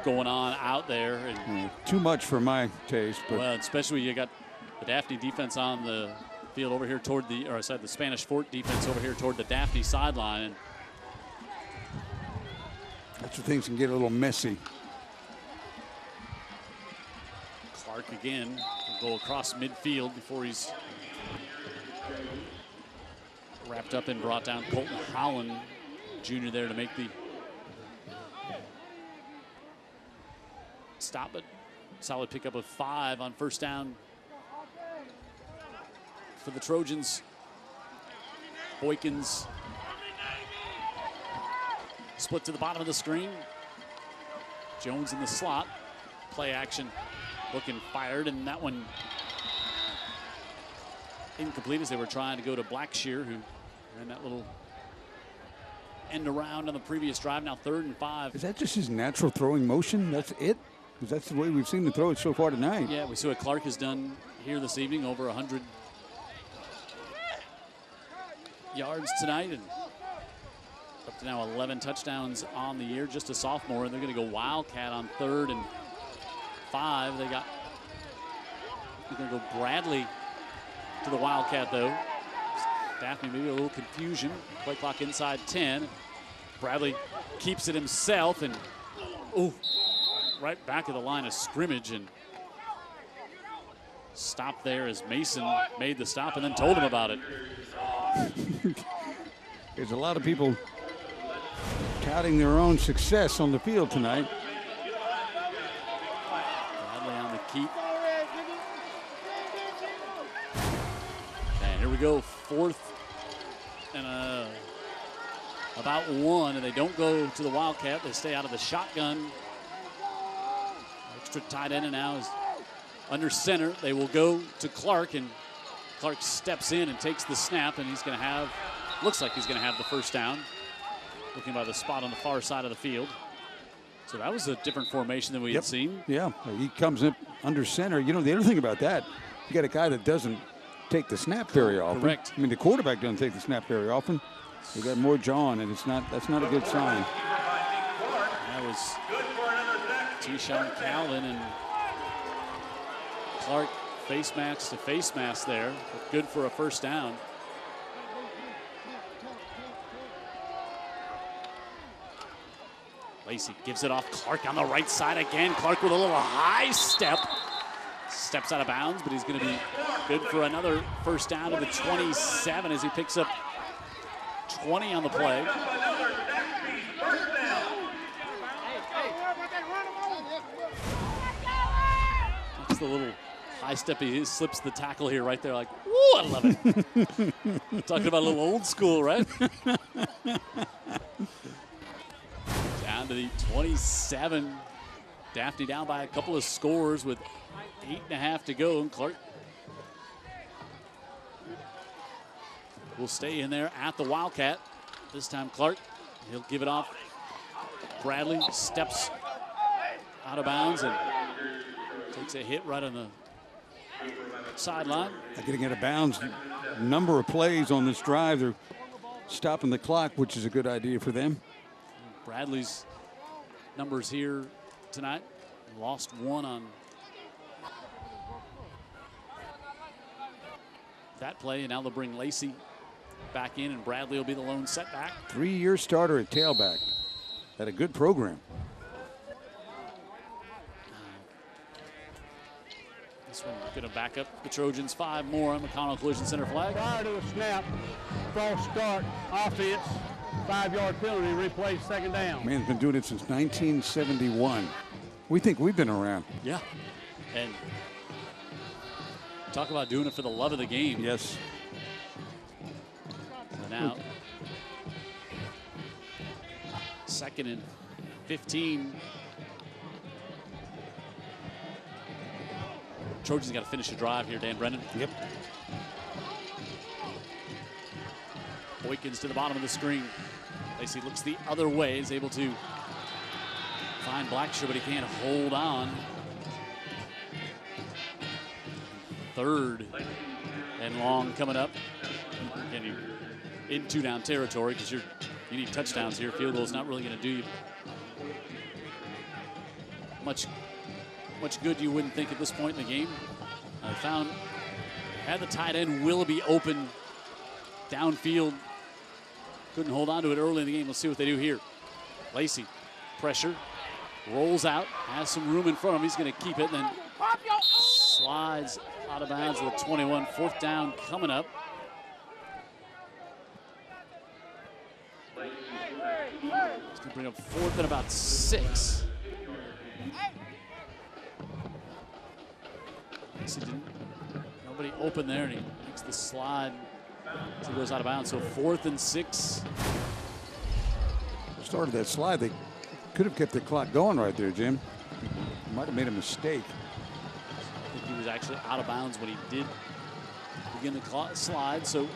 S2: going on out there. And
S3: too much for my taste. But
S2: well, especially you got the Daphne defense on the field over here toward the, or the Spanish Fort defense over here toward the Daphne sideline. And
S3: that's where things can get a little messy.
S2: Clark again will go across midfield before he's wrapped up and brought down Colton Holland, Jr. there to make the stop, but solid pickup of 5 on first down for the Trojans. Boykins split to the bottom of the screen. Jones in the slot. Play action looking fired, and that one incomplete as they were trying to go to Blackshear, who ran that little end around on the previous drive. Now 3rd and 5.
S3: Is that just his natural throwing motion? That's it? Because that's the way we've seen him throw it so far tonight.
S2: Yeah, we see what Clark has done here this evening, over 100 yards tonight, and up to now 11 touchdowns on the year, just a sophomore, and they're going to go Wildcat on 3rd and 5. They're going to go Bradley to the Wildcat, though. Daphne, maybe a little confusion. Play clock inside 10. Bradley keeps it himself, and right back of the line of scrimmage, and stopped there as Mason made the stop and then told him about it.
S3: There's a lot of people touting their own success on the field tonight.
S2: Bradley on the keep. And here we go, 4th and about 1, and they don't go to the Wildcat. They stay out of the shotgun. Extra tight end, and now is under center. They will go to Clark, and Clark steps in and takes the snap, and he's going to have, looks like he's going to have the first down. Looking by the spot on the far side of the field. So that was a different formation than we had seen.
S3: Yeah, he comes up under center. You know, the other thing about that, you got a guy that doesn't take the snap very often.
S2: Correct.
S3: I mean, the quarterback doesn't take the snap very often. You got more John, and that's not a good sign.
S2: That was T-Shawn Calvin, and Clark face mask to face mask there. But good for a first down. Lacey gives it off. Clark on the right side again. Clark with a little high step. Steps out of bounds, but he's going to be good for another first down to the 27 as he picks up 20 on the play. That's the little high step. He slips the tackle here right there, like, woo, I love it. Talking about a little old school, right? Down to the 27. Daphne down by a couple of scores with 8.5 to go. And Clark will stay in there at the Wildcat. This time Clark, he'll give it off. Bradley steps out of bounds and takes a hit right on the sideline.
S3: Getting out of bounds. Number of plays on this drive. They're stopping the clock, which is a good idea for them.
S2: Bradley's numbers here tonight. Lost 1 on that play, and now they'll bring Lacey back in, and Bradley will be the lone setback.
S3: 3-year starter at tailback. Had a good program.
S2: This one going to back up the Trojans 5 more on McConnell Collision Center flag.
S5: Prior to the snap, false start, offense, 5-yard penalty, replay, second down.
S3: Man's been doing it since 1971. We think we've been around.
S2: Yeah. And talk about doing it for the love of the game.
S3: Yes.
S2: And now, 2nd and 15. Trojans got to finish the drive here, Dan Brennan.
S3: Yep.
S2: Boykins to the bottom of the screen. Lacey looks the other way, is able to find Blackshear, but he can't hold on. 3rd and long coming up. Again, you're in 2-down territory because you need touchdowns here. Field goal's not really going to do you much good, you wouldn't think, at this point in the game. Had the tight end Willoughby open downfield. Couldn't hold on to it early in the game. Let's see what they do here. Lacey, pressure, rolls out, has some room in front of him. He's going to keep it, and then slides out of bounds with 21. 4th down coming up. bring up 4th and about 6. Nobody open there, and he makes the slide as he goes out of bounds. So 4th and 6.
S3: Started that slide. They could have kept the clock going right there, Jim. Might have made a mistake.
S2: I think he was actually out of bounds when he did begin the slide. So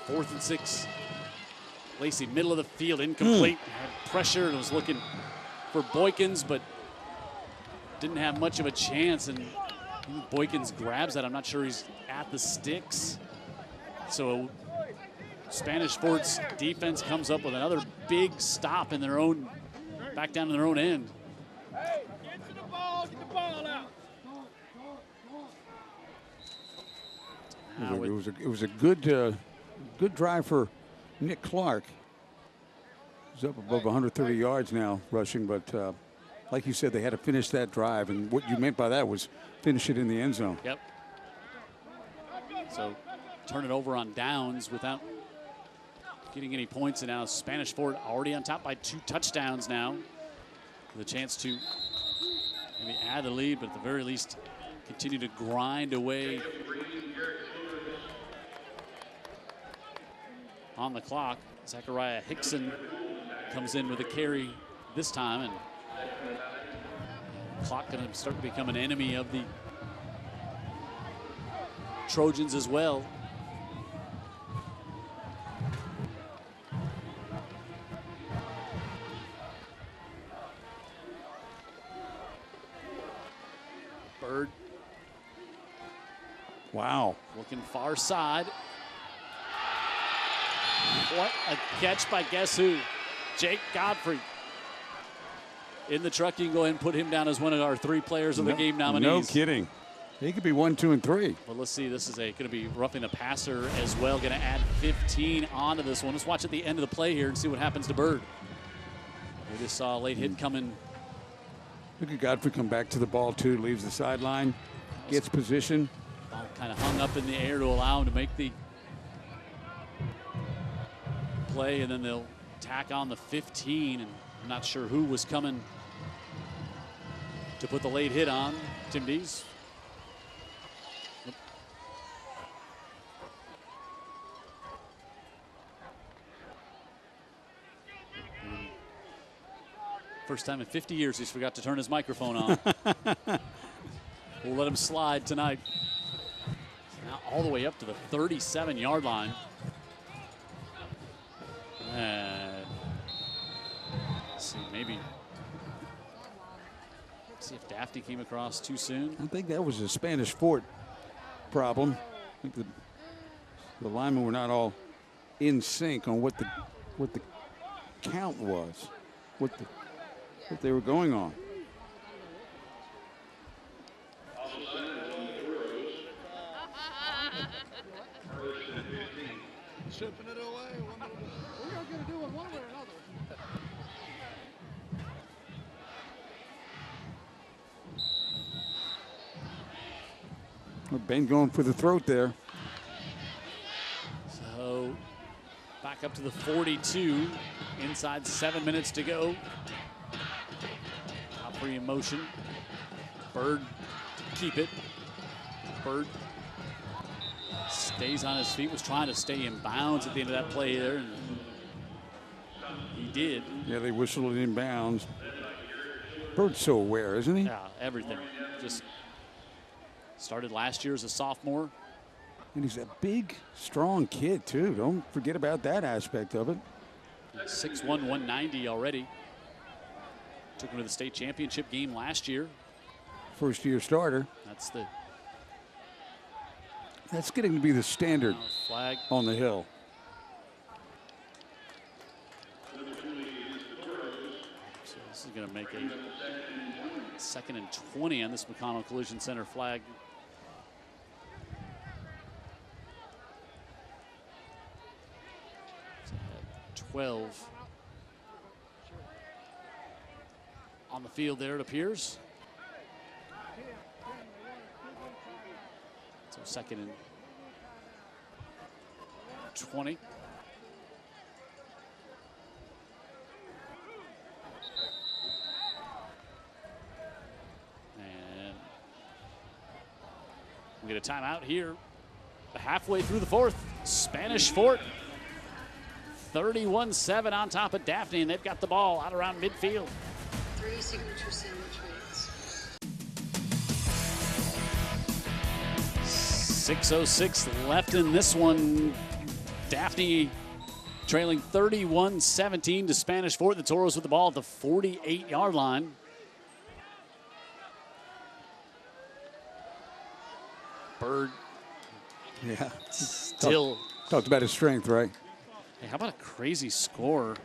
S2: 4th and 6. Lacey, middle of the field, incomplete. Had pressure and was looking for Boykins, but didn't have much of a chance. And Boykins grabs that. I'm not sure he's at the sticks. So Spanish Fort's defense comes up with another big stop in their own, back down to their own end.
S10: Hey, get to the ball, get the ball out.
S3: It was a good drive for Nick Clark. He's up above 130 yards now rushing, but like you said, they had to finish that drive, and what you meant by that was finish it in the end zone.
S2: Yep. So turn it over on downs without getting any points, and now Spanish Fort already on top by 2 touchdowns now, with a chance to maybe add the lead, but at the very least continue to grind away on the clock. Zachariah Hickson comes in with a carry this time, and clock going to start to become an enemy of the Trojans as well. Bird.
S3: Wow.
S2: Looking far side. What a catch by guess who? Jake Godfrey. In the truck, you can go ahead and put him down as one of our 3 players of the game nominees.
S3: No kidding. He could be 1, 2, and 3.
S2: Well, let's see. This is going to be roughing the passer as well. Going to add 15 onto this one. Let's watch at the end of the play here and see what happens to Bird. We just saw a late hit coming.
S3: Look at Godfrey come back to the ball, too. Leaves the sideline, gets position.
S2: Ball kind of hung up in the air to allow him to make the play, and then they'll tack on the 15, and I'm not sure who was coming to put the late hit on. Tim Dees. First time in 50 years he's forgot to turn his microphone on. We'll let him slide tonight. Now all the way up to the 37-yard line. Let's see, maybe. See if Daphne came across too soon.
S3: I think that was a Spanish Fort problem. I think the linemen were not all in sync on what the count was, what they were going on.
S10: Shipping it away. We're going to do it one way or another.
S3: Ben going for the throat there.
S2: So back up to the 42. Inside 7 minutes to go. Free in motion. Bird to keep it. Bird stays on his feet, was trying to stay in bounds at the end of that play there, and he did.
S3: Yeah, they whistled it in bounds. Bird's so aware, isn't he?
S2: Yeah, everything. Just started last year as a sophomore.
S3: And he's a big, strong kid, too. Don't forget about that aspect of it.
S2: 6'1", 190 already. Took him to the state championship game last year.
S3: First-year starter. That's getting to be the standard
S2: flag
S3: on the Hill.
S2: So this is going to make a 2nd and 20 on this McConnell Collision Center flag. So 12 on the field there, it appears. So 2nd and 20. We get a timeout here halfway through the fourth. Spanish Fort 31-7 on top of Daphne, and they've got the ball out around midfield.
S12: 3 signature sandwich rates.
S2: 6:06 left in this one. Daphne trailing 31-17 to Spanish Fort. The Toros with the ball at the 48-yard line. Bird.
S3: Yeah.
S2: Still.
S3: Talked about his strength, right?
S2: Hey, how about a crazy score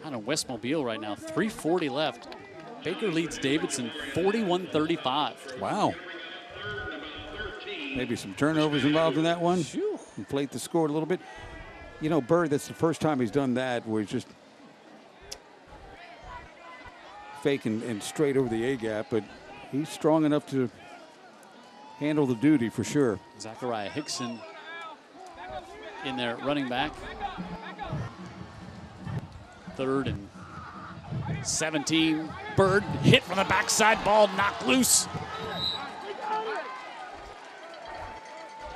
S2: out of West Mobile right now? 3:40 left. Baker leads Davidson 41-35.
S3: Wow. Maybe some turnovers involved in that one. Inflate the score a little bit. You know, Bird, that's the first time he's done that, where he's just fake and straight over the A-gap, but he's strong enough to handle the duty for sure.
S2: Zachariah Hickson in there, running back. 3rd and 17. Bird hit from the backside, ball knocked loose.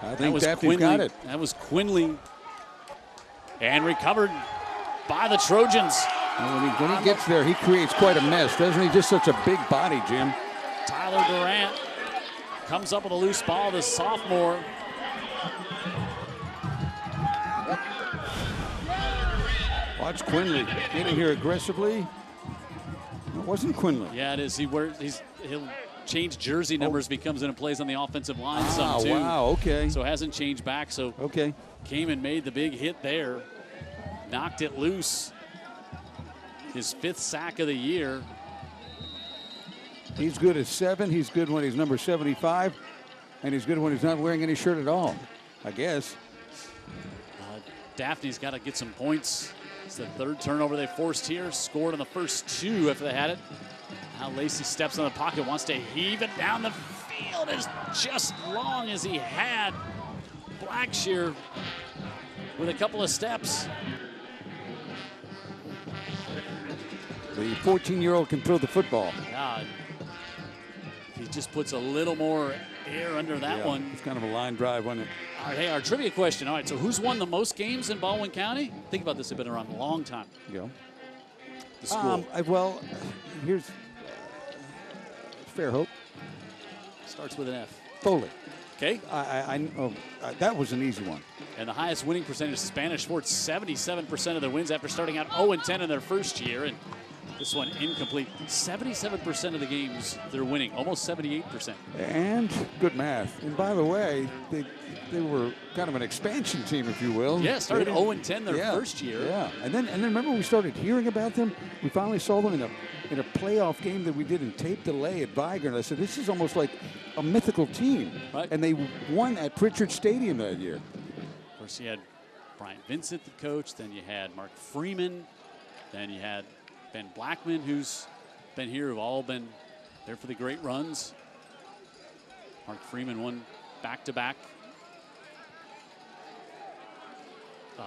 S3: I think Daphne's got it.
S2: That was Quinley. And recovered by the Trojans.
S3: And when he gets there, he creates quite a mess, doesn't he? Just such a big body, Jim.
S2: Tyler Durant comes up with a loose ball, the sophomore.
S3: Watch Quinley getting here aggressively. It wasn't Quinley.
S2: Yeah, it is. He'll change jersey numbers, becomes in and plays on the offensive line some too.
S3: Wow, okay.
S2: So hasn't changed back. So
S3: okay.
S2: Came and made the big hit there. Knocked it loose. His 5th sack of the year.
S3: He's good at 7. He's good when he's number 75. And he's good when he's not wearing any shirt at all, I guess.
S2: Daphne's got to get some points. It's the 3rd turnover they forced here. Scored on the first 2 after they had it. Now Lacey steps in the pocket, wants to heave it down the field as just long as he had. Blackshear with a couple of steps.
S3: The 14-year-old can throw the football.
S2: God. He just puts a little more air under that one.
S3: It's kind of a line drive, wasn't it?
S2: All right, hey, our trivia question. All right, so who's won the most games in Baldwin County? Think about this. They've been around a long time.
S3: Yeah.
S2: The school.
S3: Well, here's Fairhope.
S2: Starts with an F.
S3: Foley.
S2: Okay.
S3: That was an easy one.
S2: And the highest winning percentage, Spanish Fort, 77% of their wins after starting out 0-10 in their first year. And this one incomplete. 77% of the games they're winning, almost 78%.
S3: And good math. And by the way, they were kind of an expansion team, if you will.
S2: Yeah, started 0-10 their first year.
S3: Yeah, and then remember we started hearing about them. We finally saw them in a playoff game that we did in tape delay at Viger, and I said this is almost like a mythical team.
S2: Right.
S3: And they won at Pritchard Stadium that year.
S2: Of course, you had Brian Vincent, the coach. Then you had Mark Freeman. Then you had Ben Blackman, who's been here, who've all been there for the great runs. Mark Freeman won back-to-back.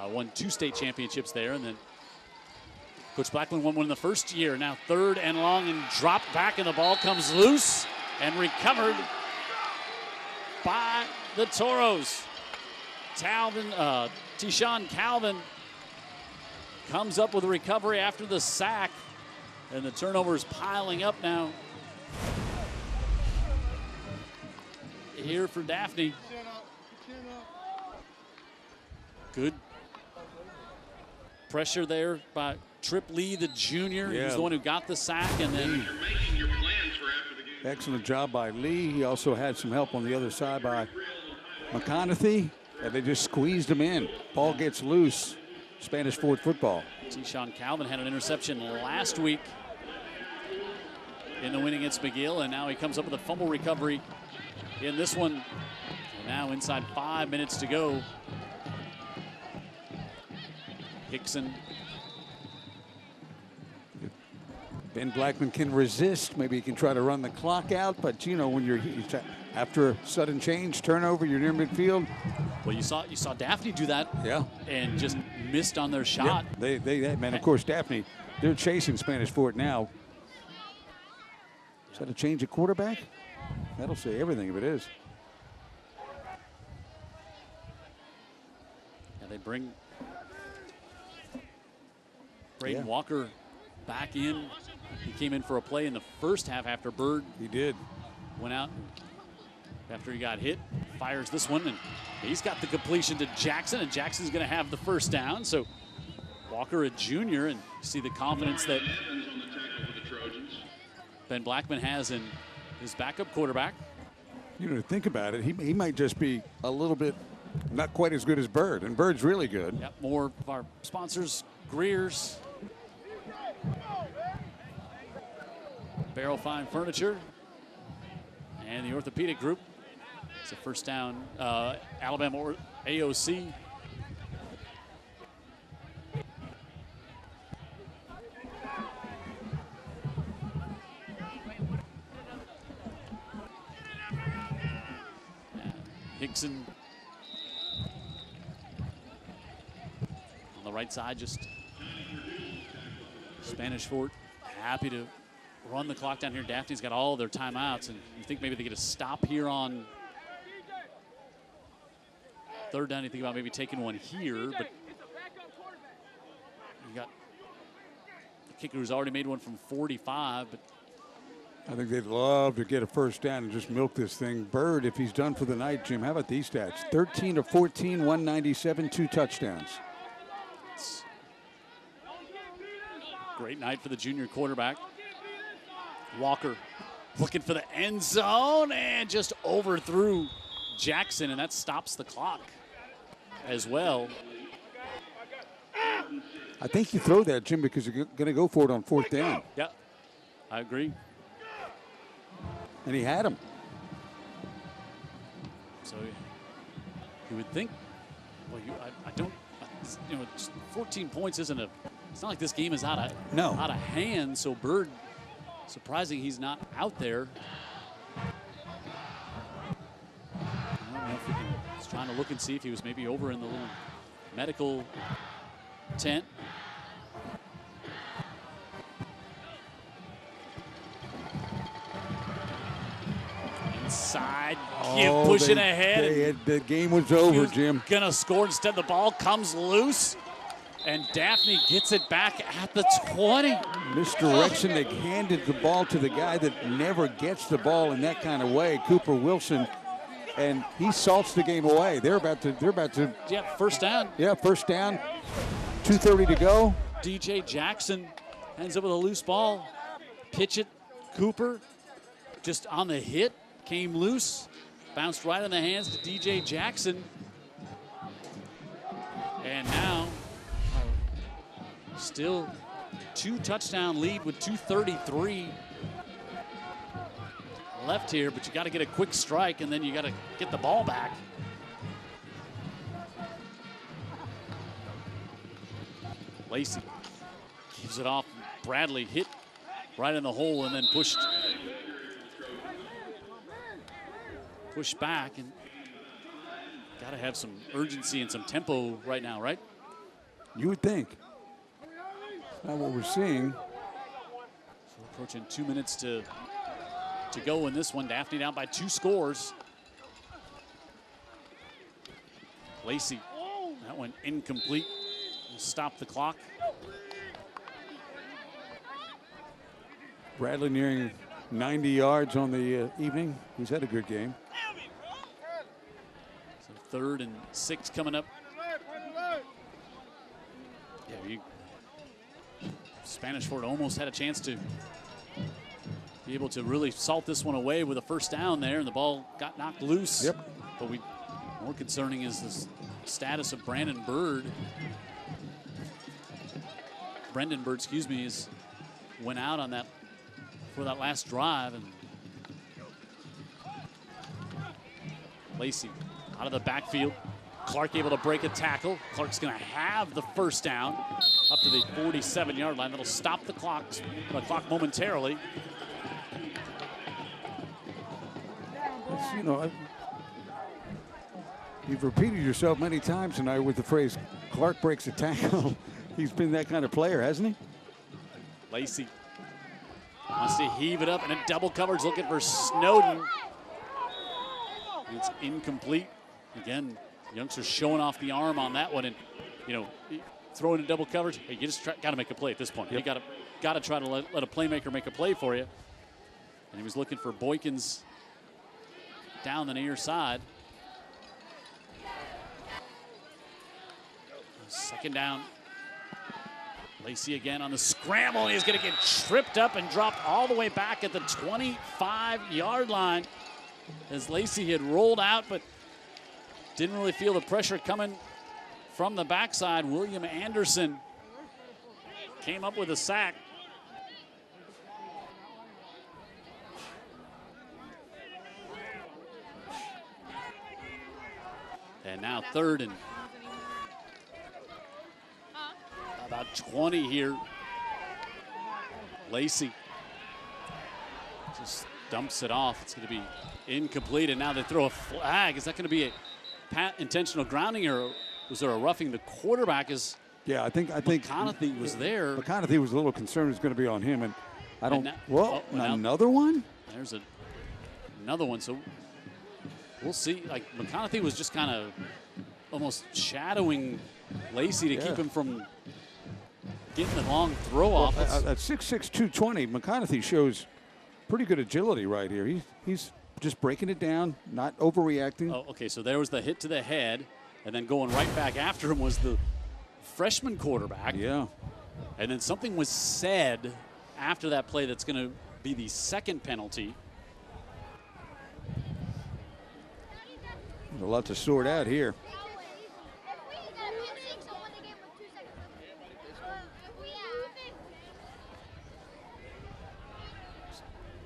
S2: Won 2 state championships there, and then Coach Blackman won one in the first year. Now 3rd and long, and dropped back, and the ball comes loose and recovered by the Toros. Tishawn Calvin comes up with a recovery after the sack, and the turnover's piling up now here for Daphne. Good pressure there by Trip Lee, the junior. He was the one who got the sack, and then
S3: excellent job by Lee. He also had some help on the other side by McConaughey, and they just squeezed him in. Ball gets loose. Spanish Fort football.
S2: Tishawn Calvin had an interception last week in the win against McGill, and now he comes up with a fumble recovery in this one. And now inside 5 minutes to go. Hickson.
S3: Ben Blackman can resist. Maybe he can try to run the clock out, but you know when you're after a sudden change, turnover, you're near midfield.
S2: Well, you saw Daphne do that.
S3: Yeah.
S2: And just missed on their shot.
S3: Yeah, man, of course, Daphne, they're chasing Spanish Fort now. Is that a change of quarterback? That'll say everything if it is.
S2: bring Braden Walker back in. He came in for a play in the first half after Bird.
S3: He did.
S2: Went out after he got hit. Fires this one, and he's got the completion to Jackson, and Jackson's going to have the first down. So Walker, a junior, and you see the confidence that Ben Blackman has in his backup quarterback.
S3: You know, to think about it, he might just be a little bit not quite as good as Bird, and Bird's really good.
S2: Yep, more of our sponsors, Greer's, Barrel Fine Furniture, and the Orthopedic Group. It's a first down, Alabama or AOC. Hickson on the right side, just Spanish Fort happy to run the clock down here. Daphne's got all their timeouts, and you think maybe they get a stop here on third down. You think about maybe taking one here, but you got the kicker who's already made one from 45, but
S3: I think they'd love to get a first down and just milk this thing. Bird, if he's done for the night, Jim, how about these stats? 13 of 14, 197, 2 touchdowns.
S2: Great night for the junior quarterback. Walker looking for the end zone and just overthrew Jackson, and that stops the clock as well.
S3: I think you throw that, Jim, because you're going to go for it on fourth down.
S2: Yeah, I agree.
S3: And he had him.
S2: So you would think, well, I don't, you know, 14 points isn't a, it's not like this game is out of hand. So Bird, surprising he's not out there. I don't know if he can, he's trying to look and see if he was maybe over in the little medical tent. Inside, pushing ahead.
S3: The game was over, Jim.
S2: Gonna score. Instead, the ball comes loose, and Daphne gets it back at the 20.
S3: Misdirection. They handed the ball to the guy that never gets the ball in that kind of way, Cooper Wilson, and he salts the game away. They're about to.
S2: Yeah, first down.
S3: Yeah, first down. 2:30 to go.
S2: DJ Jackson ends up with a loose ball. Pitch it. Cooper just on the hit. Came loose, bounced right in the hands to DJ Jackson. And now, still 2-touchdown lead with 2:33 left here, but you got to get a quick strike and then you got to get the ball back. Lacey gives it off. Bradley hit right in the hole and then pushed back, and got to have some urgency and some tempo right now, right?
S3: You would think. Not what we're seeing.
S2: So approaching 2 minutes to go in this one. Daphne down by 2 scores. Lacey, that one incomplete. We'll stop the clock.
S3: Bradley nearing 90 yards on the evening. He's had a good game.
S2: 3rd and 6 coming up. Yeah, Spanish Fort almost had a chance to be able to really salt this one away with a first down there, and the ball got knocked loose.
S3: Yep.
S2: But more concerning is the status of Brendan Bird, went out on that for that last drive, and Lacey out of the backfield. Clark able to break a tackle. Clark's going to have the first down up to the 47-yard line. That'll stop the clock momentarily.
S3: You know, you've repeated yourself many times tonight with the phrase, Clark breaks a tackle. He's been that kind of player, hasn't he?
S2: Lacey wants to heave it up, and a double coverage looking for Snowden. It's incomplete. Again, Youngster showing off the arm on that one, and throwing in double coverage. Hey, you just got to make a play at this point.
S3: Yep.
S2: You got to try to let a playmaker make a play for you. And he was looking for Boykins down the near side. Second down. Lacey again on the scramble. He's going to get tripped up and dropped all the way back at the 25-yard line as Lacey had rolled out, but didn't really feel the pressure coming from the backside. William Anderson came up with a sack. And now third and about 20 here. Lacey just dumps it off. It's going to be incomplete, and now they throw a flag. Is that going to be a intentional grounding, or was there a roughing the quarterback?
S3: I think
S2: McConaughey was there.
S3: McConaughey was a little concerned it was going to be on him, and I don't.
S2: And
S3: another one?
S2: There's another one. So we'll see. Like, McConaughey was just kind of almost shadowing Lacey to keep him from getting the long throw off.
S3: At 6'6", 220, McConaughey shows pretty good agility right here. He's just breaking it down, not overreacting.
S2: Oh, okay, so there was the hit to the head, and then going right back after him was the freshman quarterback.
S3: Yeah.
S2: And then something was said after that play that's going to be the second penalty.
S3: There's a lot to sort out here.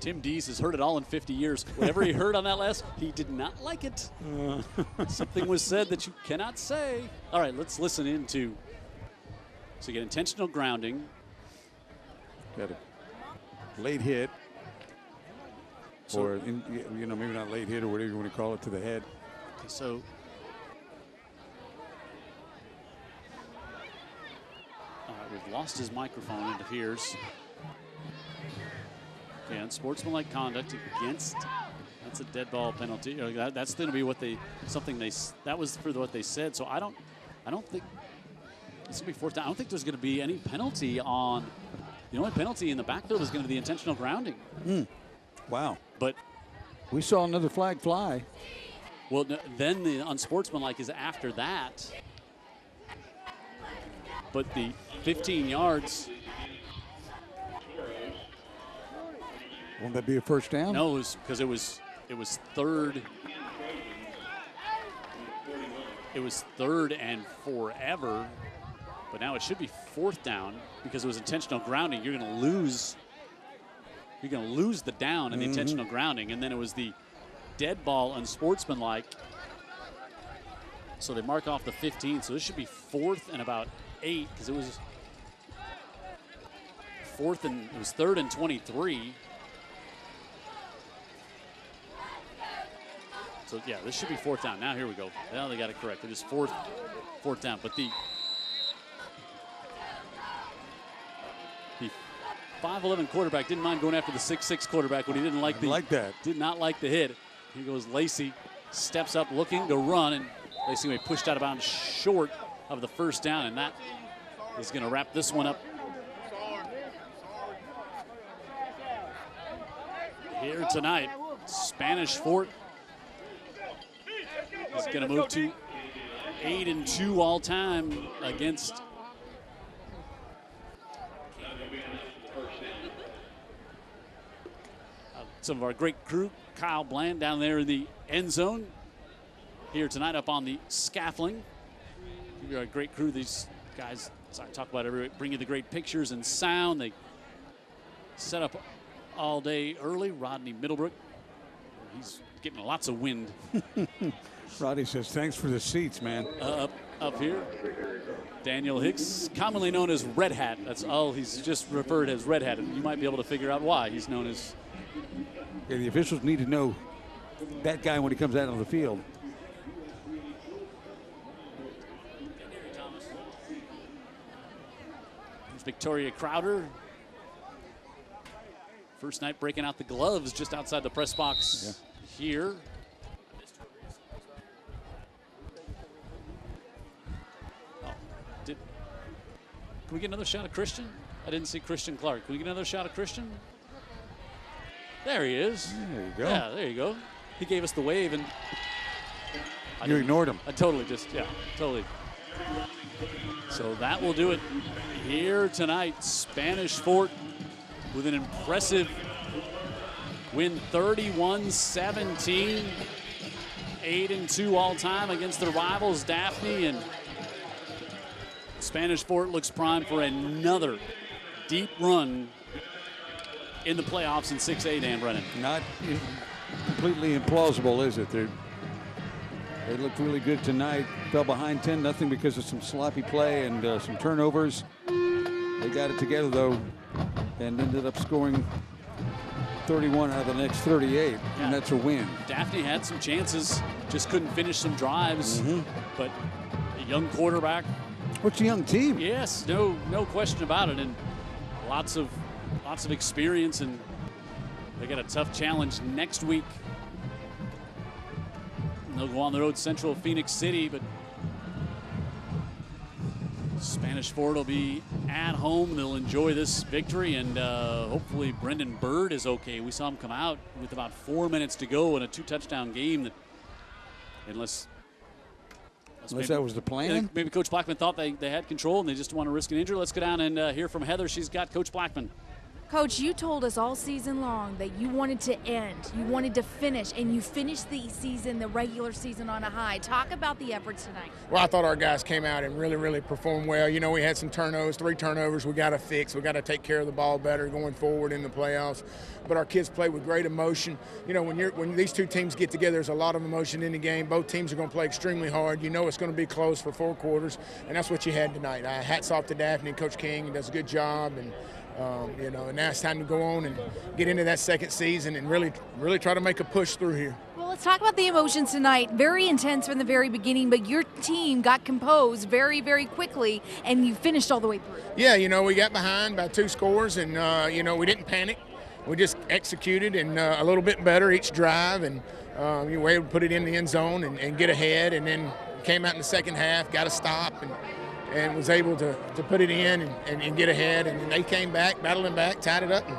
S2: Tim Dees has heard it all in 50 years. Whatever he heard on that last, he did not like it. Something was said that you cannot say. All right, let's listen into. So you get intentional grounding.
S3: Got a late hit. Or, maybe not late hit or whatever you want to call it, to the head.
S2: Okay, so. All right, we've lost his microphone, it appears. Okay, unsportsmanlike conduct against. That's a dead ball penalty. That's going to be what that was for what they said. So I don't think it's going to be fourth down. I don't think there's going to be any penalty on. The only penalty in the backfield is going to be the intentional grounding.
S3: Wow.
S2: But
S3: we saw another flag fly.
S2: Well, then the unsportsmanlike is after that. But the 15 yards.
S3: Won't that be a first down?
S2: No, because it was third. It was third and forever, but now it should be fourth down because it was intentional grounding. You're going to lose the down in the intentional grounding, and then it was the dead ball unsportsmanlike. So they mark off the 15. So this should be fourth and about 8 because it was third and 23. So, yeah, this should be fourth down. Now, here we go. Now they got it correct. It is fourth down. But the 5'11" quarterback didn't mind going after the 6'6" quarterback when he did not like the hit. Here goes Lacey, steps up looking to run, and Lacey may pushed out of bounds short of the first down, and that is going to wrap this one up. Here tonight, Spanish Fort is going to move to 8-2 all time against some of our great crew. Kyle Bland down there in the end zone. Here tonight up on the scaffolding. You're a great crew. These guys, as I talk about every week, bring you the great pictures and sound. They set up all day early. Rodney Middlebrook, he's getting lots of wind.
S3: Roddy says, thanks for the seats, man.
S2: Up here, Daniel Hicks, commonly known as Red Hat. That's all he's just referred as, Red Hat. And you might be able to figure out why he's known as.
S3: Yeah, the officials need to know that guy when he comes out on the field.
S2: There's Victoria Crowder. First night breaking out the gloves just outside the press box here. Can we get another shot of Christian? I didn't see Christian Clark. Can we get another shot of Christian? There he is.
S3: There you go.
S2: Yeah, there you go. He gave us the wave, and
S3: you ignored him.
S2: I totally totally. So that will do it here tonight. Spanish Fort with an impressive win, 31-17. 8-2 all time against their rivals, Daphne, and Spanish Fort looks primed for another deep run in the playoffs in 6A, Dan Brennan.
S3: Not completely implausible, is it? They looked really good tonight. Fell behind 10-0 because of some sloppy play and some turnovers. They got it together, though, and ended up scoring 31 out of the next 38, and that's a win.
S2: Daphne had some chances, just couldn't finish some drives, but a young quarterback.
S3: What's a young team?
S2: Yes, no question about it, and lots of experience, and they got a tough challenge next week. And they'll go on the road Central Phoenix City, but Spanish Fort will be at home. They'll enjoy this victory, and hopefully Brendan Bird is okay. We saw him come out with about 4 minutes to go in a 2-touchdown game. Unless
S3: that was the plan?
S2: Maybe Coach Blackman thought they had control and they just want to risk an injury. Let's go down and hear from Heather. She's got Coach Blackman.
S4: Coach, you told us all season long that you wanted to end, you wanted to finish, and you finished the season, the regular season, on a high. Talk about the efforts tonight.
S6: Well, I thought our guys came out and really performed well. You know, we had some turnovers, 3 turnovers we got to fix. We got to take care of the ball better going forward in the playoffs. But our kids played with great emotion. You know, when these two teams get together, there's a lot of emotion in the game. Both teams are going to play extremely hard. You know it's going to be close for 4 quarters, and that's what you had tonight. Hats off to Daphne and Coach King. He does a good job, and you know, and now it's time to go on and get into that second season and really try to make a push through here.
S4: Well, let's talk about the emotions tonight. Very intense from the very beginning, but your team got composed very quickly, and you finished all the way through.
S6: Yeah, you know, we got behind by 2 scores, and, you know, we didn't panic. We just executed and a little bit better each drive, and we were able to put it in the end zone and get ahead, and then came out in the second half, got a stop, and was able to put it in and get ahead. And then they came back, battling back, tied it up, and,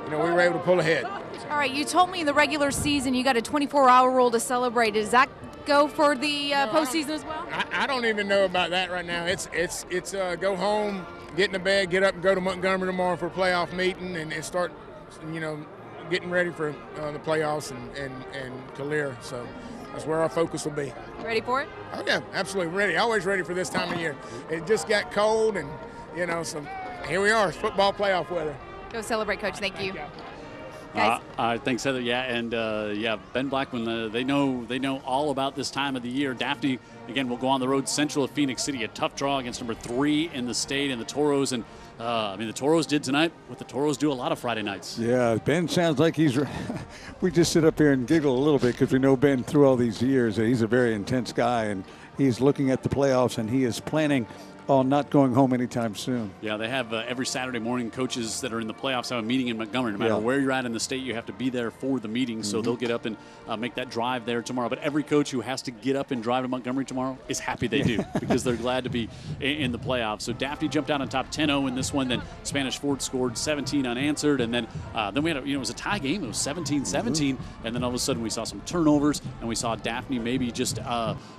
S6: you know, we were able to pull ahead.
S4: All right, you told me in the regular season you got a 24-hour rule to celebrate. Does that go for the postseason as well?
S6: I don't even know about that right now. It's go home, get in bed, get up and go to Montgomery tomorrow for a playoff meeting and start, you know, getting ready for the playoffs and Calera. So that's where our focus will be.
S4: Ready for it?
S6: Oh, yeah, absolutely ready. Always ready for this time of year. It just got cold, and, you know, so here we are, football playoff weather.
S4: Go celebrate, Coach. Thank you.
S2: Thanks, Heather. Yeah, and Ben Blackman, they know all about this time of the year. Daphne, again, will go on the road Central of Phoenix City, a tough draw against number 3 in the state, and the Toros. And the Toros did tonight what the Toros do a lot of Friday nights.
S3: Yeah, Ben sounds like he's we just sit up here and giggle a little bit because we know Ben through all these years. He's a very intense guy, and he's looking at the playoffs, and he is planning on not going home anytime soon.
S2: Yeah, they have every Saturday morning coaches that are in the playoffs have a meeting in Montgomery. No matter where you're at in the state, you have to be there for the meeting. So they'll get up and make that drive there tomorrow. But every coach who has to get up and drive to Montgomery tomorrow is happy they do because they're glad to be in the playoffs. So Daphne jumped out on top 10-0 in this one. Then Spanish Fort scored 17 unanswered. And then we had it was a tie game. It was 17-17. And then all of a sudden we saw some turnovers and we saw Daphne maybe just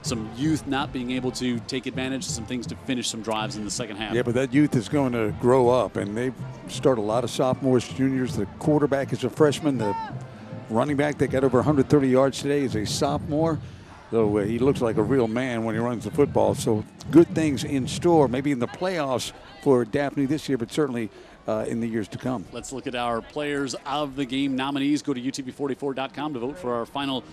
S2: some youth not being able to take advantage of some things to finish some drives in the second half.
S3: Yeah, but that youth is going to grow up, and they start a lot of sophomores, juniors. The quarterback is a freshman. The running back that got over 130 yards today is a sophomore, though he looks like a real man when he runs the football. So good things in store, maybe in the playoffs for Daphne this year, but certainly in the years to come.
S2: Let's look at our players of the game nominees. Go to utb44.com to vote for our final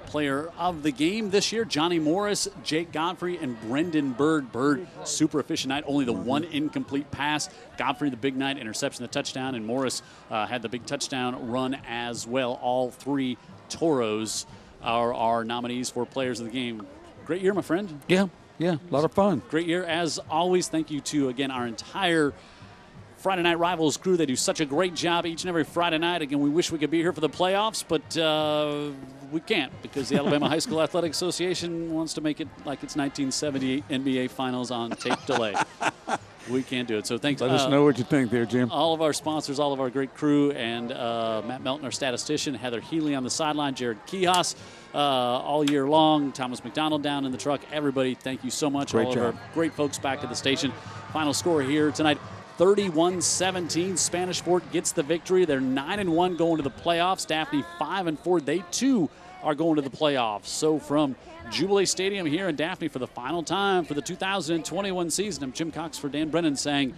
S2: player of the game this year. Johnny Morris, Jake Godfrey, and Brendan Bird. Bird, super efficient night. Only the one incomplete pass. Godfrey, the big night, interception, the touchdown, and Morris had the big touchdown run as well. All 3 Toros are our nominees for players of the game. Great year, my friend.
S3: Yeah, a lot of fun.
S2: Great year. As always, thank you to, again, our entire Friday Night Rivals crew. They do such a great job each and every Friday night. Again, we wish we could be here for the playoffs, but we can't because the Alabama High School Athletic Association wants to make it like it's 1978 NBA Finals on tape delay. We can't do it. So thanks.
S3: Let us know what you think there, Jim.
S2: All of our sponsors, all of our great crew, and Matt Melton, our statistician, Heather Healy on the sideline, Jared Kihas all year long, Thomas McDonald down in the truck. Everybody, thank you so much.
S3: Great
S2: all
S3: job.
S2: of our great folks back at the station. Final score here tonight, 31-17. Spanish Fort gets the victory. They're 9-1 going to the playoffs. Daphne 5-4. They, too, are going to the playoffs. So from Jubilee Stadium here in Daphne for the final time for the 2021 season, I'm Jim Cox for Dan Brennan saying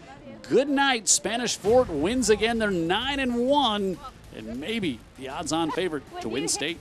S2: good night. Spanish Fort wins again. They're 9-1 and maybe the odds-on favorite to win state.